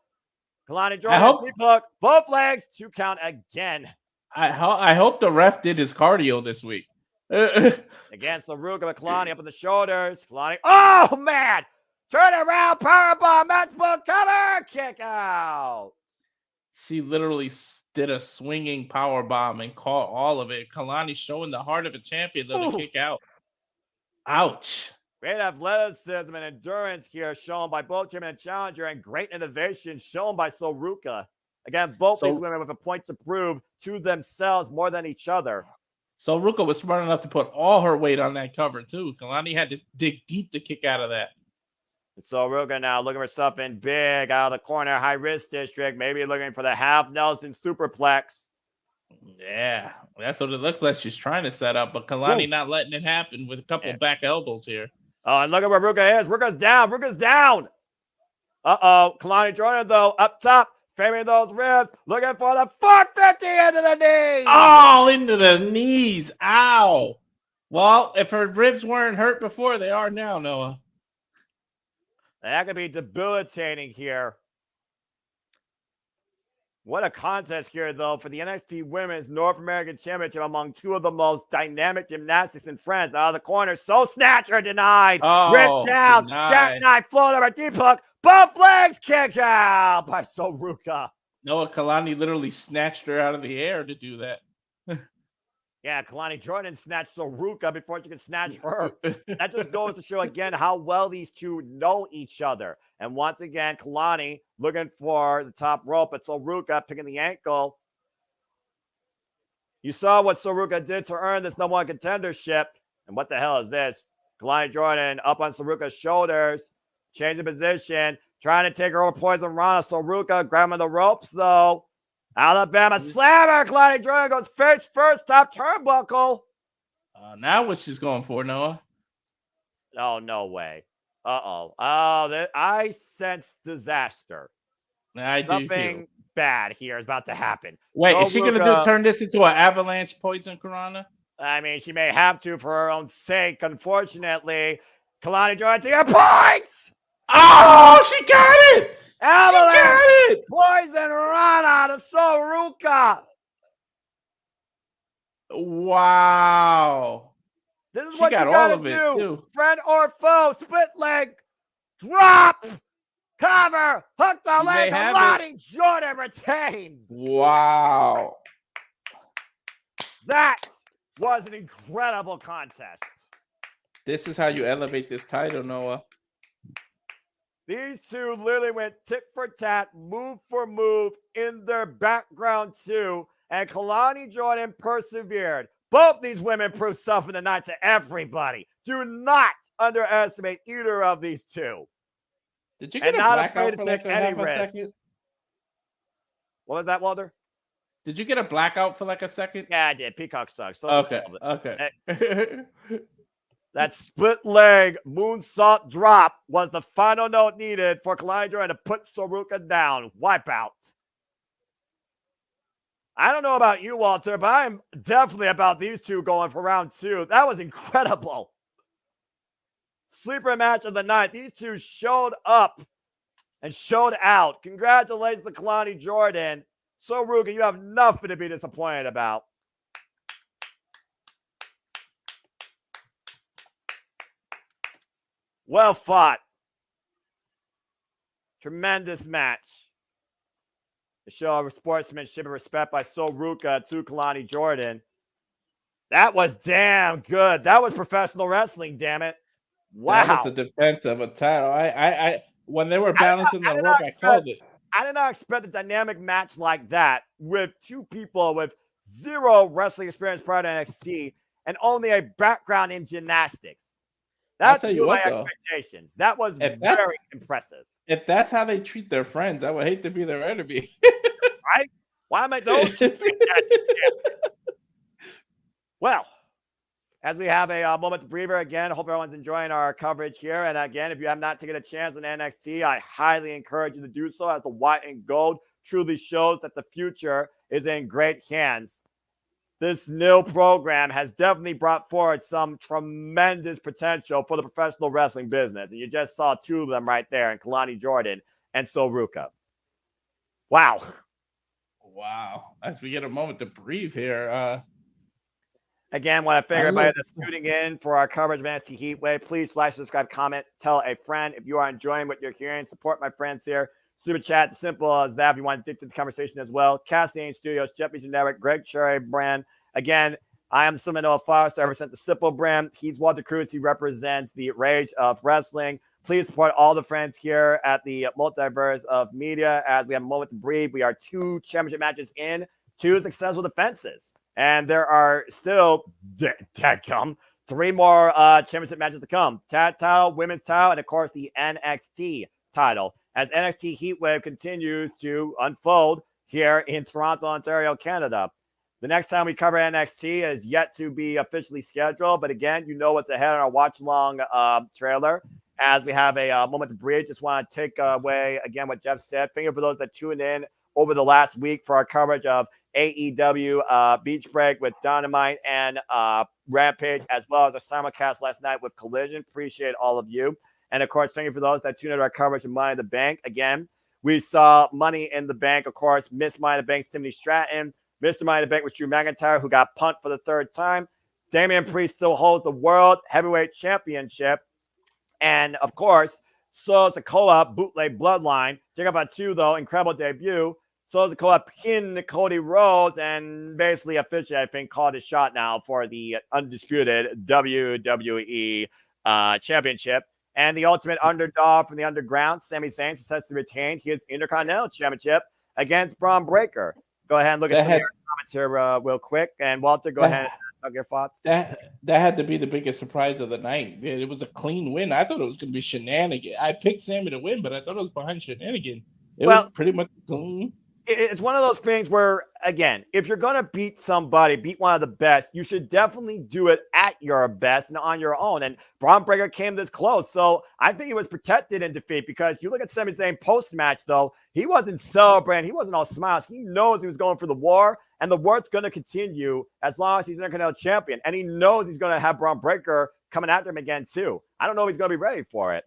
Kalani Jordan, deep hook. Both legs. 2 count again. I hope the ref did his cardio this week. Again, Saruga with Kalani up on the shoulders. Kalani. Oh, man. Turn around. Powerbomb. Matchbook cover. Kick out. She literally did a swinging power bomb and caught all of it. Kalani showing the heart of a champion, though, to kick out. Ouch. Great athleticism and endurance here shown by both JMN and Challenger, and great innovation shown by Saruga. Again, both these women with a point to prove to themselves more than each other. Saruga was smart enough to put all her weight on that cover, too. Kalani had to dig deep to kick out of that. And Saruga now looking for something big out of the corner, high-risk district, maybe looking for the half Nelson superplex. Yeah, that's what it looks like she's trying to set up, but Kalani not letting it happen with a couple of back elbows here. Oh, and look at where Ruka is. Ruka's down. Ruka's down. Uh-oh. Kalani Jordan, though, up top, framing those ribs, looking for the 450 into the knees. Oh, into the knees. Ow. Well, if her ribs weren't hurt before, they are now, Noah. That could be debilitating here. What a contest here, though, for the NXT Women's North American Championship among 2 of the most dynamic gymnastics in France. Out of the corner, Soul Snatcher denied. Ripped down. Jackknife float over, deep hook. Both legs kick out by Saruga. Noah, Kalani literally snatched her out of the air to do that. Yeah, Kalani Jordan snatched Saruga before she could snatch her. That just goes to show again how well these two know each other. And once again, Kalani looking for the top rope, but Saruga picking the ankle. You saw what Saruga did to earn this number 1 contendership. And what the hell is this? Kalani Jordan up on Saruga's shoulders, changing position, trying to take her over Poison Rana. Saruga grabbing the ropes, though. Alabama slammer. Kalani Jordan goes face first, top turnbuckle. Now what she's going for, Noah? Oh, no way. Uh-oh. Oh, I sense disaster. Something bad here is about to happen. Wait, is she going to turn this into an avalanche poison Corona? I mean, she may have to for her own sake, unfortunately. Kalani Jordan to your points! Oh, she got it! Avalanche she got it! Poison Rana to Saruga. Wow. This is what you gotta do. Friend or foe, split leg, drop, cover, hook the leg. Kalani Jordan retains. Wow. That was an incredible contest. This is how you elevate this title, Noah. These two literally went tit for tat, move for move in their background too, and Kalani Jordan persevered. Both these women proved something tonight to everybody. Do not underestimate either of these two. Did you get a blackout for like a half a second? What was that, Walter? Did you get a blackout for like a second? Yeah, I did. Peacock sucks. So okay. That split leg moonsault drop was the final note needed for Kalani Jordan to put Saruga down. Wipeout. I don't know about you, Walter, but I'm definitely about these two going for round 2. That was incredible. Sleeper match of the night. These two showed up and showed out. Congratulations to Kalani Jordan. Saruga, you have nothing to be disappointed about. Well fought. Tremendous match. A show of sportsmanship and respect by Saruga to Kalani Jordan. That was damn good. That was professional wrestling, damn it. Wow. That was a defense of a title. I when they were balancing the rope, I called it. I did not expect a dynamic match like that with two people with zero wrestling experience prior to NXT and only a background in gymnastics. That blew my expectations. That was very impressive. If that's how they treat their friends, I would hate to be their enemy. Right? Why am I those two? Well, as we have a moment breather again, I hope everyone's enjoying our coverage here. And again, if you have not taken a chance on NXT, I highly encourage you to do so as the white and gold truly shows that the future is in great hands. This new program has definitely brought forward some tremendous potential for the professional wrestling business. And you just saw two of them right there in Kalani Jordan and Soruka. Wow. Wow. As we get a moment to breathe here. Again, want to thank everybody that's tuning in for our coverage of NXT Heatwave. Please like, subscribe, comment, tell a friend if you are enjoying what you're hearing. Support my friends here. Super chat, simple as that. If you want to dig to the conversation as well. Casting Studios, Jeff Generic, Greg Cherry brand. Again, I am the Seminole Foster. I represent the Simple brand. He's Walter Cruz. He represents the Rage of Wrestling. Please support all the friends here at the Multiverse of Media as we have a moment to breathe. We are 2 championship matches in, 2 successful defenses. And there are still, 3 more championship matches to come. Tag title, women's title, and of course the NXT title. As NXT Heatwave continues to unfold here in Toronto, Ontario, Canada. The next time we cover NXT is yet to be officially scheduled. But again, you know what's ahead on our watch-along trailer. As we have a moment to breathe, just want to take away, again, what Jeff said. Thank you for those that tuned in over the last week for our coverage of AEW Beach Break with Dynamite and Rampage, as well as our simulcast last night with Collision. Appreciate all of you. And, of course, thank you for those that tuned into our coverage of Money in the Bank. Again, we saw Money in the Bank, of course, Miss Money in the Bank, Timothy Stratton. Mr. Money in the Bank was Drew McIntyre, who got punked for the 3rd time. Damian Priest still holds the World Heavyweight Championship. And, of course, Solo Sikoa, Bootleg Bloodline. Jacob Fatu, though, incredible debut. Solo Sikoa pinned Cody Rhodes and basically officially, I think, called his shot now for the undisputed WWE Championship. And the ultimate underdog from the underground, Sami Zayn, successfully retained his Intercontinental Championship against Braun Breaker. Go ahead and look at some of your comments here real quick. And Walter, go ahead and talk your thoughts. That had to be the biggest surprise of the night. It was a clean win. I thought it was going to be shenanigans. I picked Sammy to win, but I thought it was behind shenanigans. It was pretty much clean. It's one of those things where, again, if you're going to beat somebody, beat one of the best, you should definitely do it at your best and on your own. And Braun Breaker came this close. So I think he was protected in defeat because you look at Sami Zayn post-match, though, he wasn't celebrating. He wasn't all smiles. He knows he was going for the war, and the war's going to continue as long as he's Intercontinental Champion. And he knows he's going to have Braun Breaker coming after him again, too. I don't know if he's going to be ready for it.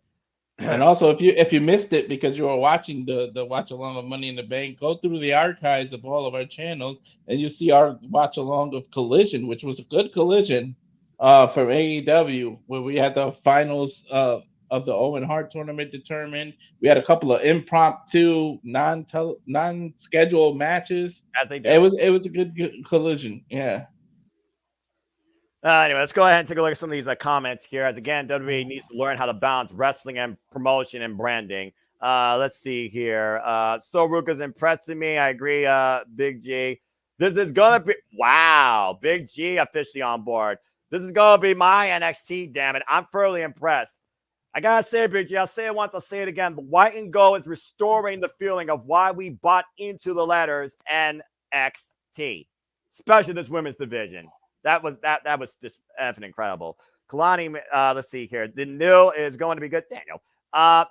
And also, if you missed it because you were watching the watch along of Money in the Bank, go through the archives of all of our channels, and you see our watch along of Collision, which was a good Collision from AEW, where we had the finals of the Owen Hart tournament determined. We had a couple of impromptu, non-scheduled matches. As they do. It was a good Collision, yeah. Anyway, let's go ahead and take a look at some of these comments here. As again, WWE needs to learn how to balance wrestling and promotion and branding. Let's see here. Soruka's impressing me. I agree, Big G. This is going to be, wow, Big G officially on board. This is going to be my NXT, damn it. I'm thoroughly impressed. I got to say, Big G, I'll say it once, I'll say it again. But White and Gold is restoring the feeling of why we bought into the letters NXT, especially this women's division. That was just effing incredible. Kalani, let's see here. The nil is going to be good. Daniel.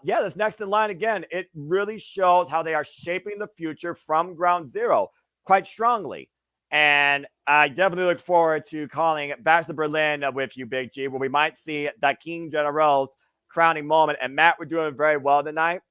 Yeah, this next in line again. It really shows how they are shaping the future from ground zero quite strongly. And I definitely look forward to calling Back to Berlin with you, Big G, where we might see that King General's crowning moment. And Matt, we're doing very well tonight.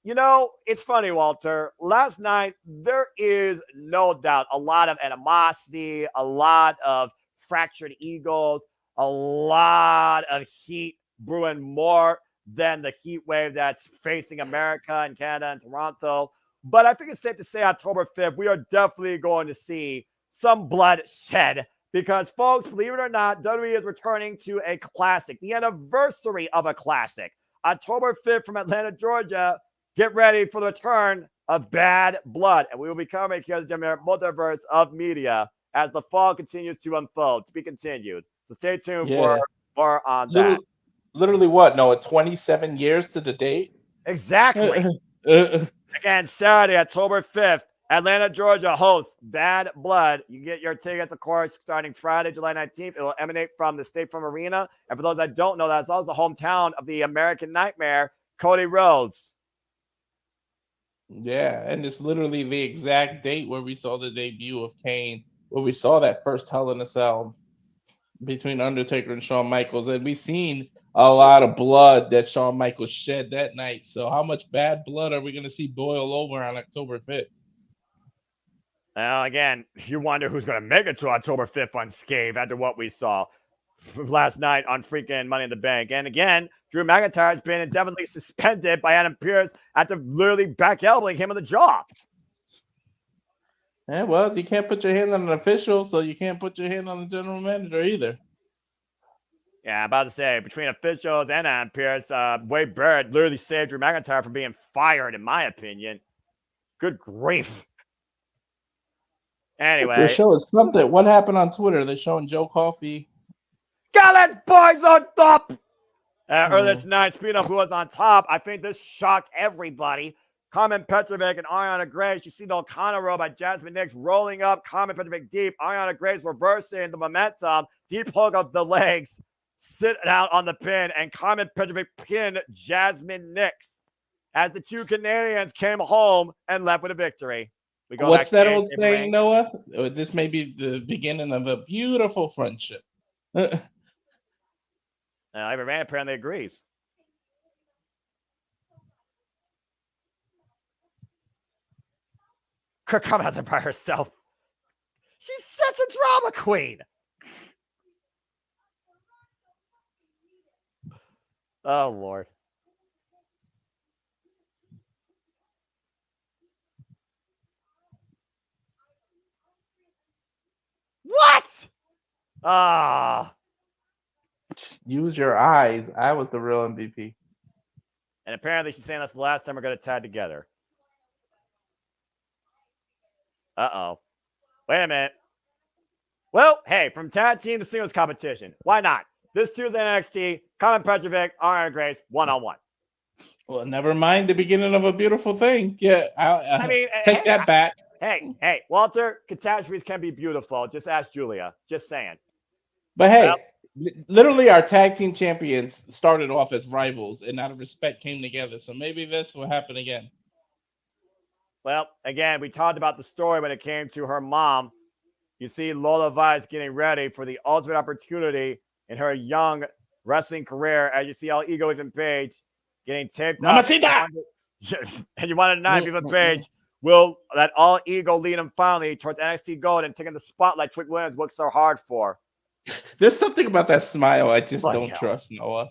You know, it's funny, Walter. Last night, there is no doubt a lot of animosity, a lot of fractured egos, a lot of heat brewing more than the heat wave that's facing America and Canada and Toronto. But I think it's safe to say October 5th, we are definitely going to see some blood shed because, folks, believe it or not, WWE is returning to a classic, the anniversary of a classic. October 5th from Atlanta, Georgia. Get ready for the return of Bad Blood. And we will be covering here at the JMN Multiverse of Media as the fall continues to unfold, to be continued. So stay tuned for more on that. Literally what, Noah, 27 years to the date? Exactly. Again, Saturday, October 5th, Atlanta, Georgia hosts Bad Blood. You get your tickets, of course, starting Friday, July 19th. It will emanate from the State Farm Arena. And for those that don't know, that's also the hometown of the American Nightmare, Cody Rhodes. Yeah, and it's literally the exact date where we saw the debut of Kane, where we saw that first Hell in a Cell between Undertaker and Shawn Michaels, and we seen a lot of blood that Shawn Michaels shed that night. So how much bad blood are we going to see boil over on October 5th? Now, again, you wonder who's going to make it to October 5th unscathed after what we saw last night on freaking Money in the Bank. And again, Drew McIntyre has been indefinitely suspended by Adam Pearce after literally back elbowing him in the jaw. Yeah, well, you can't put your hand on an official, so you can't put your hand on the general manager either. Yeah, I'm about to say, between officials and Adam Pearce, Wade Barrett literally saved Drew McIntyre from being fired, in my opinion. Good grief. Anyway. They're showing something. What happened on Twitter? They're showing Joe Coffey. Gallus boys on top! Earlier tonight, speaking of who was on top, I think this shocked everybody. Carmen Petrovic and Ariana Grace. You see the O'Connor roll by Jasmine Nix rolling up. Carmen Petrovic deep. Ariana Grace reversing the momentum. Deep hook of the legs. Sit out on the pin. And Carmen Petrovic pinned Jasmine Nix as the two Canadians came home and left with a victory. We go What's that old backstage saying, Noah? This may be the beginning of a beautiful friendship. Ivy Rand apparently agrees. Kirk coming out there by herself. She's such a drama queen. Oh, Lord. What? Ah. Just use your eyes. I was the real MVP. And apparently she's saying that's the last time we're going to tag together. Uh-oh. Wait a minute. Well, hey, from tag team to singles competition. Why not? This Tuesday NXT, Carmen Petrovic, Ariana Grace, one-on-one. Well, never mind the beginning of a beautiful thing. Yeah, I mean, take that back. Hey, Walter, catastrophes can be beautiful. Just ask Julia. Just saying. But hey, literally our tag team champions started off as rivals and out of respect came together. So maybe this will happen again. Well, again, we talked about the story when it came to her mom. You see Lola Vice getting ready for the ultimate opportunity in her young wrestling career. As you see all Ego Ethan Page getting taped up. And you want to know if Ethan Page will let all ego lead him finally towards NXT Gold and taking the spotlight Trick Williams worked so hard for. There's something about that smile I just don't trust, Noah.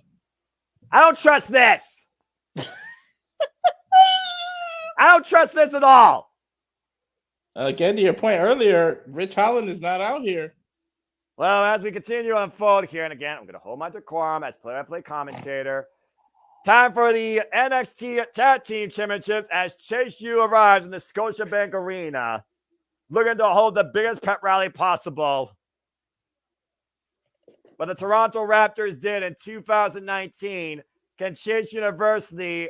I don't trust this. I don't trust this at all. Again, to your point earlier, Rich Holland is not out here. Well, as we continue to unfold here, and again, I'm going to hold my decorum as play-by-play commentator. Time for the NXT Tag Team Championships as Chase U arrives in the Scotiabank Arena, looking to hold the biggest pep rally possible. What the Toronto Raptors did in 2019, can Chase University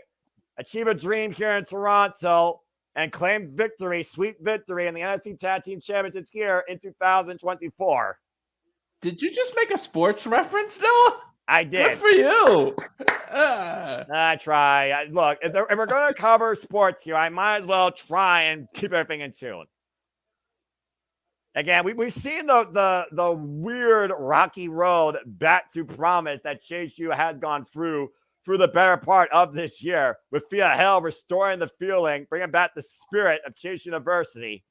achieve a dream here in Toronto and claim victory, sweet victory in the NXT Tag Team Championships here in 2024? Did you just make a sports reference, Noah? I did. Good for you. I try. Look, if we're going to cover sports here, I might as well try and keep everything in tune. Again, we've seen the weird rocky road back to promise that Chase U has gone through the better part of this year, with Fia Hell restoring the feeling, bringing back the spirit of Chase University.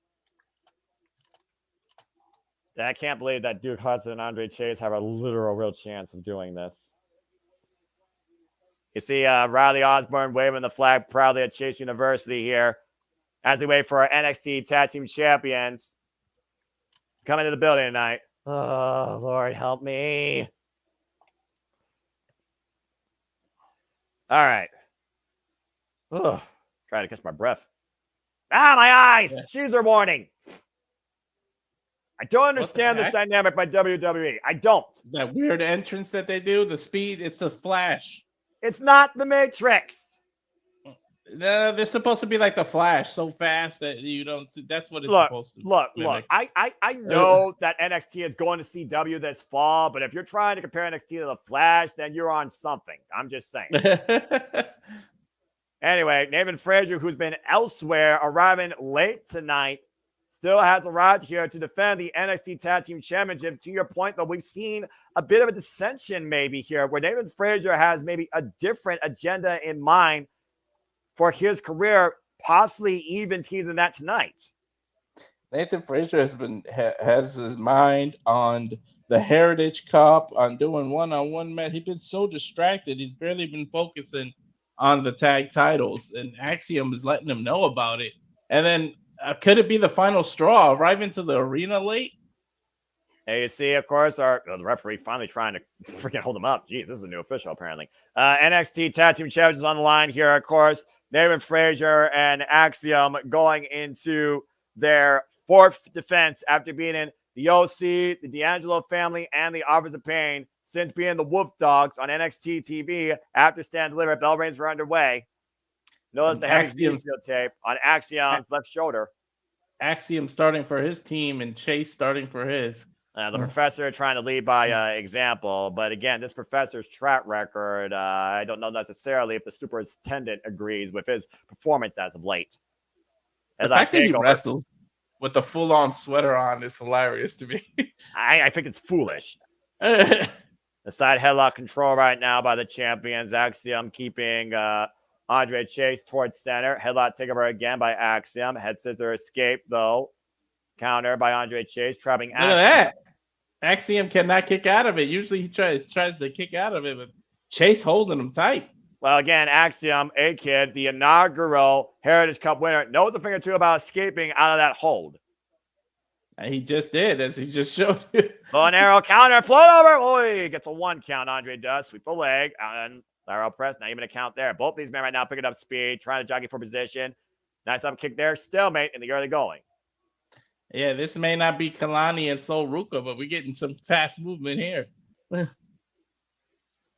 I can't believe that Duke Hudson and Andre Chase have a literal real chance of doing this. You see Riley Osborne waving the flag proudly at Chase University here as we wait for our NXT Tag Team Champions coming to the building tonight. Oh, Lord, help me. All right. Ugh. Trying to catch my breath. Ah, my eyes! Yeah. Shoes are warning. I don't understand this dynamic by WWE. I don't. That weird entrance that they do, the speed, it's the Flash. It's not the Matrix. No, they're supposed to be like the Flash, so fast that you don't see. That's what it's supposed to be. Look. I know that NXT is going to CW this fall, but if you're trying to compare NXT to the Flash, then you're on something. I'm just saying. Anyway, Nathan Frazier, who's been elsewhere, arriving late tonight, still has arrived here to defend the NXT Tag Team Championships. To your point, though, we've seen a bit of a dissension maybe here, where Nathan Frazier has maybe a different agenda in mind for his career, possibly even teasing that tonight. Nathan Frazier has his mind on the Heritage Cup, on doing one-on-one match. He's been so distracted. He's barely been focusing on the tag titles, and Axiom is letting him know about it. And then could it be the final straw, arriving to the arena late? And you see, of course, the referee finally trying to freaking hold him up. Jeez, this is a new official, apparently. NXT Tag Team Champions on the line here, of course. Nathan Frazier and Axiom going into their fourth defense after beating the OC, the D'Angelo family, and the Authors of Pain since being the Wolf Dogs on NXT TV after Stand Deliver. Bell rings were underway. Notice the heavy videotape on Axiom's left shoulder. Axiom starting for his team and Chase starting for his. The professor trying to lead by example. But again, this professor's track record, I don't know necessarily if the superintendent agrees with his performance as of late. The fact that he wrestles with a full-on sweater on is hilarious to me. I think it's foolish. The side headlock control right now by the champions. Axiom keeping Andre Chase towards center. Headlock takeover again by Axiom. Head scissor escape, though. Counter by Andre Chase, trapping Axiom. Look at that. Axiom cannot kick out of it. Usually he tries to kick out of it, but Chase holding him tight. Well, again, Axiom, A-Kid, the inaugural Heritage Cup winner, knows a thing or two about escaping out of that hold. And he just did, as he just showed you. Bow and arrow counter, float over. Oh, he gets a 1 count. Andre does. Sweep the leg. And lateral press. Not even a count there. Both these men right now picking up speed, trying to jockey for position. Nice up kick there. Stalemate in the early going. Yeah, this may not be Kalani and Sol Ruka, but we're getting some fast movement here.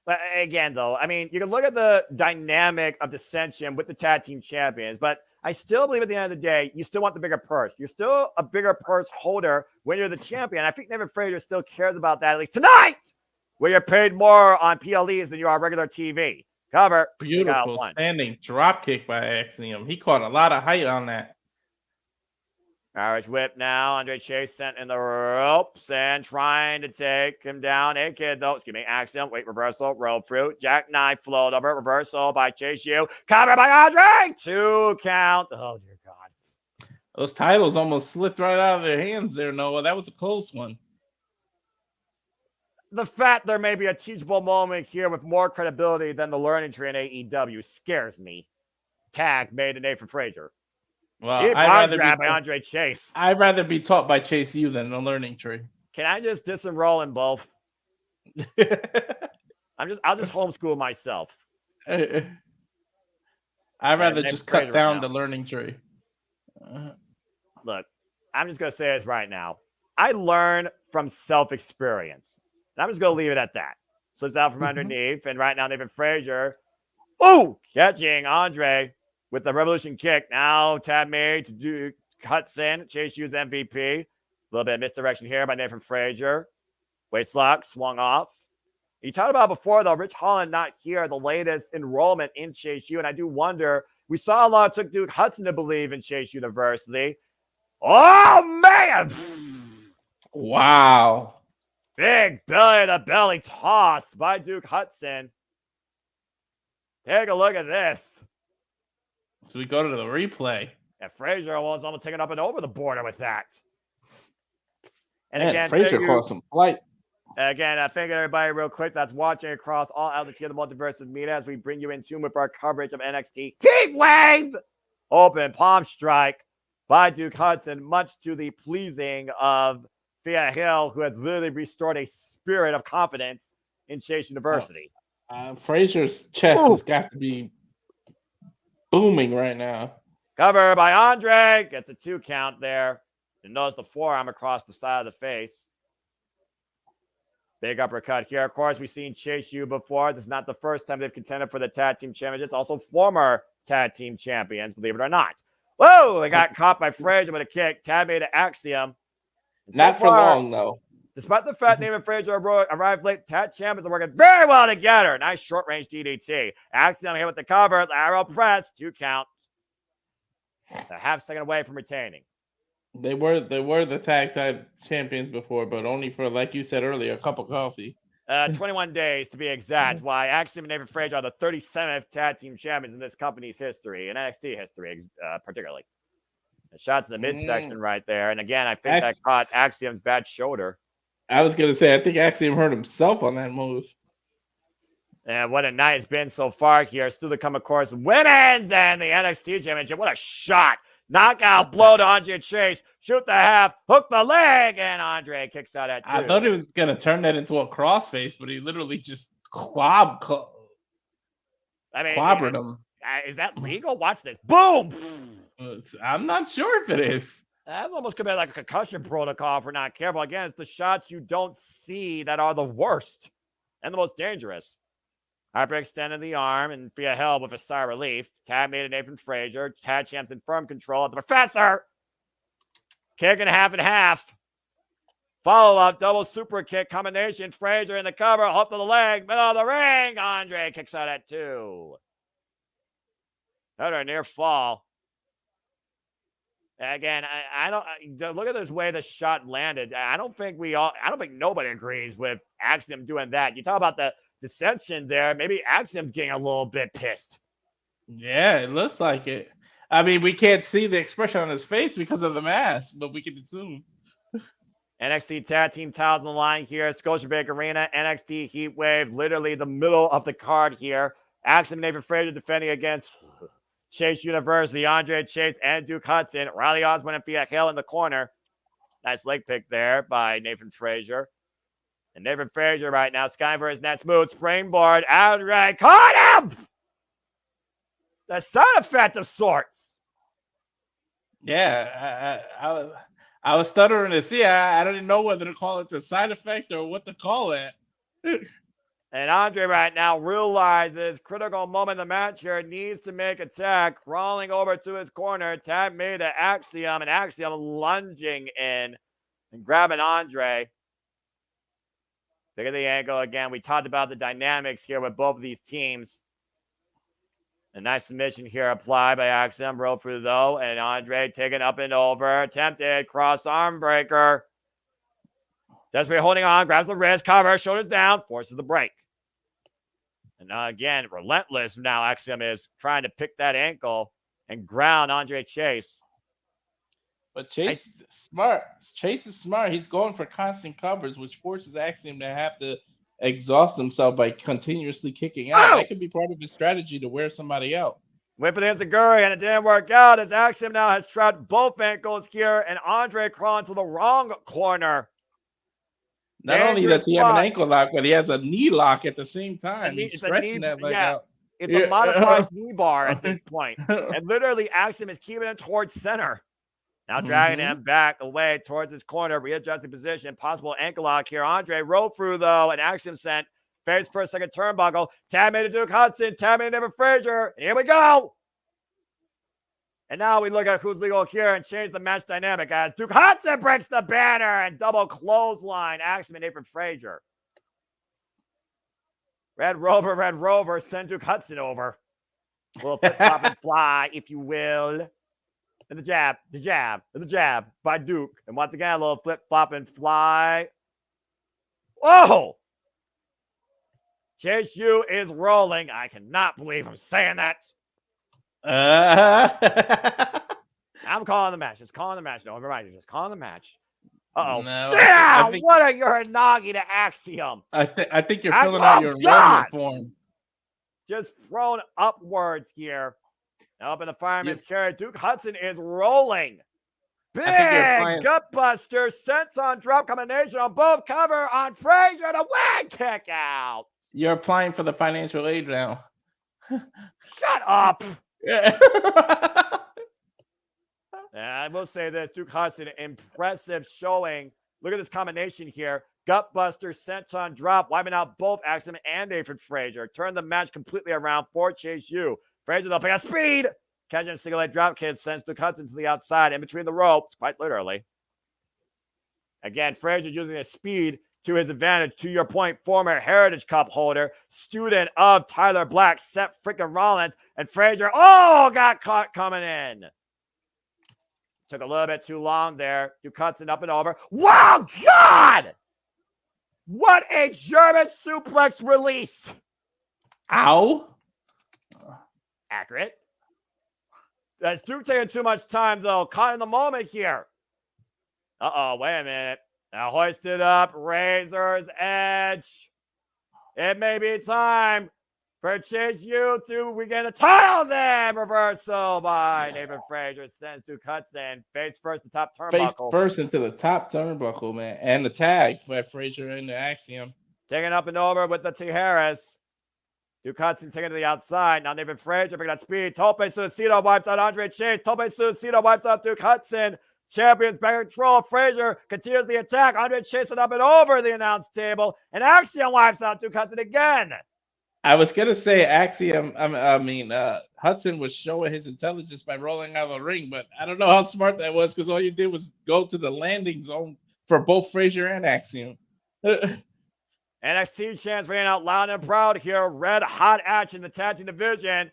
But again, though, I mean, you can look at the dynamic of dissension with the tag team champions, but I still believe at the end of the day, you still want the bigger purse. You're still a bigger purse holder when you're the champion. I think Nathan Frazier still cares about that, at least tonight, where you're paid more on PLEs than you are regular TV. Cover. Beautiful standing drop kick by Axiom. He caught a lot of height on that. Irish whip now. Andre Chase sent in the ropes and trying to take him down. A-Kid, though. Excuse me. Axiom. Wait, reversal. Roll through. Jackknife float over. Reversal by Chase U. Cover by Andre. 2 count. Oh, dear God. Those titles almost slipped right out of their hands there, Noah. That was a close one. The fact there may be a teachable moment here with more credibility than the learning tree in AEW scares me. Tag made to Nathan Frazier. Well, I'd rather be taught by Chase U than the learning tree. Can I just disenroll in both? I'll just homeschool myself. I'd rather just cut down the learning tree. Look, I'm just gonna say this right now. I learn from self-experience. And I'm just gonna leave it at that. Slips out from underneath, and right now Nathan Frazier, catching Andre with the Revolution kick. Now tab made to do Hudson. Chase U's MVP. A little bit of misdirection here by Nathan Frazier. Waist lock swung off. You talked about before, though, Rich Holland not here, the latest enrollment in Chase U. And I do wonder, we saw a lot of took Duke Hudson to believe in Chase University. Oh, man! Wow. Big belly-to-belly toss by Duke Hudson. Take a look at this. So we go to the replay. Yeah, Frazier was almost taken up and over the border with that. And man, again, Frazier caught some flight. Again, thank everybody real quick that's watching across all outlets here, the Multiverse of Media, as we bring you in tune with our coverage of NXT HEATWAVE. Open palm strike by Duke Hudson, much to the pleasing of Thea Hill, who has literally restored a spirit of confidence in Chase University. Frazier's chest has got to be booming right now. Cover by Andre. Gets a 2 count there. And notice the forearm across the side of the face. Big uppercut here. Of course, we've seen Chase U before. This is not the first time they've contended for the tag team championships. Also former tag team champions, believe it or not. Whoa, they got caught by Frazier with a kick. Tab made to Axiom. Not for long, though. Despite the fact Nathan Frazier arrived late, tag champions are working very well together. Nice short-range DDT. Axiom here with the cover. Arrow press. 2 count. A half second away from retaining. They were the tag team champions before, but only for, like you said earlier, a cup of coffee. 21 days to be exact. Why Axiom and Nathan Frazier are the 37th tag team champions in this company's history, in NXT history, particularly. A shot to the midsection right there. And again, I think that caught Axiom's bad shoulder. I was going to say, I think Axiom hurt himself on that move. And what a night it's been so far here. Still to come, of course, women's and the NXT Championship. What a shot. Knockout blow to Andre Chase. Shoot the half. Hook the leg. And Andre kicks out at 2. I thought he was going to turn that into a crossface, but he literally just clobbered him. Is that legal? Watch this. Boom. I'm not sure if it is. That almost could be like a concussion protocol for not careful. Again, it's the shots you don't see that are the worst and the most dangerous. Harper extended the arm and via help with a sigh of relief. Tab made it Nathan Frazier. Tag champs in firm control of the professor. Kick in half and half. Follow-up, double super kick combination. Frazier in the cover, hook to the leg, middle of the ring. Andre kicks out at 2. Another near fall. Again, I don't look at this way the shot landed. I don't think nobody agrees with Axiom doing that. You talk about the dissension there. Maybe Axiom's getting a little bit pissed. Yeah, it looks like it. I mean, we can't see the expression on his face because of the mask, but we can assume. NXT tag team titles on the line here. Scotiabank Arena, NXT Heatwave, literally the middle of the card here. Axiom and Nathan Frazier defending against Chase University, Andre Chase and Duke Hudson. Riley Osborne and Fia Hill in the corner. Nice leg pick there by Nathan Frazier. And Nathan Frazier right now, sky for his net smooth springboard. Outright caught him! The side effect of sorts. Yeah, I was stuttering to see. I didn't know whether to call it a side effect or what to call it. And Andre right now realizes critical moment in the match here, needs to make a tag, crawling over to his corner. Tag made to Axiom, and Axiom lunging in and grabbing Andre. Look at the angle again. We talked about the dynamics here with both of these teams. A nice submission here applied by Axiom. Roll through though, and Andre taken up and over. Attempted cross arm breaker. Desperately holding on, grabs the wrist, cover, shoulders down, forces the break. And again, relentless now. Axiom is trying to pick that ankle and ground Andre Chase. But Chase is smart. Chase is smart. He's going for constant covers, which forces Axiom to have to exhaust himself by continuously kicking out. That could be part of his strategy to wear somebody out. Went for the enziguri, and it didn't work out as Axiom now has trapped both ankles here, and Andre crawling to the wrong corner. Not only does he have an ankle lock, but he has a knee lock at the same time. He's stretching that leg out. It's a modified knee bar at this point. And literally, Axiom is keeping him towards center. Now dragging him back away towards his corner, readjusting position, possible ankle lock here. Andre rolled through, though, and Axiom sent face first, second turnbuckle. Tab made to Duke Hudson, tab made to Nathan Frazier, and here we go. And now we look at who's legal here and change the match dynamic as Duke Hudson breaks the banner and double clothesline. Axiom and Nathan Frazier. Red Rover, send Duke Hudson over. A little flip-flop and fly, if you will. And the jab by Duke. And once again, a little flip-flop and fly. Whoa! Chase U is rolling. I cannot believe I'm saying that. I'm calling the match. Just calling the match. No, remind you, just calling the match. Uh-oh. No, what a Uranagi to Axiom. I think you're filling out your enrollment form. Just thrown upwards here. Now up in the fireman's carry. Duke Hudson is rolling. Big gutbuster. Senton drop combination on both cover on Frazier. The win kick out. You're applying for the financial aid now. Shut up. I will say this, Duke Hudson, impressive showing. Look at this combination here. Gutbuster, senton drop, wiping out both Axiom and Nathan Frazier. Turn the match completely around for Chase U. Frazier, they'll pick up speed. Catching a single leg drop kick sends Duke Hudson to the outside in between the ropes, quite literally. Again, Frazier using his speed to his advantage. To your point, former Heritage Cup holder, student of Tyler Black, Seth freaking Rollins, and Frazier, got caught coming in. Took a little bit too long there. Duke Hudson up and over. Wow, God! What a German suplex release. Ow. Accurate. That's Duke taking too much time, though. Caught in the moment here. Uh-oh, wait a minute. Now hoisted up, Razor's Edge. It may be time for Chase U to regain the titles, and reversal by Nathan Frazier sends Duke Hudson face first the top turnbuckle. Face first into the top turnbuckle, man. And the tag by Frazier in the Axiom. Taking up and over with the Tijeras. Duke Hudson taking to the outside. Now Nathan Frazier picking up speed. Tope Suicida wipes out Andre Chase. Tope Suicida wipes out Duke Hudson. Champions back in control. Frazier continues the attack. Andre Chase up and over the announce table. And Axiom wipes out Duke Hudson again. I was going to say Axiom, Hudson was showing his intelligence by rolling out of the ring, but I don't know how smart that was because all you did was go to the landing zone for both Frazier and Axiom. NXT chants ran out loud and proud here. Red hot action in the tag team division.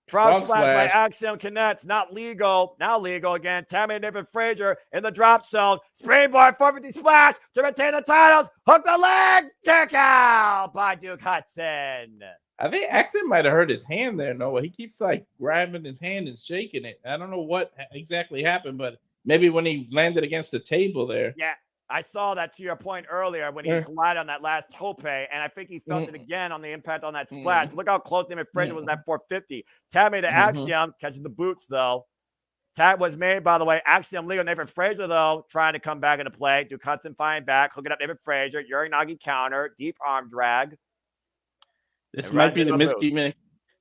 Frog splash by Axiom connects. Not legal. Now legal again. Tammy and Nathan Frazier in the drop zone. Springboard 450 splash to retain the titles. Hook the leg. Kick out by Duke Hudson. I think Axiom might have hurt his hand there, Noah. He keeps like grabbing his hand and shaking it. I don't know what exactly happened, but maybe when he landed against the table there. Yeah, I saw that to your point earlier when he collided on that last tope, and I think he felt it again on the impact on that splash. Look how close Nathan Frazier was at 450. Tag made to Axiom, catching the boots though. Tag was made, by the way. Axiom legal. Nathan Frazier, though, trying to come back into play. Duke Hudson fighting back, hooking up Nathan Frazier. Uranagi counter, deep arm drag. This might be the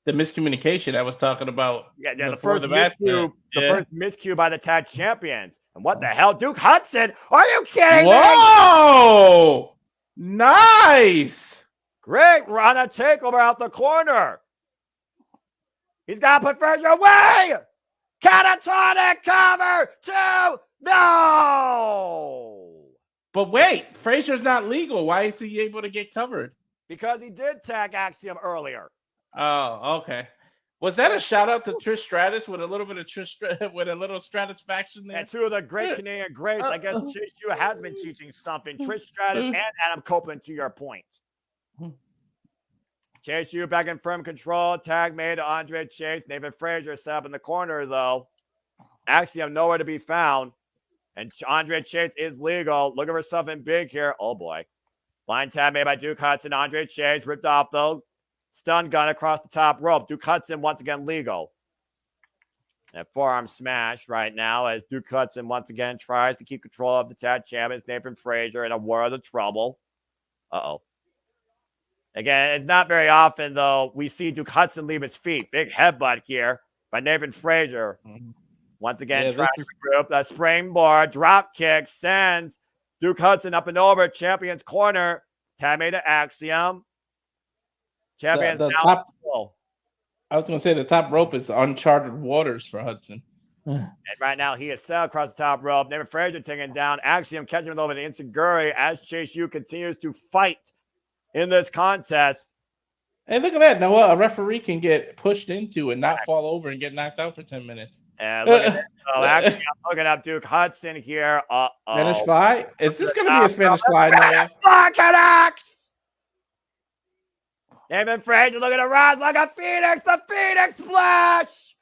miscommunication I was talking about. Yeah, the first miscue by the tag champions. And what the hell? Duke Hudson? Are you kidding me? Whoa! Nice! Great run, a takeover out the corner. He's got to put Frazier away! Catatonic cover! 2! No! But wait, Frazier's not legal. Why is he able to get covered? Because he did tag Axiom earlier. Oh, okay. Was that a shout out to Trish Stratus with a little bit of with a little Stratusfaction there? And two of the great Canadian greats. I guess Chase U has been teaching something. Trish Stratus and Adam Copeland, to your point. Chase U back in firm control. Tag made to Andre Chase. Nathan Frazier set up in the corner, though. Axiom nowhere to be found. And Andre Chase is legal. Looking for something big here. Oh, boy. Blind tag made by Duke Hudson. Andre Chase ripped off, though. Stun gun across the top rope. Duke Hudson once again legal. And forearm smash right now as Duke Hudson once again tries to keep control of the tag champions. Nathan Frazier in a world of trouble. Uh-oh. Again, it's not very often, though, we see Duke Hudson leave his feet. Big headbutt here by Nathan Frazier. Once again, trying to group a springboard. Drop kick sends Duke Hudson up and over. Champions corner. Tag made to Axiom. Champions the now. top, I was going to say the top rope is uncharted waters for Hudson. And right now he is set across the top rope. Nathan Frazier taking down Axiom, catching him over to Inseguri as Chase U continues to fight in this contest. Hey, look at that, Noah. A referee can get pushed into and not fall over and get knocked out for 10 minutes. And look at this. Axiom looking up Duke Hudson here. Spanish fly? Is this going to be a Spanish fly, Noah? Fly connects! Nathan Frazier looking to rise like a phoenix. The Phoenix splash!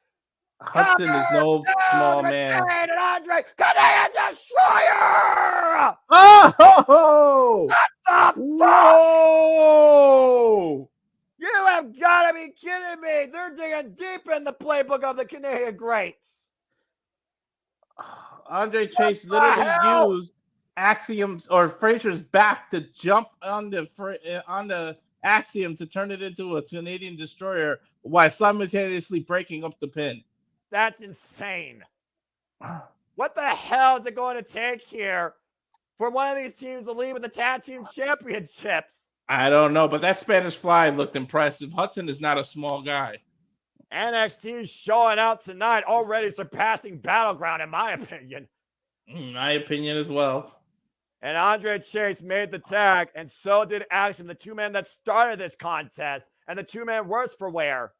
Hudson is no small man. And Andre, Canadian Destroyer! Oh! What the Whoa! You have got to be kidding me. They're digging deep in the playbook of the Canadian greats. Andre Chase literally used Axiom's or Frazier's back to jump on the Axiom to turn it into a Canadian Destroyer while simultaneously breaking up the pin. That's insane. What the hell is it going to take here for one of these teams to lead with the tag team championships? I don't know, but that Spanish fly looked impressive. Hudson is not a small guy. NXT showing out tonight, already surpassing Battleground, in my opinion. My opinion as well. And Andre Chase made the tag, and so did Axiom, the two men that started this contest, and the two men worse for wear.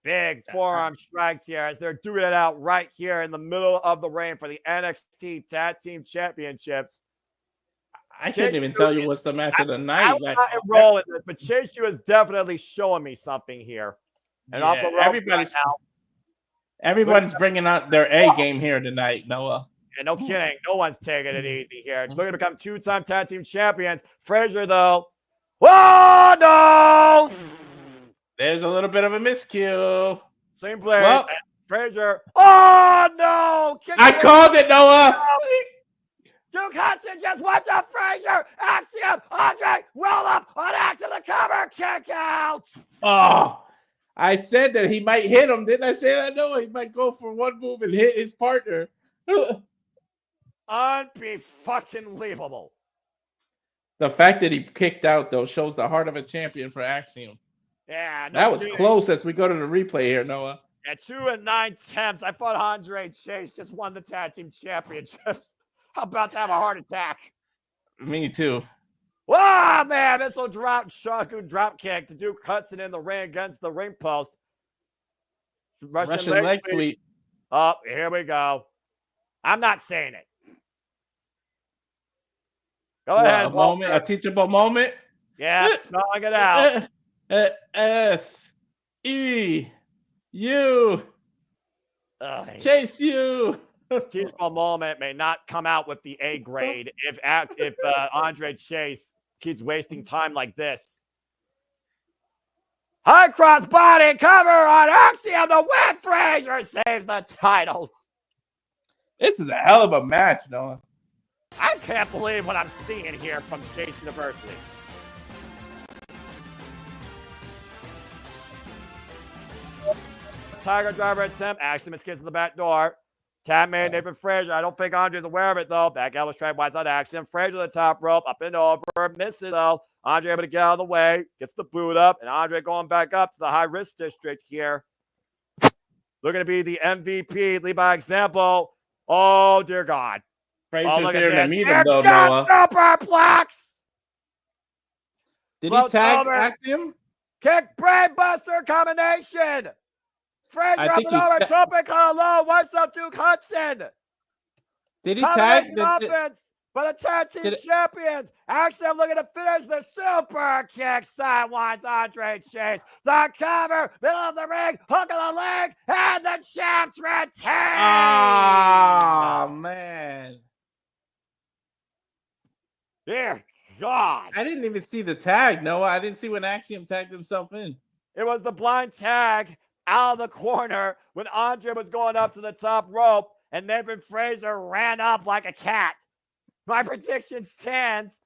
Big forearm strikes here as they're doing it out right here in the middle of the ring for the NXT Tag Team Championships. I couldn't even tell you what's the match of the night. I'm not enrolling this, but Chase U is definitely showing me something here. And Yeah, everybody's bringing out their A game here tonight, Noah. And no kidding, no one's taking it easy here. Looking to become two-time tag team champions. Frazier, though. Oh, no! There's a little bit of a miscue. Same play. Well, Frazier. Oh, no! I called it, Noah. Duke Hudson just went to Frazier. Axiom, Andre, roll up on Axiom, the cover, kick out. Oh, I said that he might hit him. Didn't I say that? No, he might go for one move and hit his partner. Unbe-fucking-leavable. The fact that he kicked out, though, shows the heart of a champion for Axiom. Yeah, no that was kidding. close as we go to the replay here, Noah. At 2 9/10, I thought Andre Chase just won the tag team championships. I'm about to have a heart attack. Me too. Oh, man, missile drop, Shaku drop kick to Duke Hudson in the ring against the ring post. Russian leg sweep. Oh, here we go. I'm not saying it. Go ahead. A teachable moment. Yeah, spelling it out. S-E-U. Chase U. This teachable moment may not come out with the A grade if Andre Chase keeps wasting time like this. High cross body cover on Axiom to win. Frazier saves the titles. This is a hell of a match, Noah. I can't believe what I'm seeing here from Chase University. Tiger driver attempt. Axiom escapes in the back door. Tap made Nathan Frazier. I don't think Andre's aware of it, though. Back elbow strike, wide side Axiom. Frazier to the top rope, up and over. Misses, though. Andre able to get out of the way. Gets the boot up. And Andre going back up to the high risk district here. Looking to be the MVP. Lead by example. Oh, dear God. Frazier's there to meet him, though, Noah. Superplex! Did he tag Axiom? Kick brainbuster combination. Frazier up and over. Topic low. What's up, Duke Hudson? Did he tag? Offense for the tag team champions. Axiom looking to finish the super kick. Sidewinds Andre Chase. The cover. Middle of the ring. Hook of the leg. And the champs retain. Oh, man. Dear God. I didn't even see the tag, Noah. I didn't see when Axiom tagged himself in. It was the blind tag out of the corner when Andre was going up to the top rope and Nathan Frazier ran up like a cat. My prediction stands.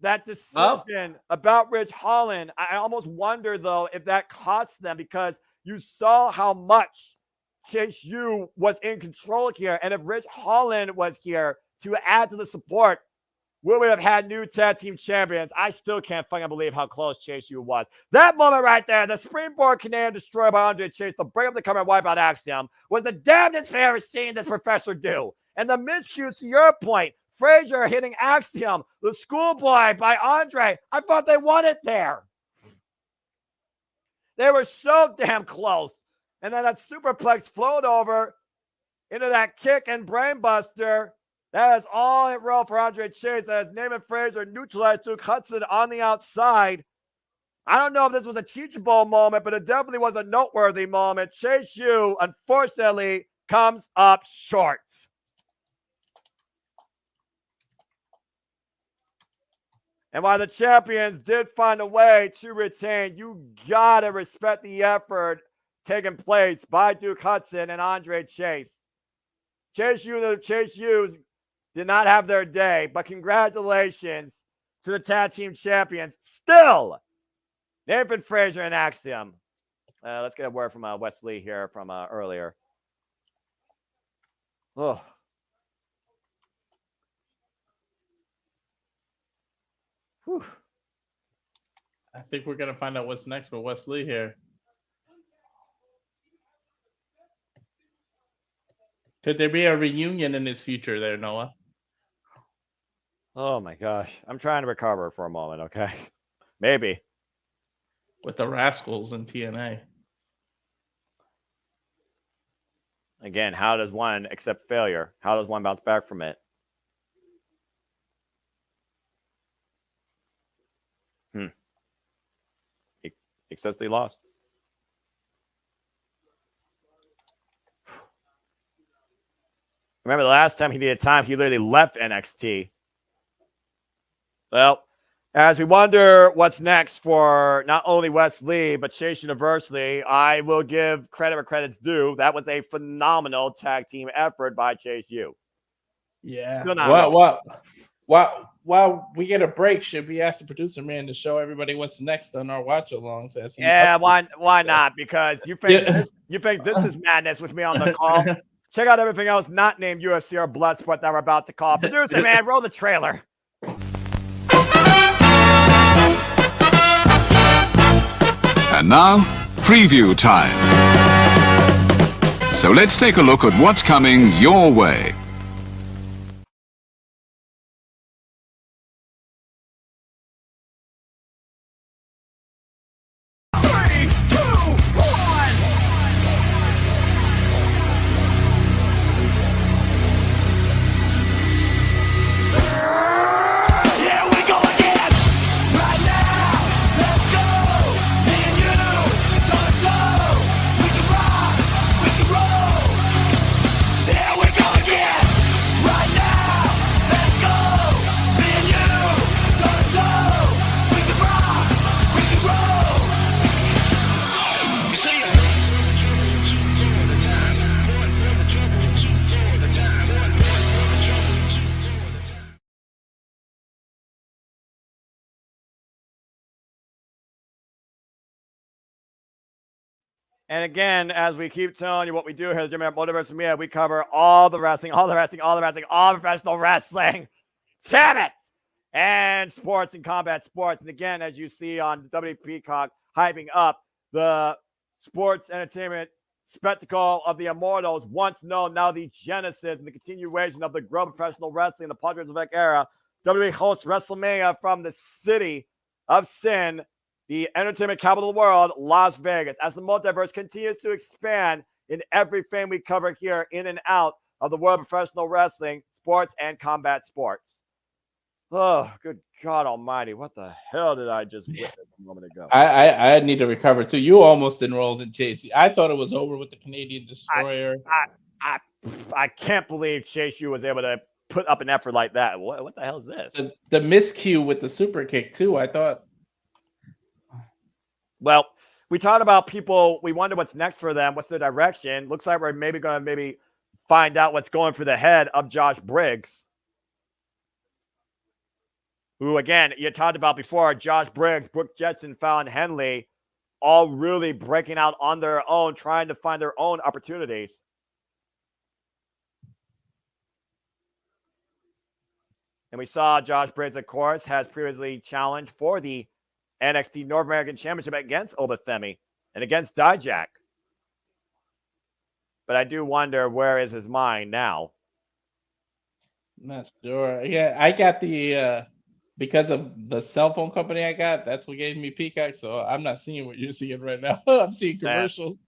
That decision about Ridge Holland, I almost wonder, though, if that cost them because you saw how much Chase U was in control here. And if Ridge Holland was here to add to the support, we would have had new tag team champions. I still can't fucking believe how close Chase U was. That moment right there, the springboard Canadian destroyed by Andre Chase to bring up the cover and wipe out Axiom, was the damnedest thing I've ever seen this professor do. And the miscues, to your point, Frazier hitting Axiom, the schoolboy by Andre, I thought they won it there. They were so damn close. And then that superplex flowed over into that kick and brainbuster. That is all it wrote for Andre Chase as Nathan Frazier neutralized Duke Hudson on the outside. I don't know if this was a teachable moment, but it definitely was a noteworthy moment. Chase U, unfortunately, comes up short. And while the champions did find a way to retain, you got to respect the effort taking place by Duke Hudson and Andre Chase. Chase U's did not have their day, but congratulations to the tag team champions. Still, Nathan Frazier and Axiom. Let's get a word from Wesley here from earlier. Oh. Whew. I think we're going to find out what's next for Wesley here. Could there be a reunion in his future there, Noah? Oh my gosh. I'm trying to recover for a moment, okay? Maybe. With the Rascals in TNA. Again, how does one accept failure? How does one bounce back from it? He accepts that he lost. Remember the last time he needed time, he literally left NXT. Well, as we wonder what's next for not only Wes Lee, but Chase University, I will give credit where credit's due. That was a phenomenal tag team effort by Chase U. Yeah. Still While we get a break, should we ask the producer man to show everybody what's next on our watch alongs? Yeah, why not? Because you think this is madness with me on the call. Check out everything else not named UFC or Bloodsport that we're about to call. Producer man, roll the trailer. And now, preview time. So let's take a look at what's coming your way. And again, as we keep telling you what we do here at JMN Multiverse of Media, we cover all the wrestling, all professional wrestling. Damn it! And sports and combat sports. And again, as you see on W Peacock, hyping up the sports entertainment spectacle of the Immortals, once known, now the genesis and the continuation of the growth of professional wrestling in the post-WrestleMania era. WWE hosts WrestleMania from the city of sin, the entertainment capital of the world, Las Vegas, as the multiverse continues to expand in everything we cover here in and out of the world of professional wrestling, sports, and combat sports. Oh, good God almighty. What the hell did I just witness a moment ago? I need to recover too. You almost enrolled in Chase. I thought it was over with the Canadian Destroyer. I can't believe Chase U was able to put up an effort like that. What the hell is this? The miscue with the super kick too, I thought. Well, we talked about people. We wonder what's next for them. What's their direction? Looks like we're maybe going to find out what's going for the head of Josh Briggs, who, again, you talked about before. Josh Briggs, Brooke Jetson, Fallon Henley, all really breaking out on their own, trying to find their own opportunities. And we saw Josh Briggs, of course, has previously challenged for the NXT North American Championship against Obafemi and against Dijak. But I do wonder, where is his mind now? Not sure. Yeah, I got the because of the cell phone company I got, that's what gave me Peacock. So I'm not seeing what you're seeing right now. I'm seeing commercials.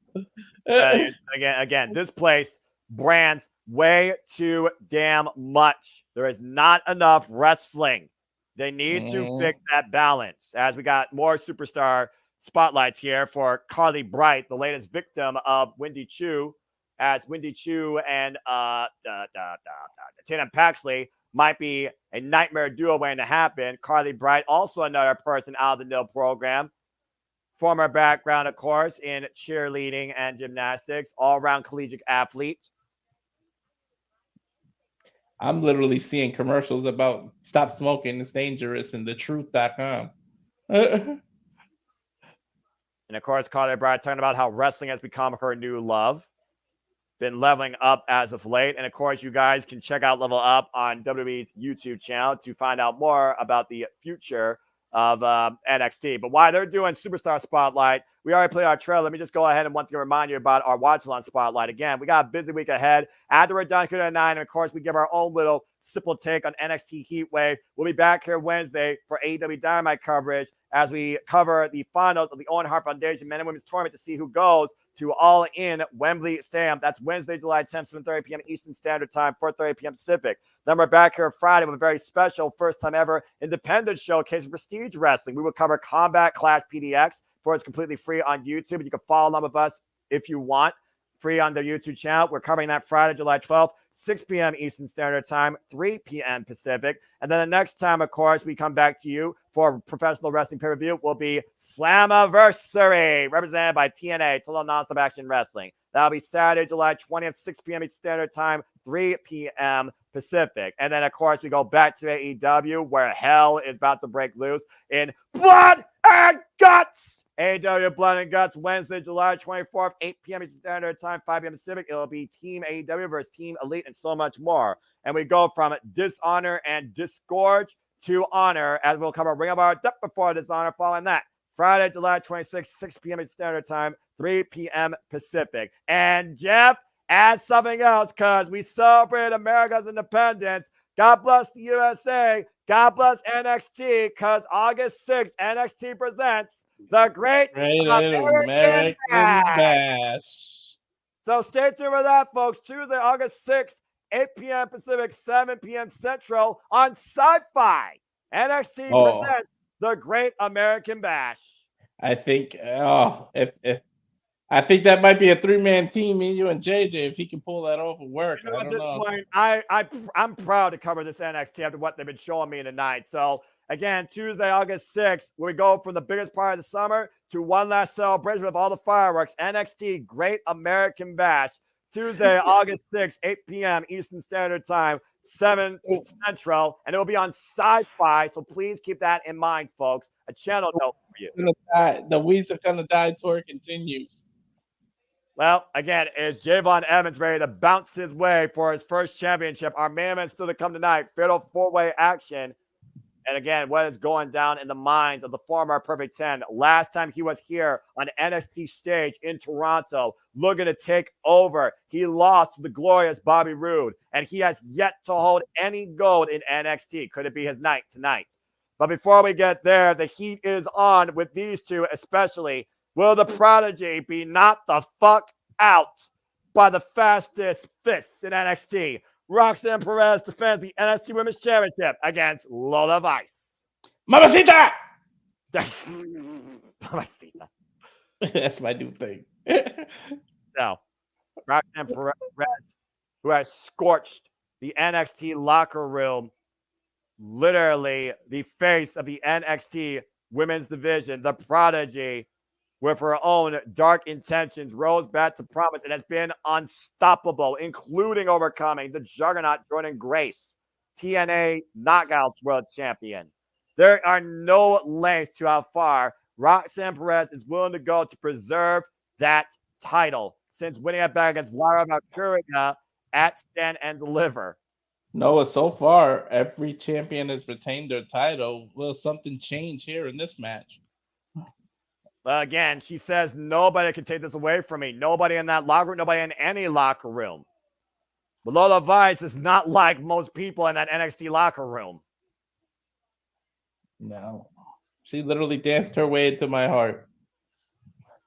Again, this place brands way too damn much. There is not enough wrestling. They need to fix that balance, as we got more superstar spotlights here for Carly Bright, the latest victim of Wendy Chu, as Wendy Chu and Tatum Paxley might be a nightmare duo waiting to happen. Carly Bright, also another person out of the NIL program. Former background, of course, in cheerleading and gymnastics, all-around collegiate athlete. I'm literally seeing commercials about stop smoking, it's dangerous, and thetruth.com. And of course, Carly Bright talking about how wrestling has become her new love. Been leveling up as of late. And of course, you guys can check out Level Up on WWE's YouTube channel to find out more about the future of NXT. But while they're doing Superstar Spotlight, we already played our trailer. Let me just go ahead and once again remind you about our Watch-Along Spotlight. Again, we got a busy week ahead. After we're done here at 9, and of course, we give our own little simple take on NXT HEATWAVE. We'll be back here Wednesday for AEW Dynamite coverage as we cover the finals of the Owen Hart Foundation Men and Women's Tournament to see who goes to All In Wembley Stadium. That's Wednesday, July 10th, 7:30 p.m. Eastern Standard Time, 4:30 p.m. Pacific. Then we're back here Friday with a very special, first time ever independent showcase of Prestige Wrestling. We will cover Combat Clash PDX, for it's completely free on YouTube. And you can follow along with us if you want, free on the YouTube channel. We're covering that Friday, July 12th, 6 p.m. Eastern Standard Time, 3 p.m. Pacific. And then the next time, of course, we come back to you for professional wrestling pay-per-view will be Slammiversary, represented by TNA, Total Nonstop Action Wrestling. That'll be Saturday, July 20th, 6 p.m. Eastern Standard Time, 3 p.m. Pacific. And then, of course, we go back to AEW, where hell is about to break loose in Blood and Guts. AEW Blood and Guts, Wednesday, July 24th, 8 p.m. Eastern Standard Time, 5 p.m. Pacific. It'll be Team AEW versus Team Elite and so much more. And we go from Dishonor and Disgorge to Honor, as we'll cover Ring of Honor, Death Before Dishonor following that. Friday, July 26th, 6 p.m. Eastern Standard Time, 3 p.m. Pacific. And Jeff, add something else because we celebrate America's independence. God bless the USA. God bless NXT because August 6th, NXT presents the Great American Bash. So stay tuned for that, folks. Tuesday, August 6th, 8 p.m. Pacific, 7 p.m. Central on Sci-Fi. NXT presents the Great American Bash. I think, if I think that might be a 3-man team, me, you, and JJ, if he can pull that off and work. You know, at this point, I'm proud to cover this NXT after what they've been showing me tonight. So, again, Tuesday, August 6th, we go from the biggest part of the summer to one last celebration with all the fireworks. NXT Great American Bash. Tuesday, August 6th, 8 p.m. Eastern Standard Time, 7 Central, and it will be on Sci-Fi. So please keep that in mind, folks. A channel note for you. The Weeds Are Gonna Die tour continues. Well, again, is Javon Evans ready to bounce his way for his first championship? Our main event still to come tonight. Fatal 4-way action. And again, what is going down in the minds of the former Perfect 10? Last time he was here on NXT stage in Toronto, looking to take over. He lost to the glorious Bobby Roode, and he has yet to hold any gold in NXT. Could it be his night tonight? But before we get there, the heat is on with these two especially. Will the Prodigy be knocked the fuck out by the fastest fists in NXT? Roxanne Perez defends the NXT Women's Championship against Lola Vice. Mamacita! Mamacita. That's my new thing. So, Roxanne Perez, who has scorched the NXT locker room, literally the face of the NXT Women's Division, the Prodigy, with her own dark intentions, rose back to promise and has been unstoppable, including overcoming the juggernaut Jordan Grace, TNA Knockouts World Champion. There are no lengths to how far Roxanne Perez is willing to go to preserve that title since winning it back against Lara Valkyria at Stand and Deliver. Noah, so far, every champion has retained their title. Will something change here in this match? Again, she says nobody can take this away from me. Nobody in that locker room, nobody in any locker room. But Lola Vice is not like most people in that NXT locker room. No. She literally danced her way into my heart.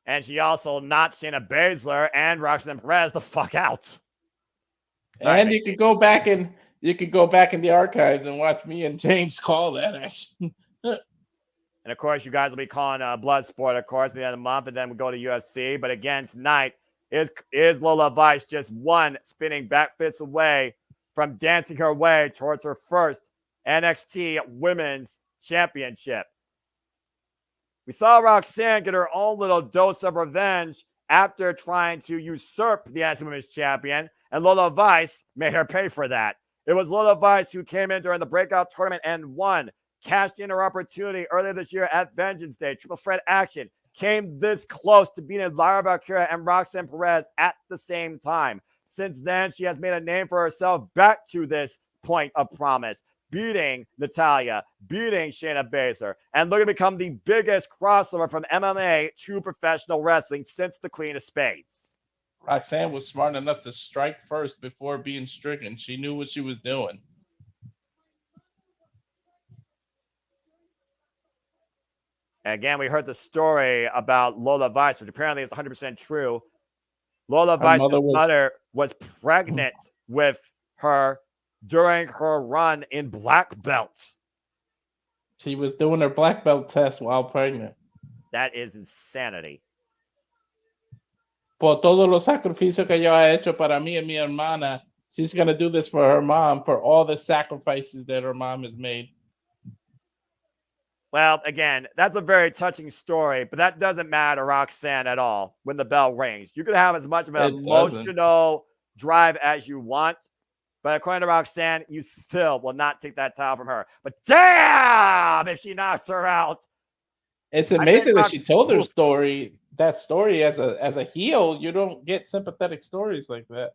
And she also knocked Shayna Baszler and Roxanne Perez the fuck out. Sorry, and you could go back in the archives and watch me and James call that action. And, of course, you guys will be calling Bloodsport, of course, at the end of the month, and then we go to UFC. But, again, tonight, is Lola Vice just one spinning back fists away from dancing her way towards her first NXT Women's Championship? We saw Roxanne get her own little dose of revenge after trying to usurp the NXT Women's Champion, and Lola Vice made her pay for that. It was Lola Vice who came in during the breakout tournament and won. Cashed in her opportunity earlier this year at Vengeance Day. Triple threat action. Came this close to beating Lara Valkyria and Roxanne Perez at the same time. Since then, she has made a name for herself back to this point of promise. beating Natalya, beating Shayna Baszler, and looking to become the biggest crossover from MMA to professional wrestling since the Queen of Spades. Roxanne was smart enough to strike first before being stricken. She knew what she was doing. Again, we heard the story about Lola Vice, which apparently is 100% true. Lola Vice's mother was pregnant with her during her run in black belt. She was doing her black belt test while pregnant. That is insanity. Por todos los sacrificios que ella ha hecho para mí y mi hermana, she's going to do this for her mom, for all the sacrifices that her mom has made. Well, again, that's a very touching story, but that doesn't matter, Roxanne, at all when the bell rings. You can have as much of an emotional drive as you want, but according to Roxanne, you still will not take that title from her. But damn, if she knocks her out. It's amazing that she told her story, that story as a heel. You don't get sympathetic stories like that.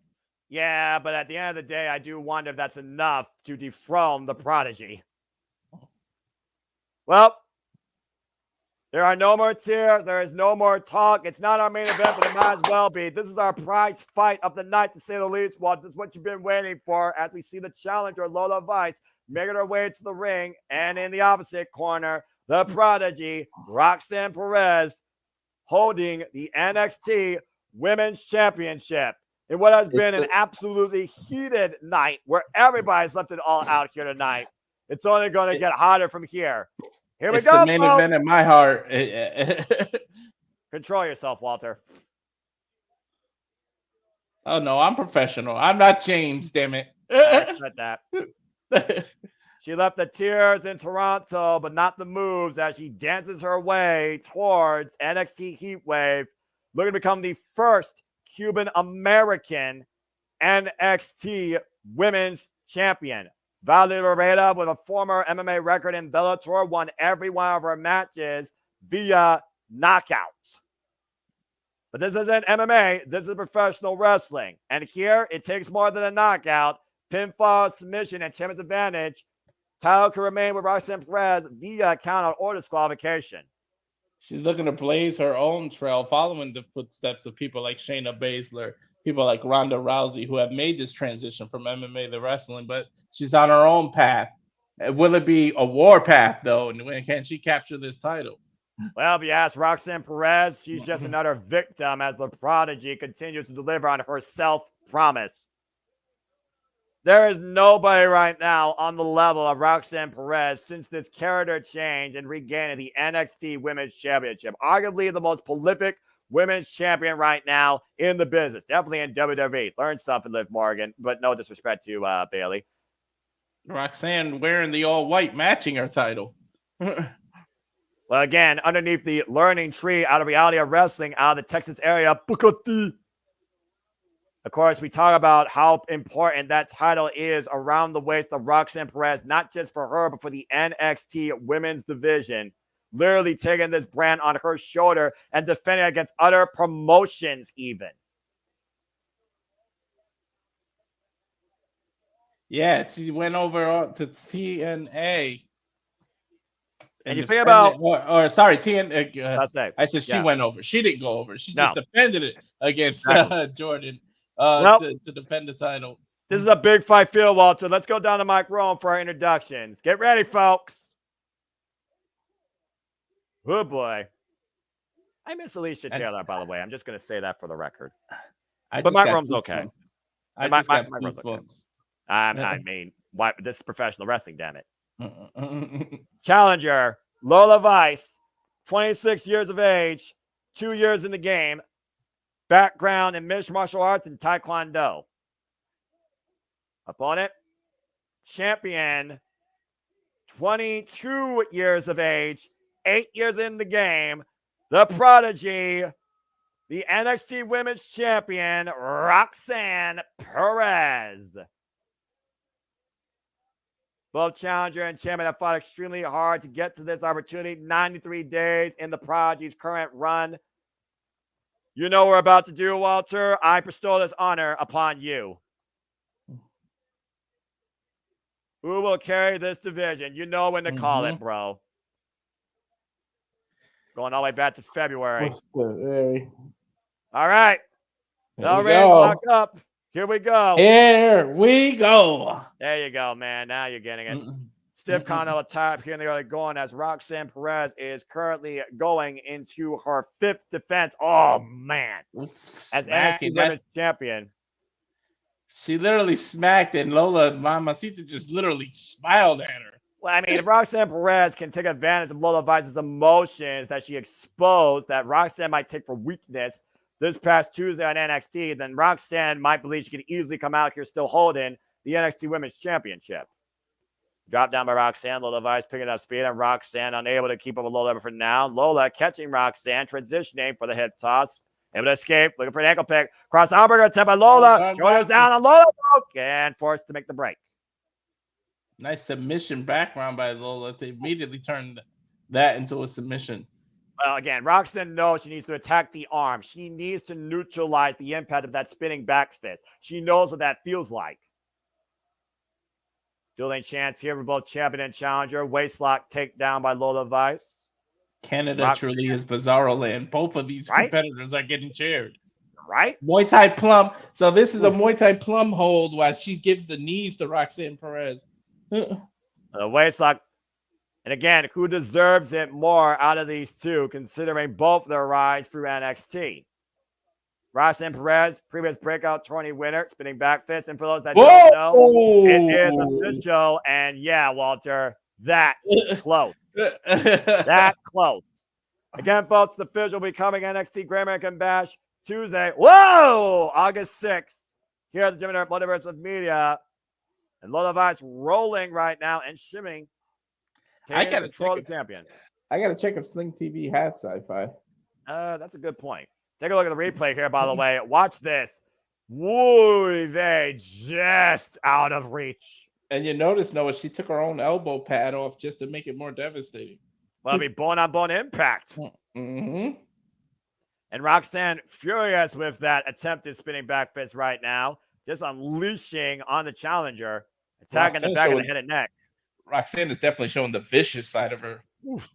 Yeah, but at the end of the day, I do wonder if that's enough to dethrone the Prodigy. Well, there are no more tears. There is no more talk. It's not our main event, but it might as well be. This is our prize fight of the night, to say the least. Well, this is what you've been waiting for as we see the challenger, Lola Vice, making her way to the ring. And in the opposite corner, the Prodigy, Roxanne Perez, holding the NXT Women's Championship in what has been an absolutely heated night where everybody's left it all out here tonight. It's only going to get hotter from here. Here we go. It's the main event in my heart. Control yourself, Walter. Oh, no, I'm professional. I'm not James, damn it. That. She left the tears in Toronto, but not the moves as she dances her way towards NXT HEATWAVE, looking to become the first Cuban-American NXT Women's Champion. Valerie Loretta, with a former MMA record in Bellator, won every one of her matches via knockout. But this isn't MMA. This is professional wrestling. And here, it takes more than a knockout. Pinfall, submission, and champion's advantage. Title can remain with Roxanne Perez via count-out or disqualification. She's looking to blaze her own trail, following the footsteps of people like Shayna Baszler, people like Ronda Rousey, who have made this transition from MMA to wrestling, but she's on her own path. Will it be a war path, though? And can she capture this title? Well, if you ask Roxanne Perez, she's just another victim as the Prodigy continues to deliver on her self-promise. There is nobody right now on the level of Roxanne Perez since this character change and regaining the NXT Women's Championship. Arguably the most prolific women's champion right now in the business. Definitely in WWE. Learn something, Liv Morgan, but no disrespect to Bailey. Roxanne wearing the all-white, matching her title. Well, again, underneath the learning tree out of Reality of Wrestling out of the Texas area, Booker T. Of course, we talk about how important that title is around the waist of Roxanne Perez, not just for her, but for the NXT women's division. Literally taking this brand on her shoulder and defending against other promotions even. Yeah, she went over to TNA. And you think about... sorry, TNA. I said she went over. She didn't go over. She just defended it against Jordan. To defend the title. This is a big fight field, Walter. Let's go down to Mike Rome for our introductions. Get ready, folks. Oh, boy. I miss Alicia Taylor, by the way. I'm just going to say that for the record. But Mike Rome's okay. Mike Rome's okay. I mean, why? This is professional wrestling, damn it. Challenger, Lola Vice, 26 years of age, 2 years in the game. Background in mixed martial arts and Taekwondo. Opponent, champion, 22 years of age, 8 years in the game. The Prodigy, the NXT Women's Champion, Roxanne Perez. Both challenger and champion have fought extremely hard to get to this opportunity. 93 days in the Prodigy's current run. You know what we're about to do, Walter. I bestow this honor upon you. Who will carry this division? You know when to call it, bro. Going all the way back to February. All right. Bell reigns lock up. Here we go. Here we go. There you go, man. Now you're getting it. Stiff Continental top here in the early going as Roxanne Perez is currently going into her 5th defense. Oh, man. As NXT Women's Champion. She literally smacked it, and Lola Mamacita just literally smiled at her. Well, I mean, if Roxanne Perez can take advantage of Lola Vice's emotions that she exposed, that Roxanne might take for weakness this past Tuesday on NXT, then Roxanne might believe she could easily come out here still holding the NXT Women's Championship. Dropped down by Roxanne. Lola Vice picking up speed, and Roxanne unable to keep up with Lola for now. Lola catching Roxanne, transitioning for the hip toss. Able to escape, looking for an ankle pick. Cross armbar attempt by Lola. Shoulders down on Lola. And forced to make the break. Nice submission background by Lola to immediately turn that into a submission. Well, again, Roxanne knows she needs to attack the arm. She needs to neutralize the impact of that spinning back fist. She knows what that feels like. Dueling chance here for both champion and challenger. Waistlock takedown by Lola Vice. Canada truly is bizarro land. Both of these competitors are getting cheered. Right? Muay Thai plum. So this is a Muay Thai plum hold while she gives the knees to Roxanne Perez. Waistlock. And again, who deserves it more out of these two, considering both their rise through NXT? Roxanne Perez, previous breakout tourney winner, spinning back fist. And for those that don't know, it is official. And yeah, Walter, that's close. That close. Again, folks, the official will be coming NXT Great American Bash Tuesday. Whoa! August 6th. Here at the JMN Multiverse of Media. And Lola Vice rolling right now and shimming. I gotta control the champion. I gotta check if Sling TV has sci-fi. That's a good point. Take a look at the replay here, by the way. Watch this. Woo, they just out of reach. And you notice, Noah, she took her own elbow pad off just to make it more devastating. Well, I mean, bone-on-bone impact. Mm-hmm. And Roxanne furious with that attempted spinning back fist right now. Just unleashing on the challenger. Attacking the back of the head and neck. Roxanne is definitely showing the vicious side of her. Oof.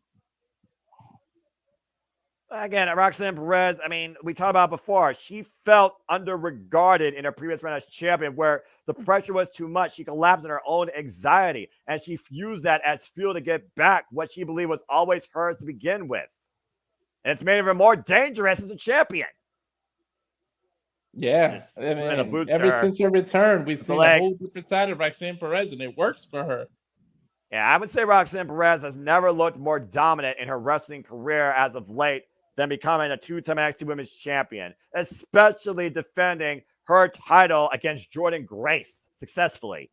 Again, Roxanne Perez, I mean, we talked about before. She felt under-regarded in her previous run as champion where the pressure was too much. She collapsed in her own anxiety, and she used that as fuel to get back what she believed was always hers to begin with. And it's made her more dangerous as a champion. Yeah. I mean, ever since her return, we've seen a whole different side of Roxanne Perez, and it works for her. Yeah, I would say Roxanne Perez has never looked more dominant in her wrestling career as of late than becoming a 2-time NXT Women's Champion, especially defending her title against Jordan Grace successfully.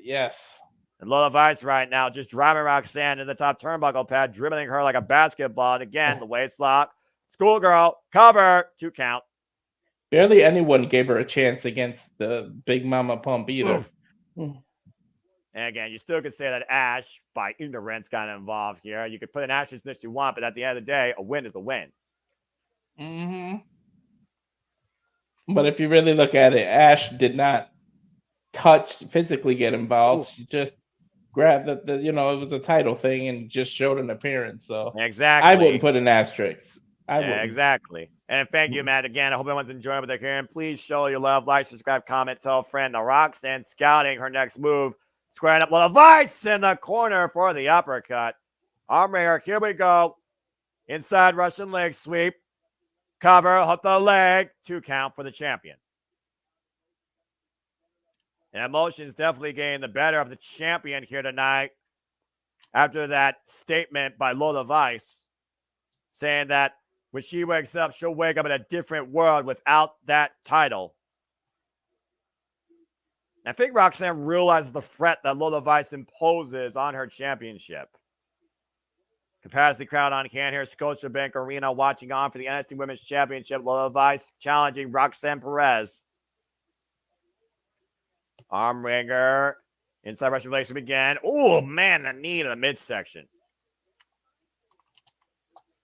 Yes. And Lola Vice right now just driving Roxanne in the top turnbuckle pad, dribbling her like a basketball. And again, the waist lock, schoolgirl, cover, 2 count. Barely anyone gave her a chance against the Big Mama Pump either. And again, you still could say that Ash, by ignorance, got involved here. You could put an asterisk if you want, but at the end of the day, a win is a win. Mm-hmm. But if you really look at it, Ash did not physically get involved. She just grabbed the it was a title thing and just showed an appearance. So exactly, I wouldn't put an asterisk. Exactly. And thank you, Matt. Again, I hope everyone's enjoying what they're hearing. Please show your love, like, subscribe, comment, tell a friend. Now, Roxanne scouting her next move. Squaring up Lola Vice in the corner for the uppercut. Arm wringer, here we go. Inside Russian leg sweep. Cover, hook the leg. 2 count for the champion. And emotions definitely getting the better of the champion here tonight. After that statement by Lola Vice saying that when she wakes up, she'll wake up in a different world without that title. I think Roxanne realizes the threat that Lola Vice imposes on her championship. Capacity crowd on hand here. Scotiabank Arena watching on for the NXT Women's Championship. Lola Vice challenging Roxanne Perez. Arm wringer. Inside Russian leg sweep again. Oh, man, the knee to the midsection.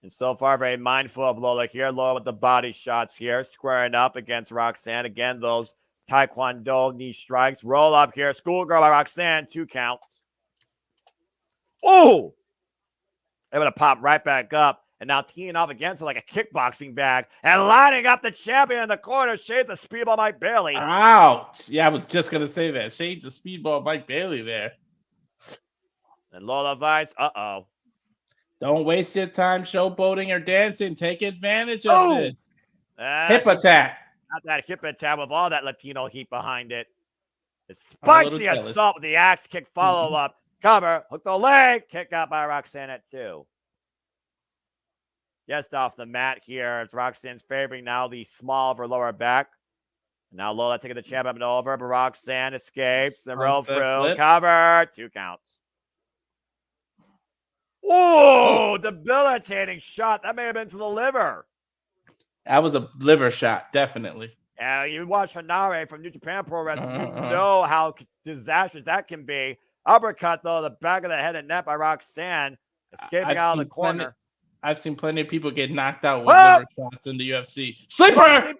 And so far, very mindful of Lola here. Lola with the body shots here. Squaring up against Roxanne. Again, those Taekwondo knee strikes. Roll up here. Schoolgirl by Roxanne. 2 counts. Oh! Able to pop right back up. And now teeing off against it like a kickboxing bag. And lining up the champion in the corner. Shades of Speedball Mike Bailey. Ouch. Yeah, I was just going to say that. Shades of Speedball Mike Bailey there. And Lola Vice. Uh-oh. Don't waste your time showboating or dancing. Take advantage of this. Hip attack. Not that hip attack with all that Latino heat behind it. The spicy assault with the axe kick follow-up. Cover. Hook the leg. Kick out by Roxanne at 2. Just off the mat here. It's Roxanne's favoring now the small of her lower back. Now Lola taking the champ up and over, but Roxanne escapes and roll through. Cover. 2 counts. Oh, debilitating shot. That may have been to the liver. That was a liver shot, definitely. Yeah, you watch Hanare from New Japan Pro Wrestling. You know how disastrous that can be. Uppercut, though, the back of the head and neck by Roxanne, escaping out of the corner. I've seen plenty of people get knocked out with liver shots in the UFC. Sleeper! I've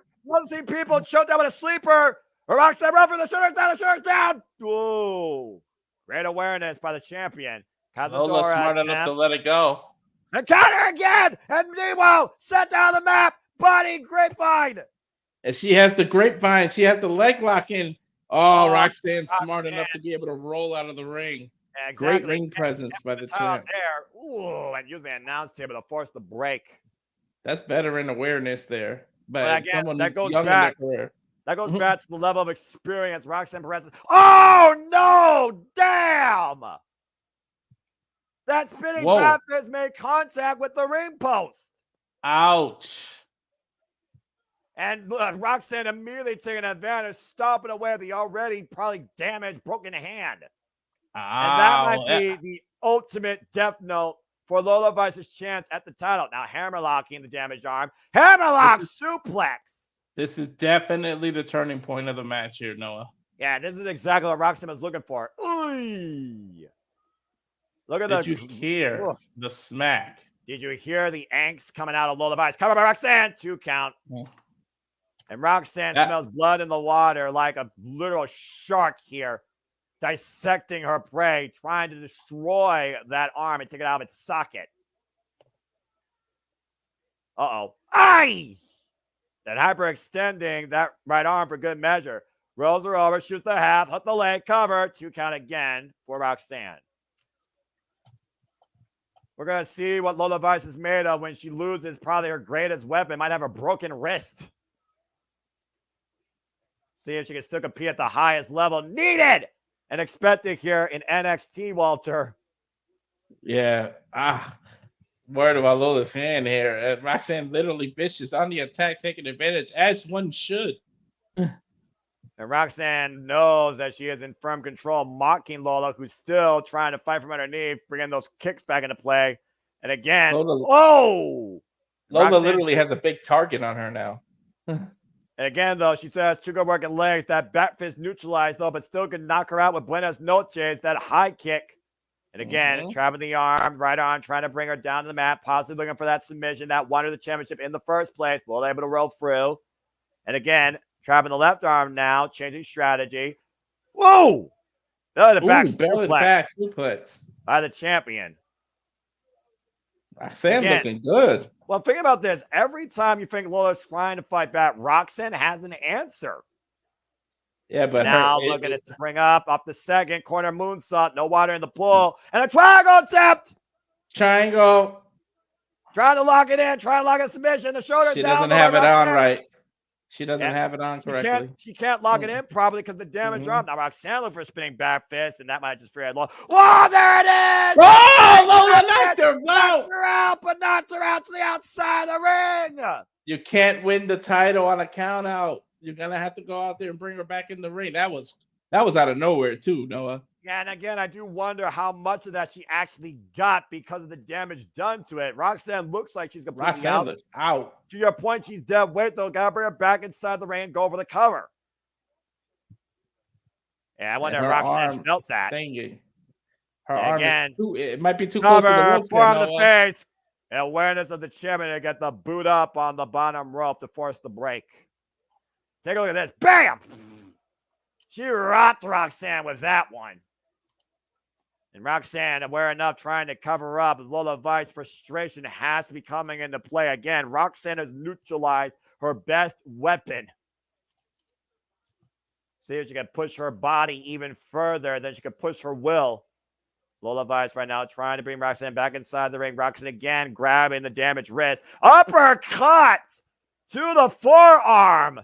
seen people choked out with a sleeper. Roxanne run for the shoulders down. Whoa. Great awareness by the champion. Lola smart enough to let it go. And counter again. And Nemo set down the map. Body grapevine. And she has the grapevine. She has the leg lock in. Oh, Roxanne's smart enough to be able to roll out of the ring. Exactly. Great ring presence by the champ. There. Ooh, and using the announce table to force the break. That's veteran awareness there. But again, that goes young back. in their career. That goes back to the level of experience Roxanne Perez. Oh, no. Damn. That spinning back fist made contact with the ring post. Ouch. And Roxanne immediately taking advantage, stomping away the already probably damaged, broken hand. And that might be the ultimate death note for Lola Vice's chance at the title. Now hammerlocking the damaged arm. Hammerlock suplex. This is definitely the turning point of the match here, Noah. Yeah, this is exactly what Roxanne was looking for. Oy. Look at Did you hear the smack? Did you hear the angst coming out of Lola Vice? Covered by Roxanne. 2 count. And Roxanne smells blood in the water like a literal shark here, dissecting her prey, trying to destroy that arm and take it out of its socket. Uh-oh. Aye! Then hyperextending that right arm for good measure. Rolls her over, shoots the half, hook the leg, cover. 2 count again for Roxanne. We're going to see what Lola Vice is made of when she loses probably her greatest weapon. Might have a broken wrist. See if she can still compete at the highest level needed and expected here in NXT, Walter. Yeah. Word about Lola's hand here. Roxanne literally vicious on the attack, taking advantage, as one should. And Roxanne knows that she is in firm control, mocking Lola, who's still trying to fight from underneath, bringing those kicks back into play. And again, Lola literally has a big target on her now. And again, though, she says 2 good working legs. That back fist neutralized, though, but still could knock her out with Buenas Noches, that high kick. And again, trapping the arm, right arm, trying to bring her down to the mat, possibly looking for that submission that won her the championship in the first place. Lola able to roll through. And again, trapping the left arm now, changing strategy. Whoa! Belly to back suplex by the champion. Roxanne looking good. Well, think about this. Every time you think Lola's trying to fight back, Roxanne has an answer. Yeah, but now looking to spring up the second corner moonsault, no water in the pool, and a triangle attempt. Triangle. Trying to lock it in, trying to lock a submission. The shoulders She down. Doesn't have it on right. She doesn't have it on correctly. She can't lock it in probably because the damage arm. Now Roxanne looking for a spinning back fist, and that might just free her. Whoa, there it is! Oh, Lola knocked her out. Knocked her out, but knocked her out to the outside of the ring. You can't win the title on a count out. You're gonna have to go out there and bring her back in the ring. That was out of nowhere too, Noah. Yeah, and again, I do wonder how much of that she actually got because of the damage done to it. Roxanne looks like she's completely out. Looks out. To your point, she's dead weight, though. Gotta bring her back inside the ring and go over the cover. Yeah, I wonder if Roxanne felt that. Her arm again, it might be too close to the ropes. Forearm to the face. Awareness of the champion to get the boot up on the bottom rope to force the break. Take a look at this. Bam! She rocked Roxanne with that one. And Roxanne, aware enough, trying to cover up. Lola Vice's frustration has to be coming into play again. Roxanne has neutralized her best weapon. See if she can push her body even further, then she can push her will. Lola Vice right now trying to bring Roxanne back inside the ring. Roxanne again grabbing the damaged wrist. Uppercut to the forearm.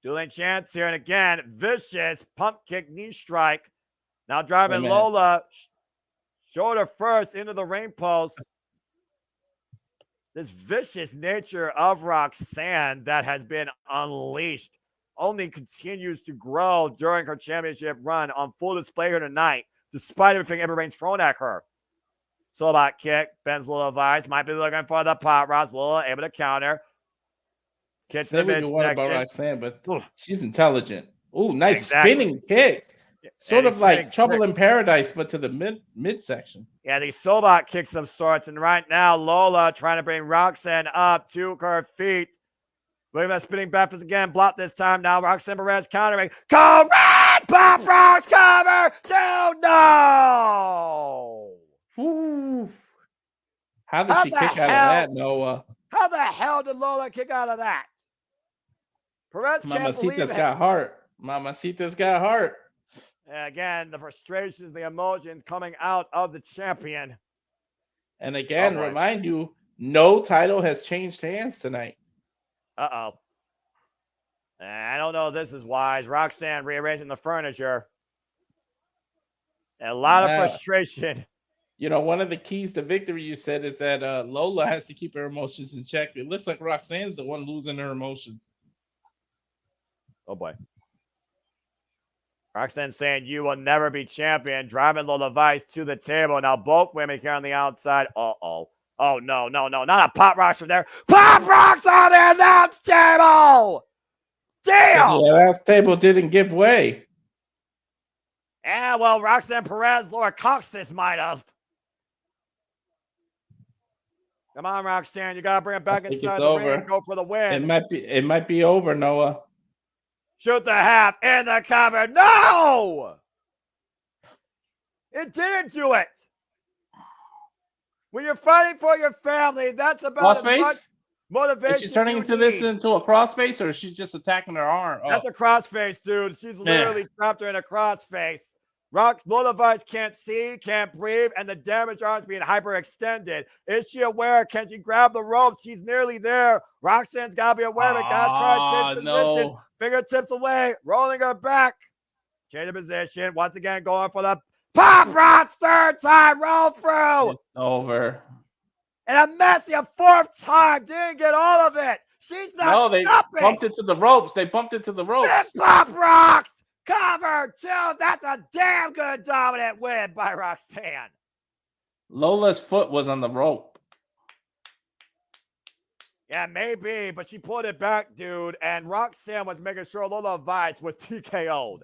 Dueling chance here, and again, vicious pump kick knee strike. Now driving Lola shoulder first into the ring post. This vicious nature of Roxanne that has been unleashed only continues to grow during her championship run, on full display here tonight, despite everything everybody's thrown at her. Sobot kick, bends Lola Vice, might be looking for the pot ross. Lola able to counter. Kicks Say in the what you want about midsection. Roxanne, but she's intelligent. Ooh, nice spinning kicks. Sort And of like Trouble kicks. in Paradise, but to the midsection. Yeah, these Sobot kicks of sorts. And right now, Lola trying to bring Roxanne up to her feet. Look at that spinning backwards again. Blocked this time now. Roxanne Perez countering. Correct! Pop Rocks cover! 2-0! Ooh. How did she kick out of that, Noah? How the hell did Lola kick out of that? Perez can't believe Mamacita's it. got heart. Mamacita's got heart. And again, the frustrations, the emotions coming out of the champion. And again, remind you, no title has changed hands tonight. Uh-oh. I don't know if this is wise. Roxanne rearranging the furniture. A lot of frustration. You know, one of the keys to victory, you said, is that Lola has to keep her emotions in check. It looks like Roxanne's the one losing her emotions. Oh, boy. Roxanne saying, you will never be champion. Driving Lola Vice to the table. Now both women here on the outside. Uh-oh. Oh, no. Not a Pop Rocks from there. Pop Rocks on the announce table! Damn! The last table didn't give way. Yeah, well, Roxanne Perez, Laura Coxis might have. Come on, Roxanne. You got to bring it back inside the ring and go for the win. It might be over, Noah. Shoot the half in the cover. No! It didn't do it. When you're fighting for your family, that's about as much motivation. Is she turning this into a crossface, or is she just attacking her arm? That's a crossface, dude. She's literally trapped her in a crossface. Lola Vice can't see, can't breathe, and the damaged arm's being hyperextended. Is she aware? Can she grab the ropes? She's nearly there. Roxanne's got to be aware of it. Got to try to change position. No. Fingertips away, rolling her back. Change of position. Once again, going for the Pop Rock third time roll through. It's over. And a messy a fourth time. Didn't get all of it. She's not they stopping. bumped into the ropes. They bumped into the ropes. And Pop Rocks cover two. That's a damn good dominant win by Roxanne. Lola's foot was on the rope. Yeah, maybe, but she pulled it back, dude. And Roxanne was making sure Lola Vice was TKO'd.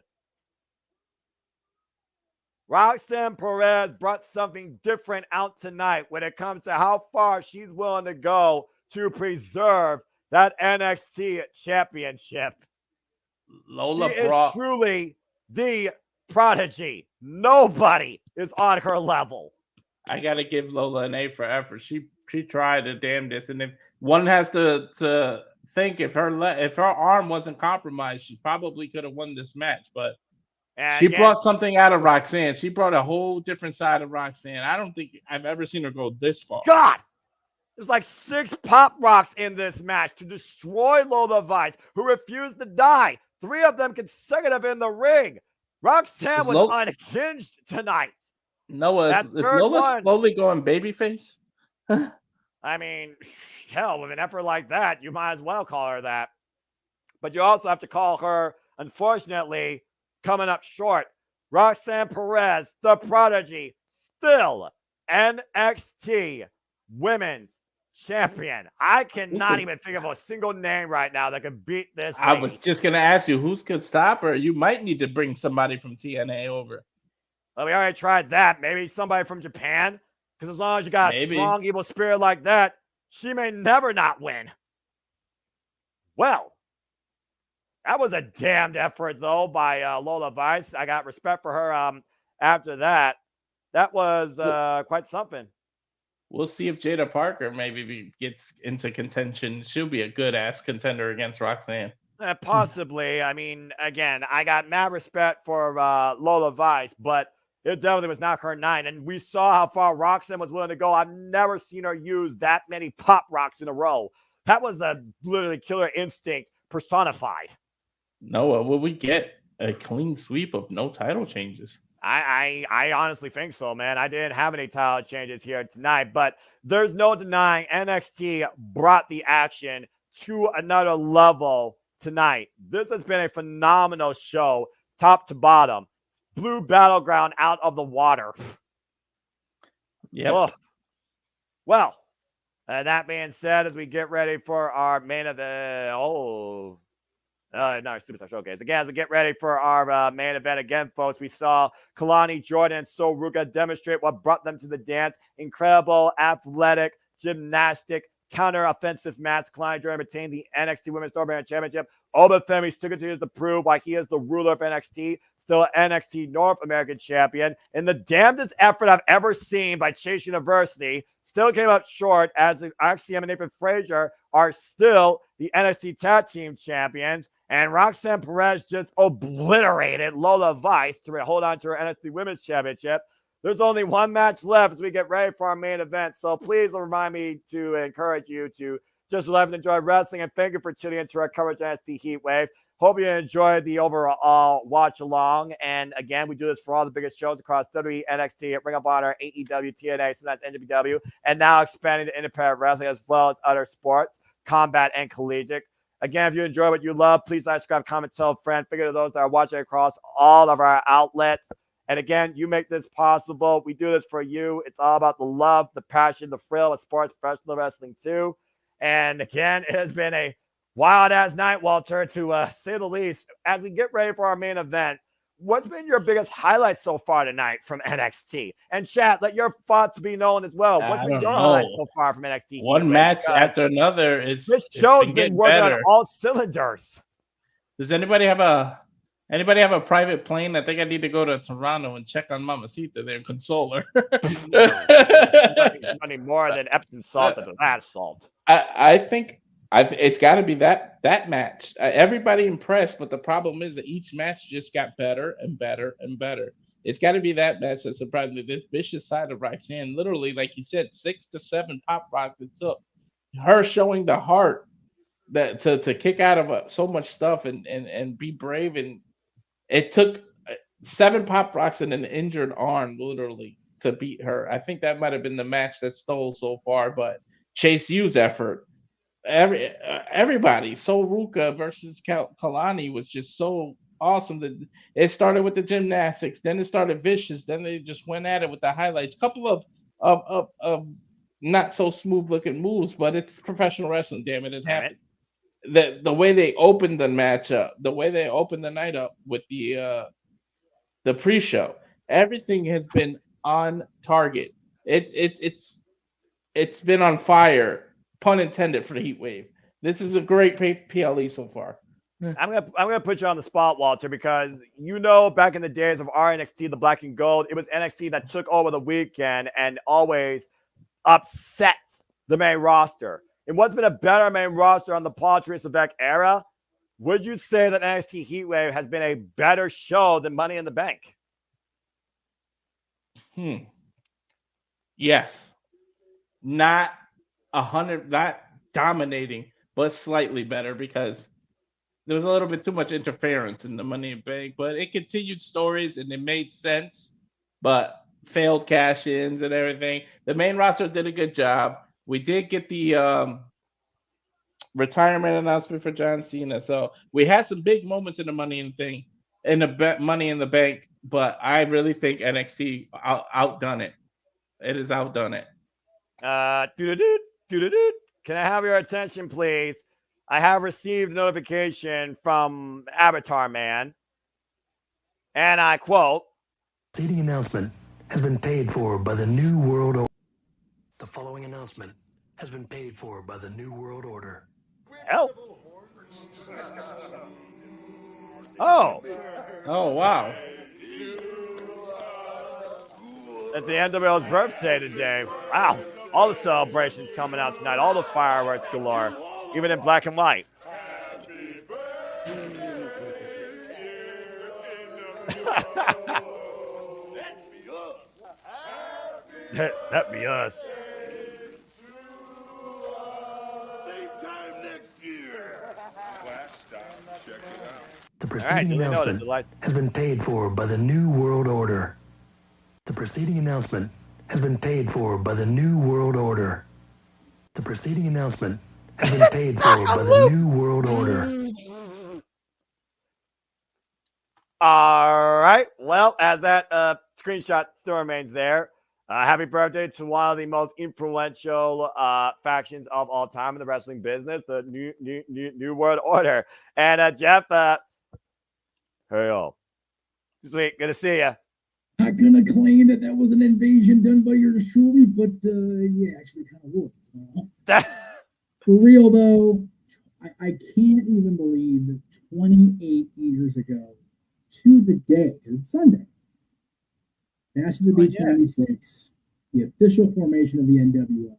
Roxanne Perez brought something different out tonight when it comes to how far she's willing to go to preserve that NXT championship. Lola she is truly the prodigy. Nobody is on her level. I got to give Lola an A for effort. She tried her damnedest, and if one has to think if her arm wasn't compromised, she probably could have won this match, but she brought something out of Roxanne. She brought a whole different side of Roxanne. I don't think I've ever seen her go this far. God! There's like 6 Pop Rocks in this match to destroy Lola Vice, who refused to die. 3 of them consecutive in the ring. Roxanne was unhinged tonight. Noah, is Lola slowly going babyface? I mean, hell, with an effort like that, you might as well call her that. But you also have to call her, unfortunately, coming up short. Roxanne Perez, the prodigy, still NXT Women's Champion. I cannot even think of a single name right now that could beat this. I was just going to ask you, who could stop her? You might need to bring somebody from TNA over. Well, we already tried that. Maybe somebody from Japan. Because as long as you got a strong evil spirit like that, she may never not win. Well, That was a damned effort, though, by Lola Vice. I got respect for her after that. That was quite something. We'll see if Jada Parker maybe gets into contention. She'll be a good-ass contender against Roxanne. Possibly. I mean, again, I got mad respect for Lola Vice, but it definitely was not her night. And we saw how far Roxanne was willing to go. I've never seen her use that many pop rocks in a row. That was a literally killer instinct personified. Noah, will we get a clean sweep of no title changes? I honestly think so, man. I didn't have any title changes here tonight, but there's no denying NXT brought the action to another level tonight. This has been a phenomenal show, top to bottom. Blue Battleground out of the water. Yep. Ugh. Well, that being said, as we get ready for our main event, no, Superstar Showcase. Again, as we get ready for our main event again, folks, we saw Kalani, Jordan, and So Ruka demonstrate what brought them to the dance. Incredible, athletic, gymnastic, counter-offensive match. Kalani Jordan retained the NXT Women's North Championship. Obafemi still continues to prove why he is the ruler of NXT, still NXT North American champion. In the damnedest effort I've ever seen by Chase University, still came up short as Axiom and Nathan Frazier are still the NXT Tag Team champions. And Roxanne Perez just obliterated Lola Vice to hold on to her NXT Women's Championship. There's only one match left as we get ready for our main event. So please remind me to encourage you to just love and enjoy wrestling. And thank you for tuning into our coverage of NXT Heatwave. Hope you enjoyed the overall watch along. And again, we do this for all the biggest shows across WWE, NXT, Ring of Honor, AEW, TNA, sometimes NWW, and now expanding to independent wrestling as well as other sports, combat, and collegiate. Again, if you enjoy what you love, please like, subscribe, comment, tell a friend. Figure to those that are watching across all of our outlets. And again, you make this possible. We do this for you. It's all about the love, the passion, the thrill of sports, professional wrestling too. And again, it has been a wild-ass night, Walter, to say the least. As we get ready for our main event, what's been your biggest highlight so far tonight from NXT? And chat, let your thoughts be known as well. What's been your highlight so far from NXT? One match after another is this show's been working on all cylinders. Does anybody have a private plane? I think I need to go to Toronto and check on Mamacita there and console her. Money more than Epsom salts and that salt. I think it's got to be that match. Everybody impressed, but the problem is that each match just got better and better and better. It's got to be that match that surprised me. This vicious side of Roxanne, literally, like you said, 6 to 7 pop rocks it took. Her showing the heart that to kick out of so much stuff and be brave, and it took 7 pop rocks and an injured arm literally to beat her. I think that might have been the match that stole so far, but Chase U's effort. Everybody, So Ruka versus Kalani was just so awesome. That it started with the gymnastics, then it started vicious, then they just went at it with the highlights. Couple of not so smooth looking moves, but it's professional wrestling. Damn it, it happened. The way they opened the match up, the way they opened the night up with the pre-show, everything has been on target. It's been on fire. Pun intended for the Heat Wave. This is a great PLE so far. I'm gonna put you on the spot, Walter, because back in the days of our NXT, the Black and Gold, it was NXT that took over the weekend and always upset the main roster. And what's been a better main roster on the Paul Teresa Beck era? Would you say that NXT Heatwave has been a better show than Money in the Bank? Yes. Not 100, not dominating, but slightly better because there was a little bit too much interference in the Money in the Bank, but it continued stories and it made sense, but failed cash-ins and everything. The main roster did a good job. We did get the retirement announcement for John Cena, so we had some big moments in the Money in the Bank, but I really think NXT outdone it. It has outdone it. Can I have your attention, please? I have received notification from Avatar Man, and I quote, "Seating announcement has been paid for by the New World Order." The following announcement has been paid for by the New World Order. Help. Oh. Oh, wow. It's the NWO's birthday today. Wow. All the celebrations coming out tonight. All the fireworks galore. Even in black and white. That be us. The preceding announcement has been paid for by the New World Order. The preceding announcement has been paid for by the New World Order. The preceding announcement has been paid for by the New World Order. All right. Well, as that screenshot still remains there, happy birthday to one of the most influential factions of all time in the wrestling business, the New World Order. And Jeff, hey, yo. Sweet. Good to see you. Not gonna claim that was an invasion done by your truly, but yeah, actually kind of was. For real though, I can't even believe that 28 years ago to the day, it's Sunday, Bash of the Beach 96, the official formation of the NWO,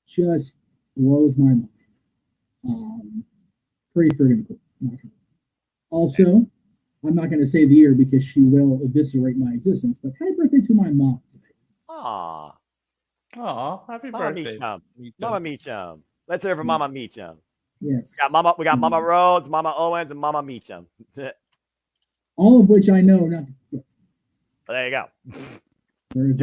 just blows my mind. Pretty friggin' cool. Also, I'm not going to say the year because she will eviscerate my existence, but happy birthday to my mom today. Aw. Aw, happy birthday. Mama Meacham. Let's hear it from Mama Meacham. Yes. We got Mama Rhodes, Mama Owens, and Mama Meacham. All of which I know not. Well, there you go. You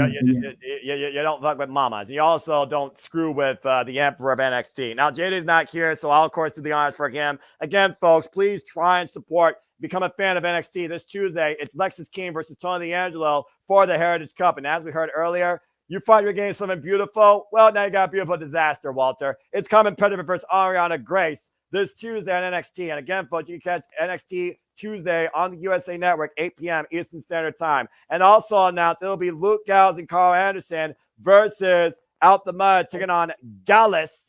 don't fuck with mamas. You also don't screw with the Emperor of NXT. Now, JD's not here, so I'll, of course, do the honors for him. Again, folks, please try and support. Become a fan of NXT this Tuesday. It's Lexis King versus Tony D'Angelo for the Heritage Cup. And as we heard earlier, you thought you were getting something beautiful. Well, now you got a beautiful disaster, Walter. It's Carmen Petrovich versus Ariana Grace this Tuesday on NXT. And again, folks, you can catch NXT Tuesday on the USA Network, 8 p.m. Eastern Standard Time. And also announced it'll be Luke Gallows and Carl Anderson versus Out the Mud taking on Gallus,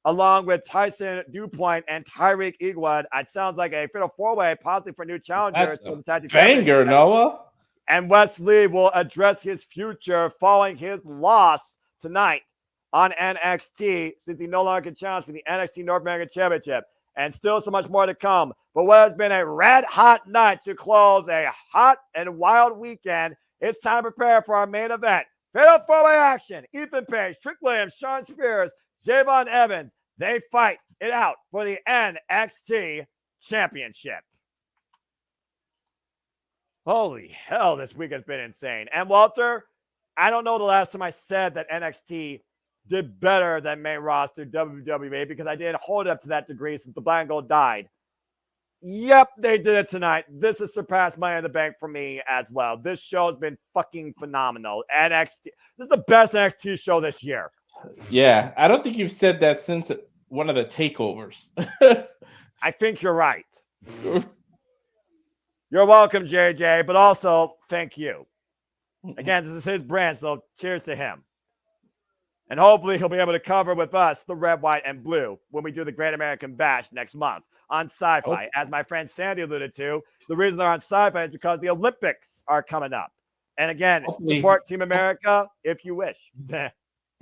along with Tyson DuPont and Tyreek Eagwood. It sounds like a fatal four-way, possibly for new challengers. That's a banger, Noah. And Wes Lee will address his future following his loss tonight on NXT, since he no longer can challenge for the NXT North American Championship. And still so much more to come. But what has been a red-hot night to close a hot and wild weekend, it's time to prepare for our main event. Fatal four-way action. Ethan Page, Trick Williams, Shawn Spears, Javon Evans, they fight it out for the NXT Championship. Holy hell, this week has been insane. And Walter, I don't know the last time I said that NXT did better than main roster WWE, because I did hold it up to that degree since the Black and Gold died. Yep, they did it tonight. This has surpassed Money in the Bank for me as well. This show has been fucking phenomenal. NXT, this is the best NXT show this year. Yeah, I don't think you've said that since one of the takeovers. I think you're right. You're welcome, JJ, but also thank you. Again, this is his brand, so cheers to him. And hopefully he'll be able to cover with us the red, white, and blue when we do the Great American Bash next month on Sci-Fi. Oh. As my friend Sandy alluded to, the reason they're on Sci-Fi is because the Olympics are coming up. And again, support Team America if you wish.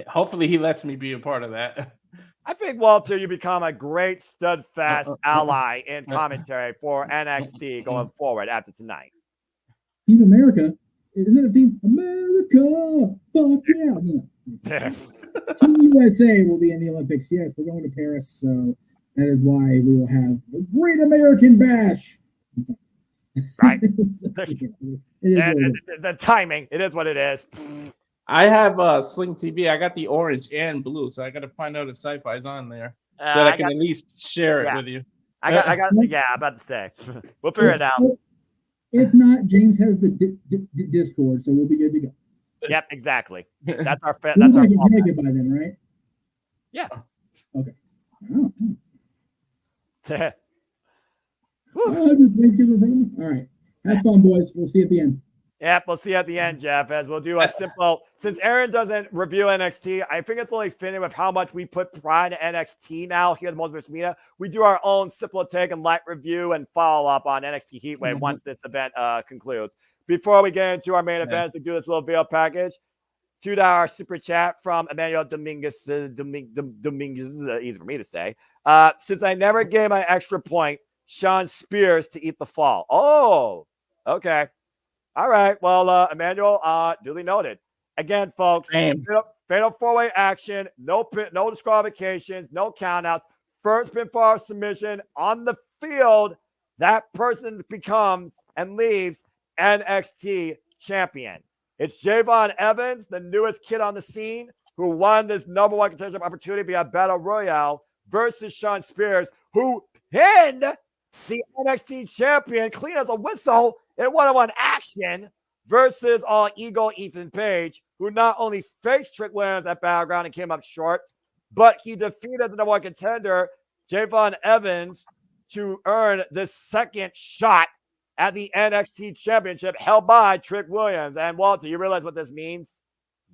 Hopefully he lets me be a part of that. I think, Walter, you become a great, steadfast ally in commentary for NXT going forward after tonight. Team America? Isn't it Team America? Fuck yeah. Team USA will be in the Olympics. Yes, we're going to Paris, so that is why we will have the Great American Bash. Right. The timing, it is what it is. I have Sling TV. I got the orange and blue, so I got to find out if Sci-Fi's on there so I can at least share it with you. I got. Yeah, I'm about to say. We'll figure it out. If not, James has the Discord, so we'll be good to go. Yep, exactly. That's our fit. That's our. I can make it by then, right? Yeah. Okay. Oh. All right. Have fun, boys. We'll see you at the end. Yep, we'll see at the end, Jeff, as we'll do a simple, since Aaron doesn't review NXT, I think it's only fitting with how much we put pride in NXT now here at the Multiverse Media. We do our own simple take and light review and follow up on NXT Heatwave once this event concludes. Before we get into our main event, to do this little video package, $2 super chat from Emmanuel Dominguez. Dominguez is easy for me to say. Since I never gave my extra point, Sean Spears to eat the fall. Oh, okay. All right. Well, Emmanuel, duly noted. Again, folks, fatal four-way action, no disqualifications, no countouts. First pinfall submission on the field. That person becomes and leaves NXT champion. It's Javon Evans, the newest kid on the scene, who won this number one contention opportunity via Battle Royale versus Sean Spears, who pinned the NXT champion clean as a whistle in one-on-one action versus All Ego Ethan Page, who not only faced Trick Williams at Battleground and came up short, but he defeated the number one contender, Javon Evans, to earn the second shot at the NXT championship held by Trick Williams. And Walter, you realize what this means?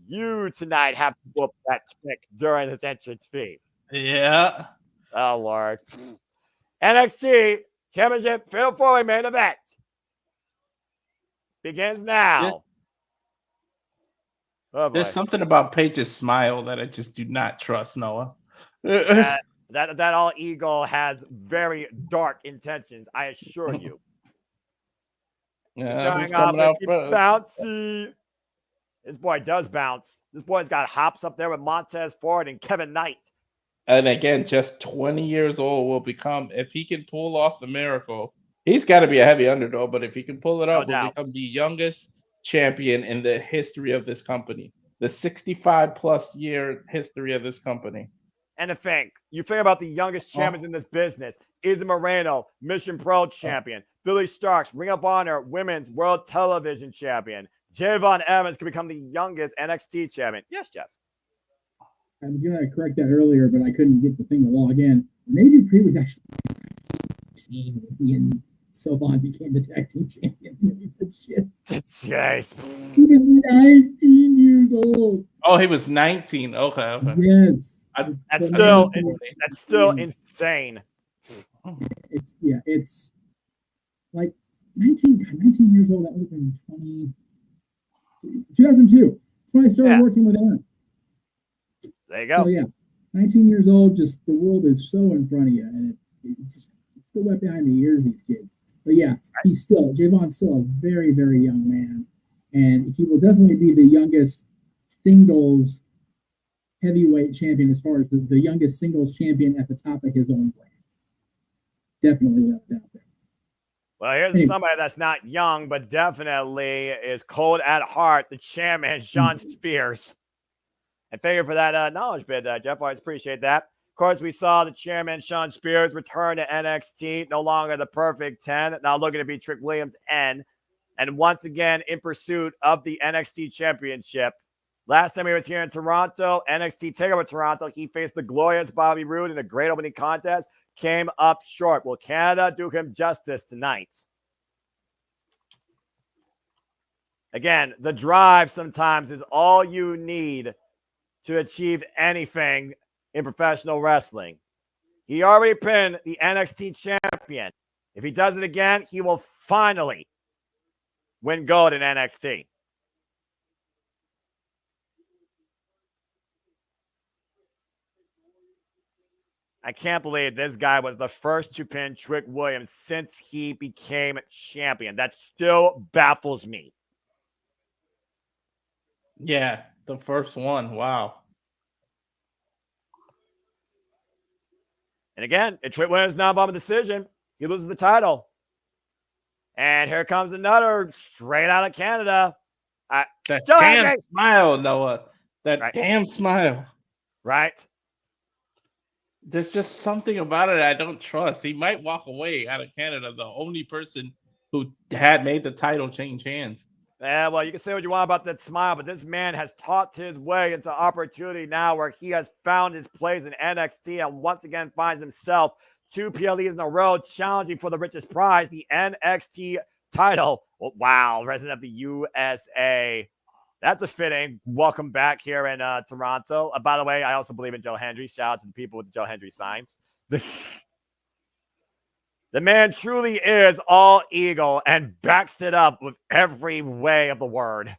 You tonight have to whoop that trick during this entrance fee. Yeah. Oh, Lord. NXT Championship Fatal 4-Way main event begins now. There's something about Paige's smile that I just do not trust, Noah. that All Ego has very dark intentions, I assure you. Yeah, starting off with bouncy. This boy does bounce. This boy's got hops up there with Montez Ford and Kevin Knight. And again, just 20 years old will become, if he can pull off the miracle, he's got to be a heavy underdog, but if he can pull it off, will become the youngest champion in the history of this company, the 65-plus year history of this company. And to think, you think about the youngest champions in this business. Izzy Moreno, Mission Pro champion. Billy Starks, Ring of Honor, Women's World Television champion. Javon Evans can become the youngest NXT champion. Yes, Jeff. I was going to correct that earlier, but I couldn't get the thing to log in. Navy Pre was actually 19 when he and Sylvan became the tag team champion. Jeez. He was 19 years old. Oh, he was 19. Okay. Yes. That's still insane. It's like 19 years old. That would have been 2002. That's when I started working with Aaron. There you go. So, 19 years old. Just the world is so in front of you, and it's still wet behind the ears, these kids. But Javon's still a very, very young man, and he will definitely be the youngest singles heavyweight champion as far as the youngest singles champion at the top of his own brand. Definitely without doubt there. Well, here's somebody that's not young, but definitely is cold at heart, the chairman, Sean Spears. And thank you for that knowledge bit, Jeff. I always appreciate that. Of course, we saw the chairman, Sean Spears, return to NXT, no longer the perfect 10, now looking to be Trick Williams' N. And once again, in pursuit of the NXT championship. Last time he was here in Toronto, NXT TakeOver Toronto, he faced the glorious Bobby Roode in a great opening contest, came up short. Will Canada do him justice tonight? Again, the drive sometimes is all you need to achieve anything in professional wrestling. He already pinned the NXT champion. If he does it again, he will finally win gold in NXT. I can't believe this guy was the first to pin Trick Williams since he became champion. That still baffles me. Yeah, the first one. Wow. And again, if Trick Williams non-bomb decision, he loses the title. And here comes another straight out of Canada. That damn smile, Noah. That damn smile. Right. There's just something about it I don't trust. He might walk away out of Canada, the only person who had made the title change hands. Yeah, well, you can say what you want about that smile, but this man has talked his way into opportunity now where he has found his place in NXT and once again finds himself 2 PLEs in a row challenging for the richest prize, the NXT title. Oh, wow, Resident of the USA. That's a fitting welcome back here in Toronto. By the way, I also believe in Joe Hendry. Shout out to the people with the Joe Hendry signs. The man truly is all ego and backs it up with every way of the word.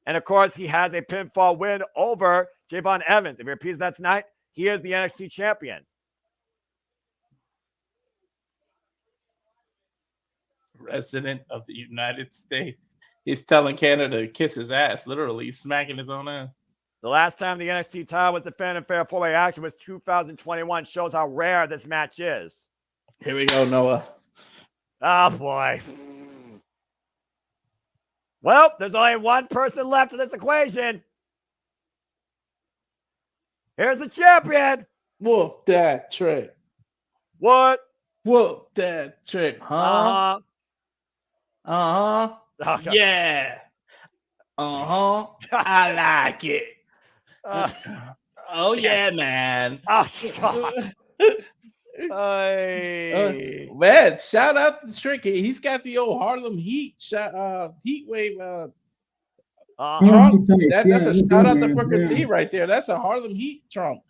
And of course, he has a pinfall win over JMN Evans. If he repeats that tonight, he is the NXT champion. President of the United States. He's telling Canada to kiss his ass, literally smacking his own ass. The last time the NXT title was defended in fair four-way action was 2021. Shows how rare this match is. Here we go, Noah. Oh, boy. Well, there's only one person left in this equation. Here's the champion. Whoop that trick. What? Whoop that trick, huh? Uh-huh. Okay. Yeah. Uh-huh. I like it. Oh, yeah, man. Oh, God. Man, shout out to Tricky. He's got the old Harlem Heat Heatwave trunk. That's a shout out to Booker T right there. That's a Harlem Heat trunk.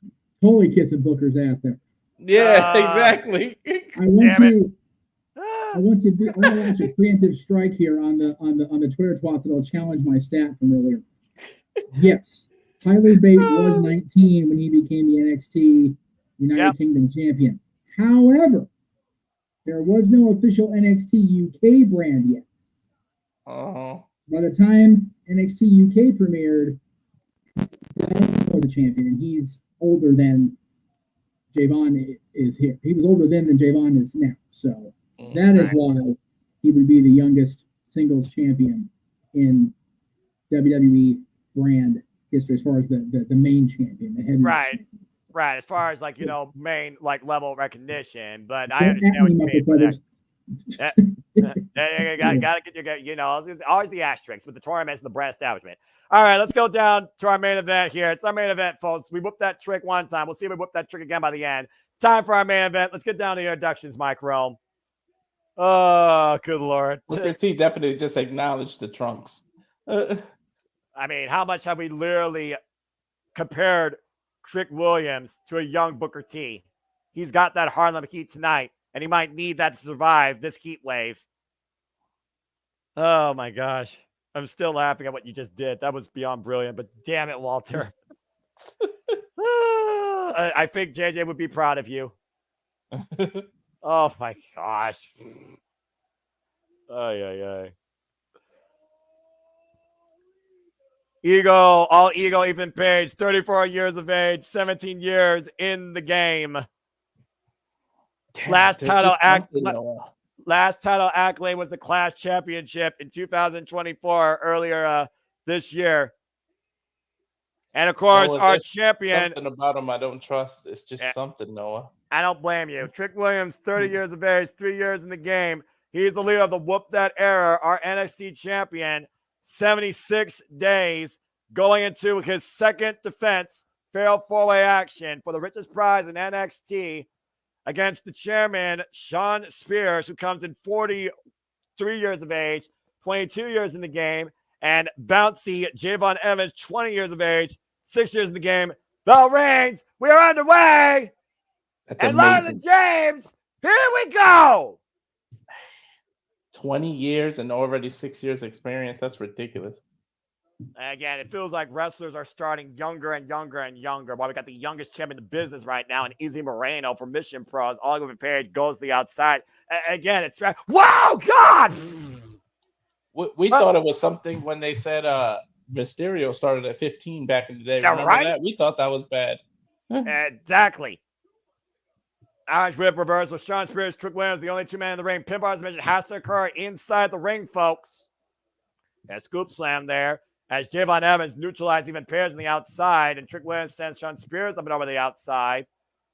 Totally kissing Booker's ass there. Yeah, exactly. I want to watch a preemptive strike here on the Twitter twat that'll challenge my stat from earlier. Yes, Tyler Bate was 19 when he became the NXT United Kingdom champion. However, there was no official NXT UK brand yet. By the time NXT UK premiered, Devon was the champion, and he's older than JMN is here. He was older then than JMN is now. So that is why he would be the youngest singles champion in WWE brand history as far as the main champion, the heavyweight champion. Right, as far as main level recognition, but I understand what you mean. Gotta get your, always the asterisks with the tournaments and the brand establishment. All right, let's go down to our main event here. It's our main event, folks. We whooped that trick one time. We'll see if we whoop that trick again by the end. Time for our main event. Let's get down to the introductions, Mike Rome. Oh, good Lord. Booker T definitely just acknowledged the trunks. I mean, how much have we literally compared Trick Williams to a young Booker T? He's got that Harlem Heat tonight, and he might need that to survive this heat wave. Oh, my gosh. I'm still laughing at what you just did. That was beyond brilliant, but damn it, Walter. I think JJ would be proud of you. Oh, my gosh. Ay. Ego, all ego, even Page, 34 years of age, 17 years in the game. Last title accolade was the Clash Championship in 2024, earlier this year. And of course, our champion. Something about him I don't trust. It's just something, Noah. I don't blame you. Trick Williams, 30 years of age, 3 years in the game. He's the leader of the Whoop That Era, our NXT champion. 76 days going into his second defense, fatal four-way action for the richest prize in NXT against the chairman, Sean Spears, who comes in 43 years of age, 22 years in the game, and bouncy JMN Evans, 20 years of age, 6 years in the game. Bell rings. We are underway. That's and amazing. Lionel James, here we go. 20 years and already 6 years experience. That's ridiculous. Again, it feels like wrestlers are starting younger and younger and younger. While we got the youngest champion in the business right now, and Izzy Moreno from Mission Pros, all over Page goes to the outside. Again, it's wow, God. We thought it was something when they said Mysterio started at 15 back in the day. Remember that? We thought that was bad. Exactly. Irish Whip reversal. Sean Spears, Trick Williams, the only two men in the ring. Pinfall, as mentioned, has to occur inside the ring, folks. A scoop slam there as JMN Evans neutralized even pairs on the outside, and Trick Williams sends Sean Spears up and over the outside.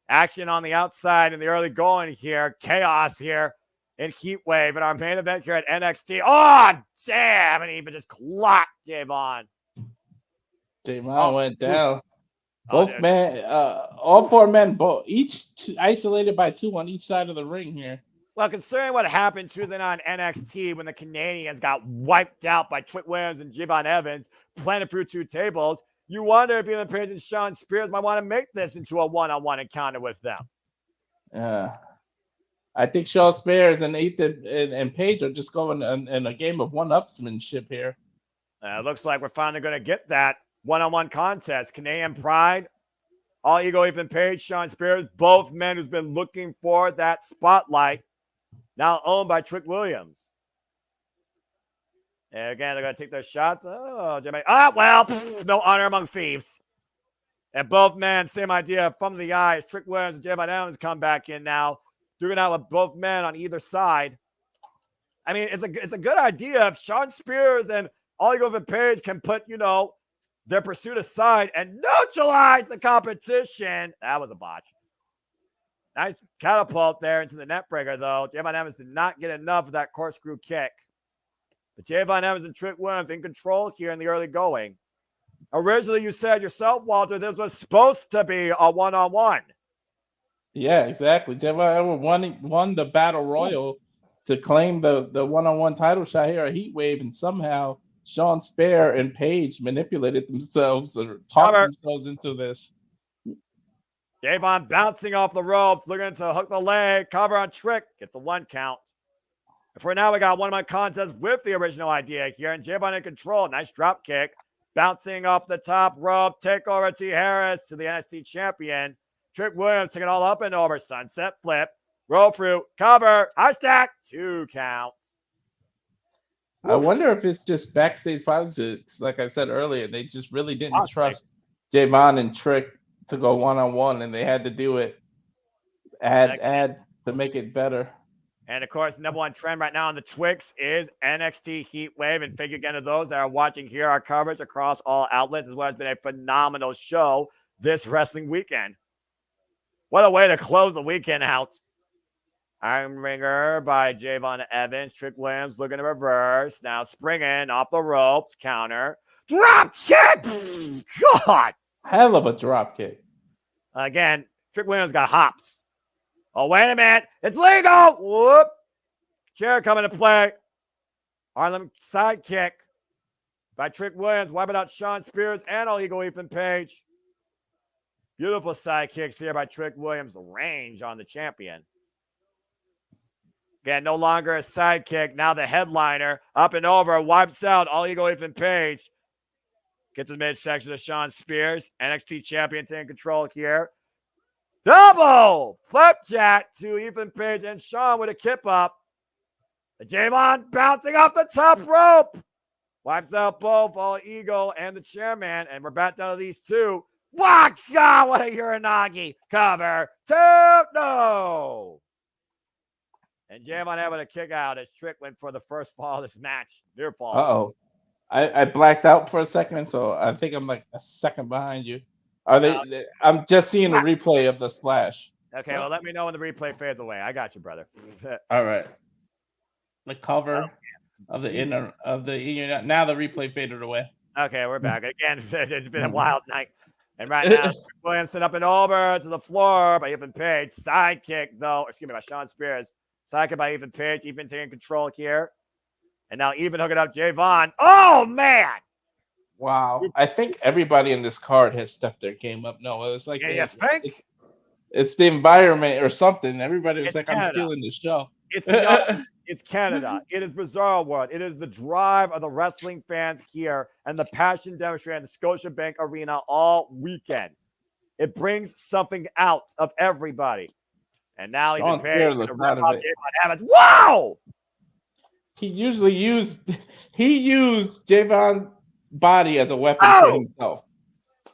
Action on the outside in the early going here. Chaos here in Heatwave in our main event here at NXT. Oh, damn! And even just clocked JMN. JMN went down. Both men, all four men, each isolated by two on each side of the ring here. Well, considering what happened Tuesday night on NXT when the Canadians got wiped out by Trick Williams and JMN Evans, planted through 2 tables, you wonder if Ethan Page and Shawn Spears might want to make this into a one-on-one encounter with them. I think Shawn Spears and Ethan and Page are just going in a game of one-upsmanship here. It looks like we're finally going to get that one-on-one contest. Canadian Pride, All Ego, Ethan Page, Shawn Spears, both men who's been looking for that spotlight, now owned by Trick Williams. And again, they're going to take their shots. Oh, Jimmy. No honor among thieves. And both men, same idea from the eyes. Trick Williams and JMN Evans come back in now, duking out with both men on either side. I mean, it's a good idea if Shawn Spears and All Ego Ethan Page can put, their pursuit aside and neutralize the competition. That was a botch. Nice catapult there into the net breaker, though. JMN Evans did not get enough of that corkscrew kick. But JMN Evans and Trick Williams in control here in the early going. Originally, you said yourself, Walter, this was supposed to be a one-on-one. Yeah, exactly. JMN Evans won the Battle Royal to claim the one-on-one title shot here at Heatwave, and somehow Shawn Spears and Page manipulated themselves or talked themselves into this. JMN bouncing off the ropes, looking to hook the leg, cover on Trick. Gets a 1 count. And for now, we got one-on-one contest with the original idea here, and JMN in control. Nice drop kick. Bouncing off the top rope. Take over T. Harris to the NXT champion. Trick Williams taking it all up and over. Sunset flip. Roll through. Cover. High stack. 2 counts. I wonder if it's just backstage politics. Like I said earlier, they just really didn't trust JMN and Trick to go one-on-one, and they had to do it add to make it better. And of course, number one trend right now on the Twix is NXT Heatwave. And thank you again to those that are watching here. Our coverage across all outlets as well has been a phenomenal show this wrestling weekend. What a way to close the weekend out. Iron Ringer by JMN Evans. Trick Williams looking to reverse. Now springing off the ropes. Counter. Drop kick! God! Hell of a drop kick. Again, Trick Williams got hops. Oh, wait a minute. It's legal. Whoop. Chair coming to play. Harlem sidekick by Trick Williams. Wiping out Shawn Spears and All Ego Ethan Page. Beautiful sidekicks here by Trick Williams. Range on the champion. Again, no longer a sidekick. Now the headliner. Up and over. Wipes out All Ego Ethan Page. Gets the midsection of Shawn Spears. NXT champion taking control here. Double flipjack to Ethan Page and Shawn with a kip up. JMN bouncing off the top rope. Wipes out both All Ego and the chairman. And we're back down to these two. Wow, God, what a Uranagi. Cover. 2. No. And JMN having a kick out as Trick went for the first fall of this match. Near fall. Uh-oh. I blacked out for a second, so I think I'm like a second behind you. Are they? I'm just seeing a replay of the splash. Okay, well, let me know when the replay fades away. I got you, brother. All right. The cover of the inner of the now the replay faded away. Okay, we're back again. It's been a wild night, and right now Williams set up and over to the floor by Ethan Page. Sidekick though, excuse me, by Shawn Spears. Sidekick by Ethan Page. Ethan taking control here, and now even hooking up JMN. Oh man. Wow, I think everybody in this card has stepped their game up. No, it was like you think? It's the environment or something. Everybody was like, Canada. I'm stealing the show. It's Canada. It is Bizarro World. It is the drive of the wrestling fans here and the passion demonstrated in the Scotiabank Arena all weekend. It brings something out of everybody. And now Shawn Spears looks out of it. Wow! He used JMN body as a weapon for himself.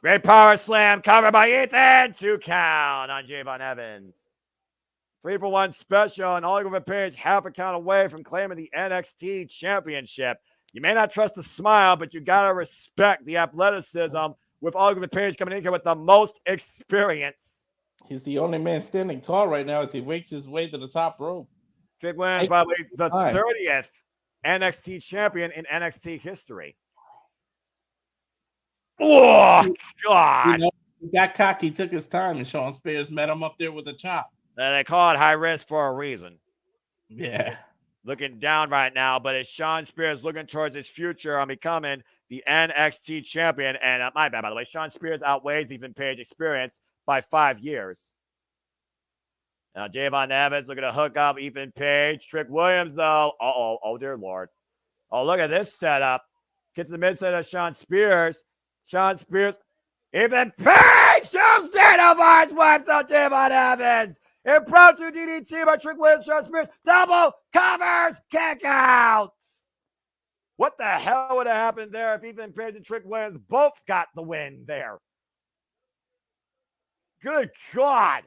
Great power slam covered by Ethan. 2 count on JMN Evans. 3-for-1 special and All Ego Page half a count away from claiming the NXT championship. You may not trust the smile, but you gotta respect the athleticism with All Ego Page coming in here with the most experience. He's the only man standing tall right now as he wakes his way to the top rope. Trick Williams, by the way, the 30th NXT champion in NXT history. Oh, God. He got cocky, took his time, and Shawn Spears met him up there with a chop. They call it high risk for a reason. Yeah. Looking down right now, but it's Sean Spears looking towards his future on becoming the NXT champion. And my bad, by the way, Sean Spears outweighs Ethan Page experience by 5 years. Now, Javon Evans looking to hook up Ethan Page. Trick Williams, though. Oh, dear Lord. Oh, look at this setup. Gets the mid-set of Sean Spears. Sean Spears. Ethan Page jumps in of Ice wipes out Javon Evans. Impromptu DDT by Trick Williams, Sean Spears. Double covers, kick outs. What the hell would have happened there if Ethan Page and Trick Williams both got the win there? Good God.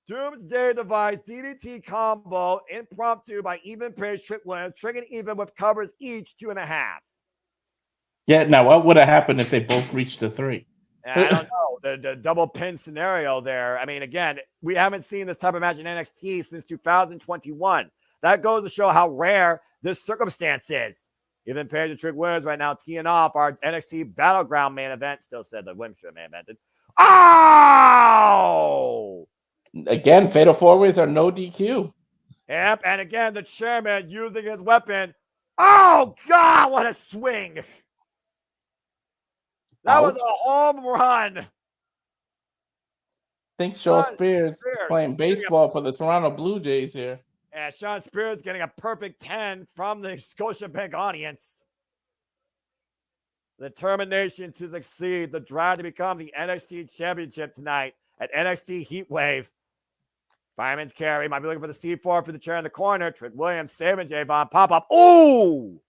Doomsday Device DDT combo impromptu by Ethan Page, Trick Williams, tricking even with covers each 2.5. Yeah, now what would have happened if they both reached the 3? I don't know. The double pin scenario there. I mean, again, we haven't seen this type of match in NXT since 2021. That goes to show how rare this circumstance is. Even Page and Trick Williams right now teeing off our NXT Battleground main event. Still said the women's main event. Oh! Again, Fatal 4-Ways are no DQ. Yep, and again, the chairman using his weapon. Oh, God, what a swing. That was a home run. Think Sean Spears is playing baseball for the Toronto Blue Jays here. And Sean Spears getting a perfect 10 from the Scotiabank audience. The determination to succeed, the drive to become the NXT championship tonight at NXT Heatwave. Fireman's carry. Might be looking for the C4 for the chair in the corner. Trick Williams saving Javon. Pop-up. Ooh!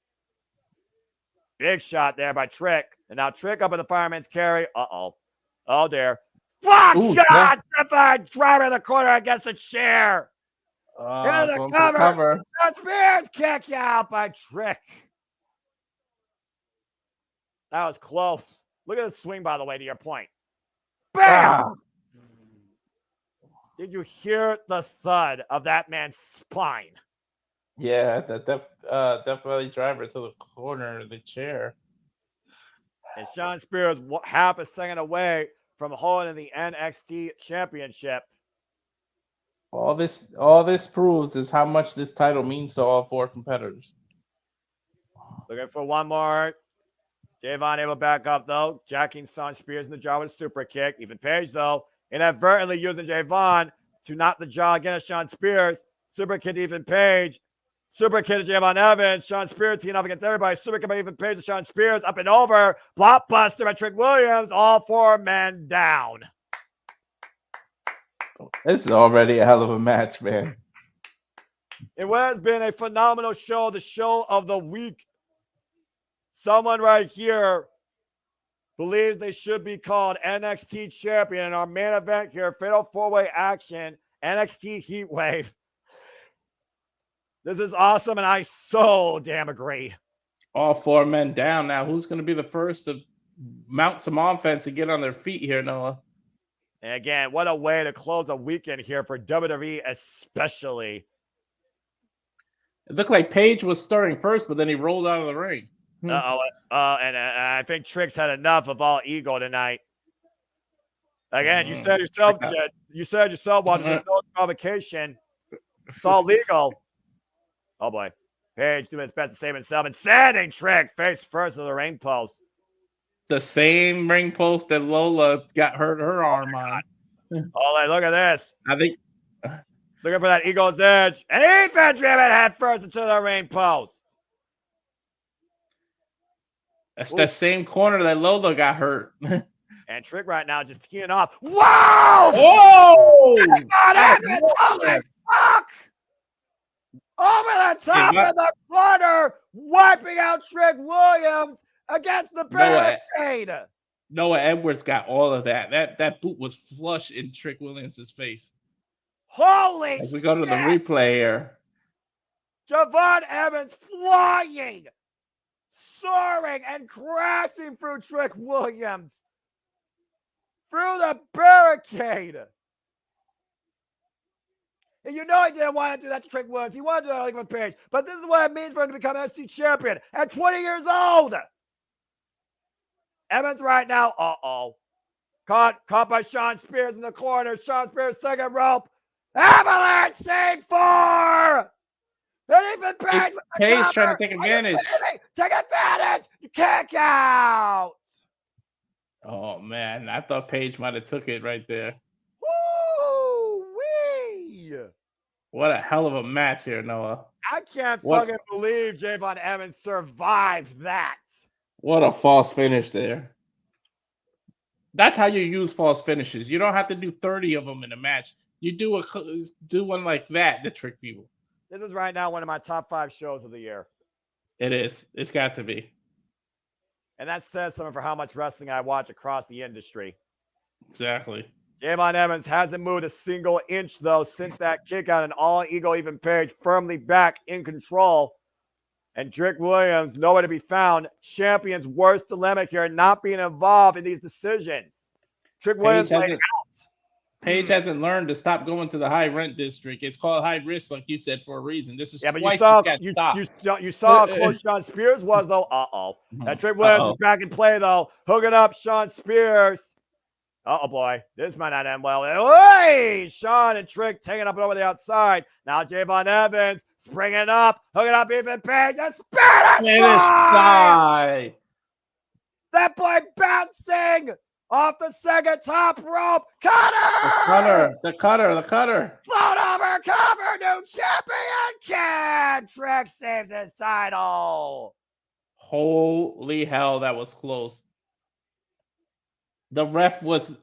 Big shot there by Trick. And now Trick up in the fireman's carry. Uh-oh. Oh, dear. Fuck! Ooh, God! Driver in the corner against the chair. Into the cover. Spears kick out by Trick. That was close. Look at the swing, by the way, to your point. Bam! Ah. Did you hear the thud of that man's spine? Yeah, that definitely driver to the corner of the chair. And Sean Spears half a second away from holding the NXT championship. All this proves is how much this title means to all 4 competitors. Looking for one more. Javon able to back up, though. Jacking Sean Spears in the jaw with a super kick. Even Page, though, inadvertently using Javon to knock the jaw against Sean Spears. Super kick to Ethan Page. Super kick to Javon Evans. Sean Spears teeing off against everybody. Super kick by Ethan Page to Sean Spears. Up and over. Blockbuster by Trick Williams. All 4 men down. This is already a hell of a match, man. It has been a phenomenal show. The show of the week. Someone right here believes they should be called NXT champion in our main event here. Fatal 4-way action. NXT Heatwave. This is awesome, and I so damn agree. All 4 men down. Now, who's going to be the first to mount some offense and get on their feet here, Noah? And again, what a way to close a weekend here for WWE especially. It looked like Page was starting first, but then he rolled out of the ring. And I think Trick's had enough of all ego tonight. Again, you said yourself, while there's no provocation, it's all legal. Oh boy. Page doing his best to save himself and sending Trick face first to the ring post. The same ring post that Lola got her arm on. Oh, look at this. I think looking for that Eagle's Edge. And Ethan driven head first into the ring post. That's that same corner that Lola got hurt. And Trick right now just teeing off. Wow! Whoa! Holy fuck! Over the top of the corner, wiping out Trick Williams against the barricade. Noah Edwards got all of that. That boot was flush in Trick Williams' face. Holy As we go to the replay here. Javon Evans flying, soaring, and crashing through Trick Williams. Through the barricade. And you know he didn't want to do that to Trick Williams. He wanted to do that with Page. But this is what it means for him to become NXT champion at 20 years old. Evans right now. Caught by Sean Spears in the corner. Sean Spears second rope. Avalanche save 4. And even Page trying to take advantage. Take advantage. You can't count. Oh man, I thought Page might have took it right there. Woo-wee. What a hell of a match here, Noah. I can't fucking believe Javon Evans survived that. What a false finish there. That's how you use false finishes. You don't have to do 30 of them in a match. You do one like that to trick people. This is right now one of my top 5 shows of the year. It is. It's got to be. And that says something for how much wrestling I watch across the industry. Exactly. Javon Evans hasn't moved a single inch, though, since that kick out, and all ego, even Page, firmly back in control. And Trick Williams, nowhere to be found. Champion's worst dilemma here, not being involved in these decisions. Trick Williams laid out. Page hasn't learned to stop going to the high rent district. It's called high risk, like you said, for a reason. This is but twice you saw how close Sean Spears was, though. That Trick Williams is back in play, though. Hooking up Sean Spears. Boy. This might not end well. Hey! Sean and Trick taking up over the outside. Now Javon Evans springing up. Hooking up even Page. A Spanish fly! That boy bouncing off the second top rope. Cutter! The cutter. Float over, cover, new champion. Can Trick saves his title. Holy hell, that was close. The ref was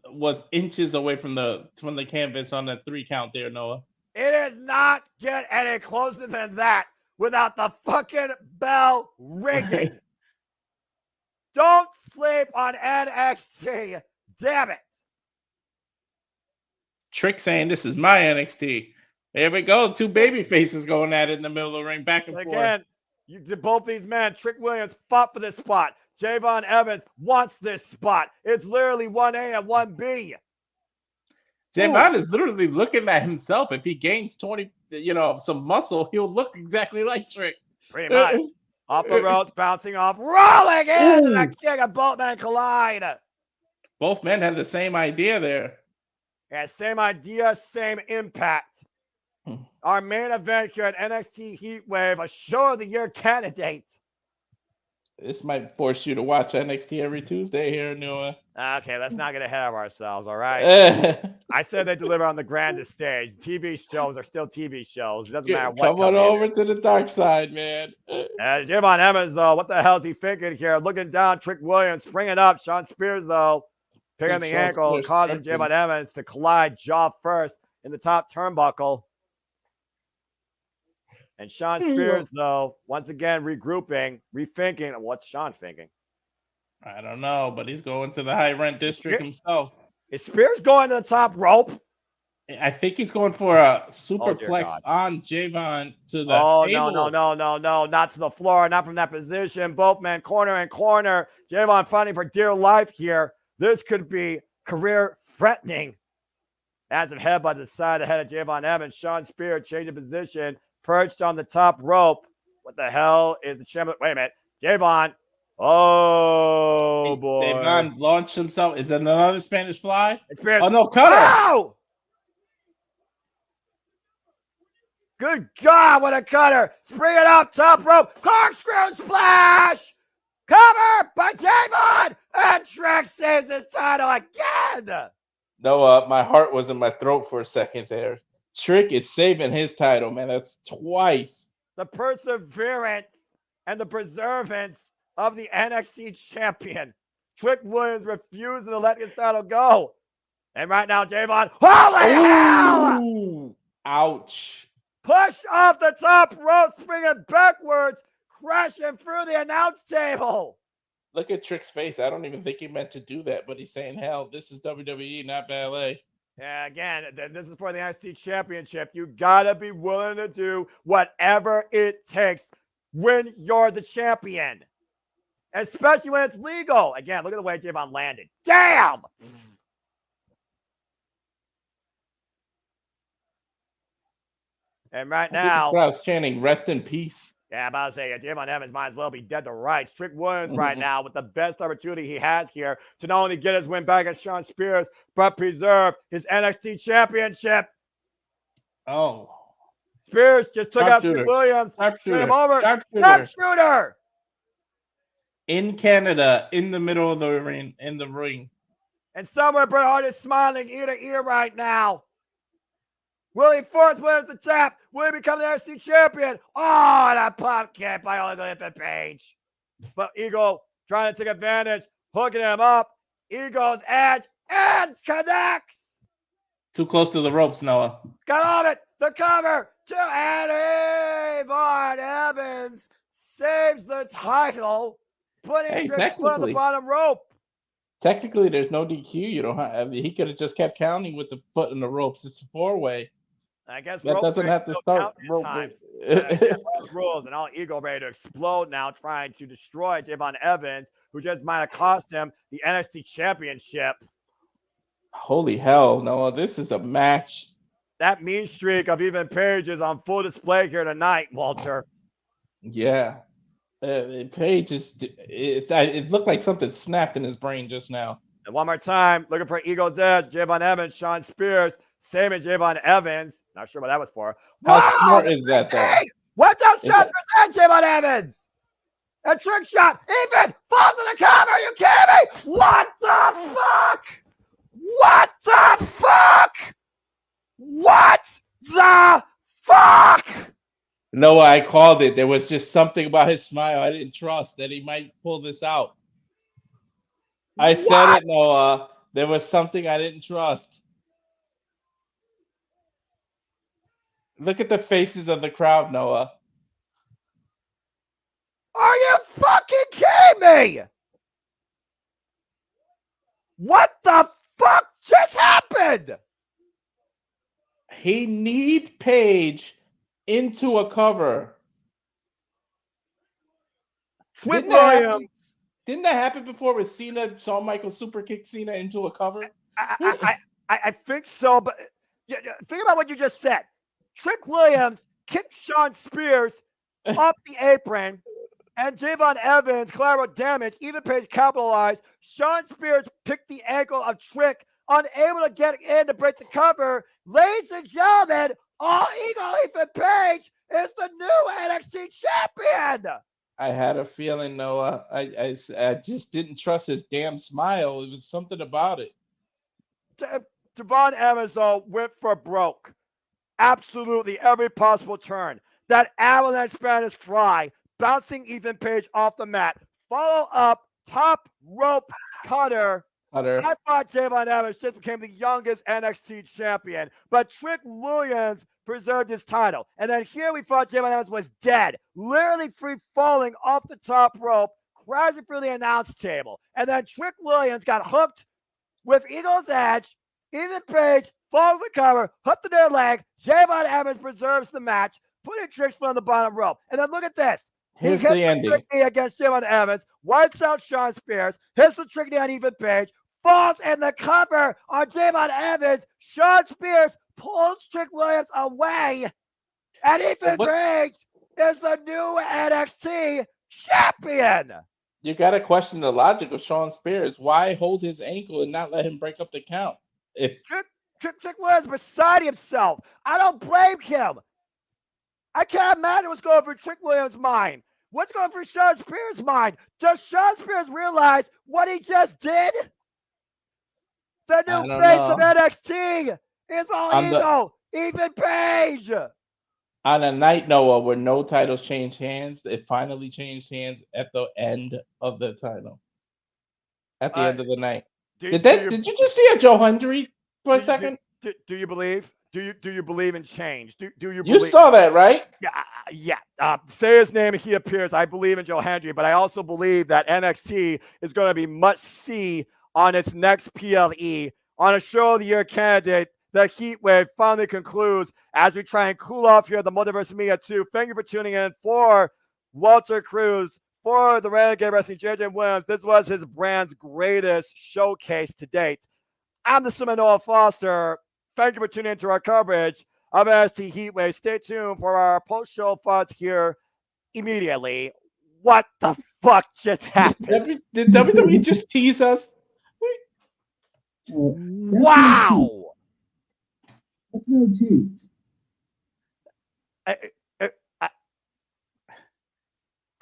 inches away from the canvas on the 3 count there, Noah. It does not get any closer than that without the fucking bell ringing. Don't sleep on NXT. Damn it. Trick saying this is my NXT. There we go. 2 baby faces going at it in the middle of the ring, back and forth. Again, both these men, Trick Williams fought for this spot. Javon Evans wants this spot. It's literally 1A and 1B. Javon is literally looking at himself. If he gains 20, some muscle, he'll look exactly like Trick. Pretty much. Off the ropes, bouncing off, rolling in, and a kick, and both men collide. Both men have the same idea there. Yeah, same idea, same impact. Our main event here at NXT Heatwave, a show of the year candidate. This might force you to watch NXT every Tuesday here, Noah. Okay, let's not get ahead of ourselves, all right? I said they deliver on the grandest stage. TV shows are still TV shows. It doesn't matter what. Come on over to the dark side, man. Javon Evans, though, what the hell is he thinking here? Looking down, Trick Williams, springing up. Sean Spears, though, picking the ankle, causing Javon Evans to collide jaw first in the top turnbuckle. And Sean Spears, though, once again, regrouping, rethinking. What's Sean thinking? I don't know, but he's going to the high rent district himself. Is Spears going to the top rope? I think he's going for a superplex on Javon to the table. No, not to the floor, not from that position. Both men corner and corner. Javon fighting for dear life here. This could be career threatening. As of headbutt to the side of the head of Javon Evans, Sean Spears changing position. Perched on the top rope. What the hell is the champion? Wait a minute. Javon. Oh, boy. Javon launched himself. Is that another Spanish fly? Oh, no, cutter. Oh! Good God, what a cutter. Spring it up, top rope. Corkscrew splash. Cover by Javon. And Trick saves his title again. No, my heart was in my throat for a second there. Trick is saving his title, man. That's twice. The perseverance and the preservance of the NXT champion. Trick Williams refusing to let his title go. And right now, Javon, holy hell! Ouch. Pushed off the top rope, springing backwards, crashing through the announce table. Look at Trick's face. I don't even think he meant to do that, but he's saying, hell, this is WWE, not ballet. Yeah, again, this is for the NXT Championship. You gotta be willing to do whatever it takes when you're the champion, especially when it's legal. Again, look at the way Javon landed. Damn! And right now, the crowd's chanting, "Rest in peace." Yeah, I'm about to say, Javon Evans might as well be dead to rights. Trick Williams right now with the best opportunity he has here to not only get his win back against Sean Spears, but preserve his NXT championship. Oh. Spears just took out Trick Williams. Sharpshooter. Him over. Sharpshooter. In Canada, in the middle of the ring. And somewhere Bret Hart is smiling ear to ear right now. Will he force winners the tap? Will he become the NXT champion? Oh, that pop kick by Ethan Page. But Eagle trying to take advantage, hooking him up. Eagle's edge and connects. Too close to the ropes, Noah. Got off it. The cover to Eddie Von Evans saves the title, putting Trick on the bottom rope. Technically, there's no DQ. You don't have. He could have just kept counting with the foot in the ropes. It's a 4-way. I guess that doesn't have to start rope times. Rules and all Eagle ready to explode now, trying to destroy Javon Evans, who just might have cost him the NXT championship. Holy hell, Noah! This is a match. That mean streak of Ethan Page is on full display here tonight, Walter. Yeah, Page is. It looked like something snapped in his brain just now. And one more time, looking for Eagle's edge. Javon Evans, Sean Spears, saving Javon Evans. Not sure what that was for. How smart is that, though? What does Sean Spears and Javon Evans? A trick shot. Ethan falls in the cover. Are you kidding me? What the fuck? What the fuck? What the fuck? No, I called it. There was just something about his smile I didn't trust that he might pull this out. I said it, Noah. There was something I didn't trust. Look at the faces of the crowd, Noah. Are you fucking kidding me? What the fuck just happened? He kneed Page into a cover. Didn't that happen before with Cena? Shawn Michaels super kicked Cena into a cover? I think so, but think about what you just said. Trick Williams kicked Sean Spears off the apron, and Javon Evans collateral damage. Ethan Page capitalized. Sean Spears picked the ankle of Trick, unable to get in to break the cover. Ladies and gentlemen, All Eagle Ethan Page is the new NXT champion. I had a feeling, Noah. I just didn't trust his damn smile. It was something about it. Javon Evans, though, went for broke. Absolutely every possible turn. That avalanche Spanish fly, bouncing Ethan Page off the mat. Follow up, top rope cutter. I thought Javon Evans just became the youngest NXT champion, but Trick Williams preserved his title. And then here we thought Javon Evans was dead, literally free falling off the top rope, crashing through the announce table. And then Trick Williams got hooked with Eagle's edge. Ethan Page falls the cover, hooked to their leg. Javon Evans preserves the match, putting Trick's foot on the bottom rope. And then look at this. Here's the ending. Against Javon Evans, wipes out Sean Spears, hits the trick on Ethan Page, falls in the cover on Javon Evans. Sean Spears pulls Trick Williams away, and Ethan Page is the new NXT champion. You got to question the logic of Sean Spears. Why hold his ankle and not let him break up the count? If Trick Williams beside himself, I don't blame him. I can't imagine what's going through Trick Williams' mind. What's going through Sean Spears' mind? Does Sean Spears realize what he just did? The new face of NXT is All Eagle, Ethan Page. On a night, Noah, where no titles change hands, it finally changed hands at the end of the title. At the end of the night. Did you just see a Joe Hendry for a second? Do you believe? Do you believe in change? Do you believe? You saw that, right? Yeah. Say his name and he appears. I believe in Joe Hendry, but I also believe that NXT is going to be must-see on its next PLE. On a show of the year candidate, the Heatwave finally concludes as we try and cool off here at the Multiverse of Media 2. Thank you for tuning in. For Walter Cruz, for the Renegade Wrestling, JMN Williams, this was his brand's greatest showcase to date. I'm the Seminole Foster. Thank you for tuning into our coverage of NXT Heatwave. Stay tuned for our post-show thoughts here immediately. What the fuck just happened? Did WWE just tease us? Wow! That's no tease.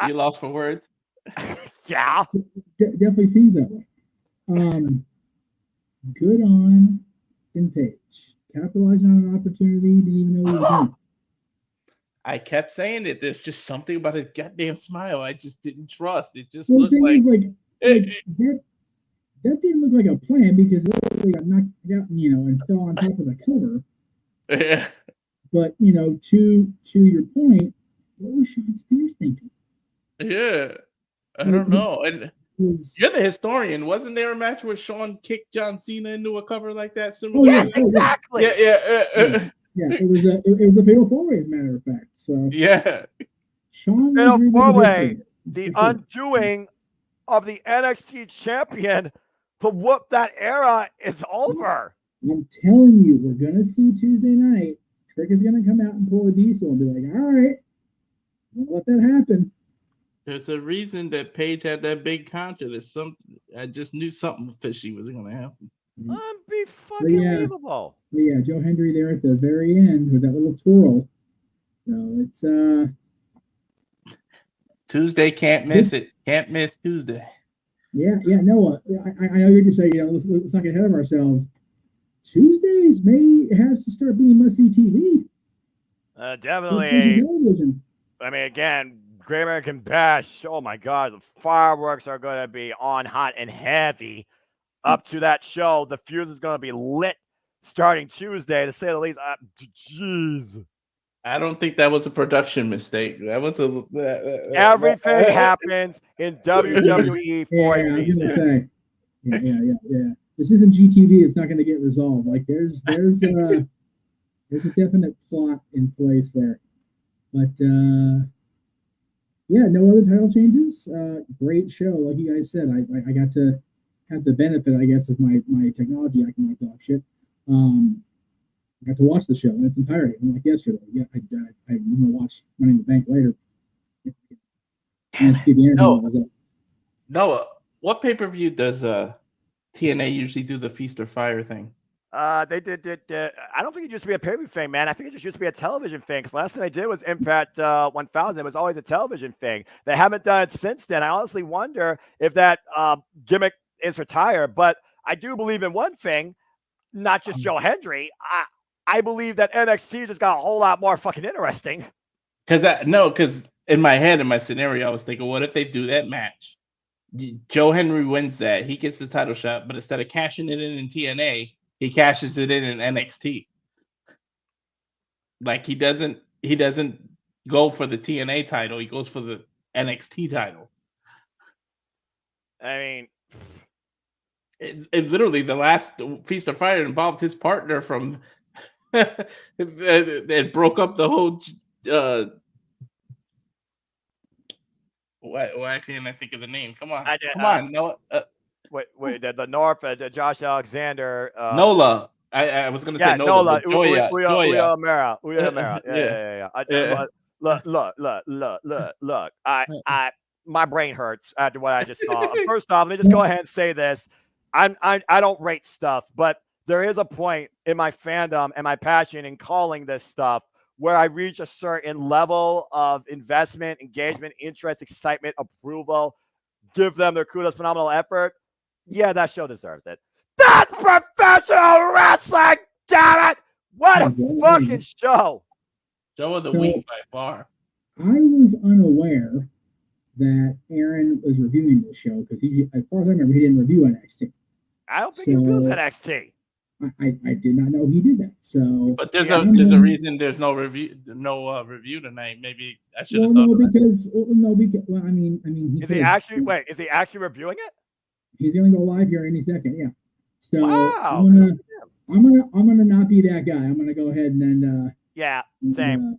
You lost for words? Yeah. Definitely seems that way. Good on Paige. Capitalizing on an opportunity, didn't even know he was doing. I kept saying it. There's just something about his goddamn smile I just didn't trust. It just Well, looked the thing like is, that didn't look like a plan because it really got knocked out, and fell on top of the cover. Yeah. But to your point, what was Sean Spears thinking? Yeah. I don't know. And you're the historian. Wasn't there a match where Sean kicked John Cena into a cover like that? Oh, yes, exactly. Yeah. Yeah, it was a fatal four-way, as a matter of fact. So yeah, Sean fatal was four-way, the undoing of the NXT champion to whoop that era is over. I'm telling you, we're gonna see Tuesday night. Trick is gonna come out and pull a diesel and be like, "All right, I'm gonna let that happen." There's a reason that Paige had that big contra. I just knew something fishy was going to happen. Be fucking believable. Yeah, Joe Hendry there at the very end with that little twirl. So it's Tuesday, can't miss it. Can't miss Tuesday. Yeah, no, I know you're just saying, let's not get ahead of ourselves. Tuesdays may have to start being must-see TV. Definitely. I mean, again, Great American Bash. Oh my God, the fireworks are going to be on hot and heavy up to that show. The fuse is going to be lit starting Tuesday, to say the least. Jeez. I don't think that was a production mistake. That was everything happens in WWE for a reason. I was gonna say, yeah. This isn't GTV. It's not going to get resolved. Like there's a definite plot in place there, but yeah, no other title changes. Great show, like you guys said. I got to have the benefit, I guess, of my technology acting like dog shit. I got to watch the show in its entirety, unlike yesterday. Yeah, I'm gonna watch Money in the Bank later. Noah, what pay-per-view does TNA usually do the Feast or Fire thing? They did. I don't think it used to be a pay-per-view thing, man. I think it just used to be a television thing. Because last thing they did was Impact 1000. It was always a television thing. They haven't done it since then. I honestly wonder if that gimmick is retired. But I do believe in one thing, not just Joe Hendry. I believe that NXT just got a whole lot more fucking interesting. Because in my head, in my scenario, I was thinking, what if they do that match? Joe Hendry wins that. He gets the title shot, but instead of cashing it in TNA, he cashes it in NXT. Like he doesn't go for the TNA title. He goes for the NXT title. I mean, it's literally the last Feast of Fire involved his partner from that broke up the whole. Why can't I think of the name? Come on, no. Wait, the North, Josh Alexander. Nola. I was going to say Nola. Uya Mera. Yeah. Look. My brain hurts after what I just saw. First off, let me just go ahead and say this. I don't rate stuff, but there is a point in my fandom and my passion in calling this stuff where I reach a certain level of investment, engagement, interest, excitement, approval, give them their kudos, phenomenal effort. Yeah, that show deserves it. That's professional wrestling, damn it! What a fucking show! Show of the week by far. I was unaware that Aaron was reviewing this show because as far as I remember, he didn't review NXT. I don't think he reviews NXT. I did not know he did that. So, but there's a reason there's no review tonight. Maybe I should have thought. Because I mean, is he actually reviewing it? He's going to go live here any second. Yeah. So wow. I'm gonna not be that guy. I'm gonna go ahead and same.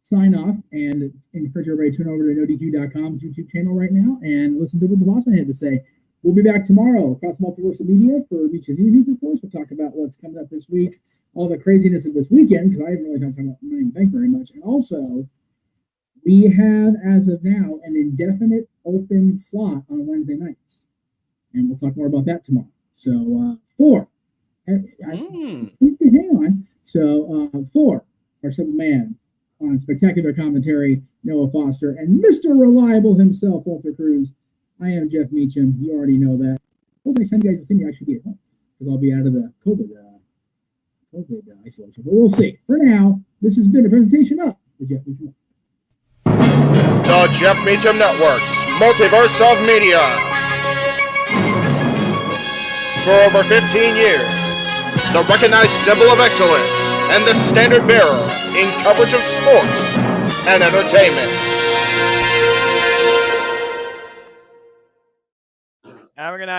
Sign off and encourage everybody to tune over to NoDQ.com's YouTube channel right now and listen to what the boss man had to say. We'll be back tomorrow across Multiverse of Media for Beaches Easy, of course. We'll talk about what's coming up this week, all the craziness of this weekend, because I haven't really talked about Money in the Bank very much. And also, we have, as of now, an indefinite open slot on Wednesday nights. And we'll talk more about that tomorrow. So, 4. Hang on. So, 4, our simple man, On spectacular commentary, Noah Foster, and Mr. Reliable himself, Walter Cruz. I am Jeff Meacham. You already know that. Hopefully next time you guys see me, I should be at home, because I'll be out of the COVID isolation. But we'll see. For now, this has been a presentation of the Jeff Meacham. The Jeff Meacham Network's Multiverse of Media. For over 15 years, the recognized symbol of excellence and the standard bearer in coverage of sports and entertainment. Have a good night.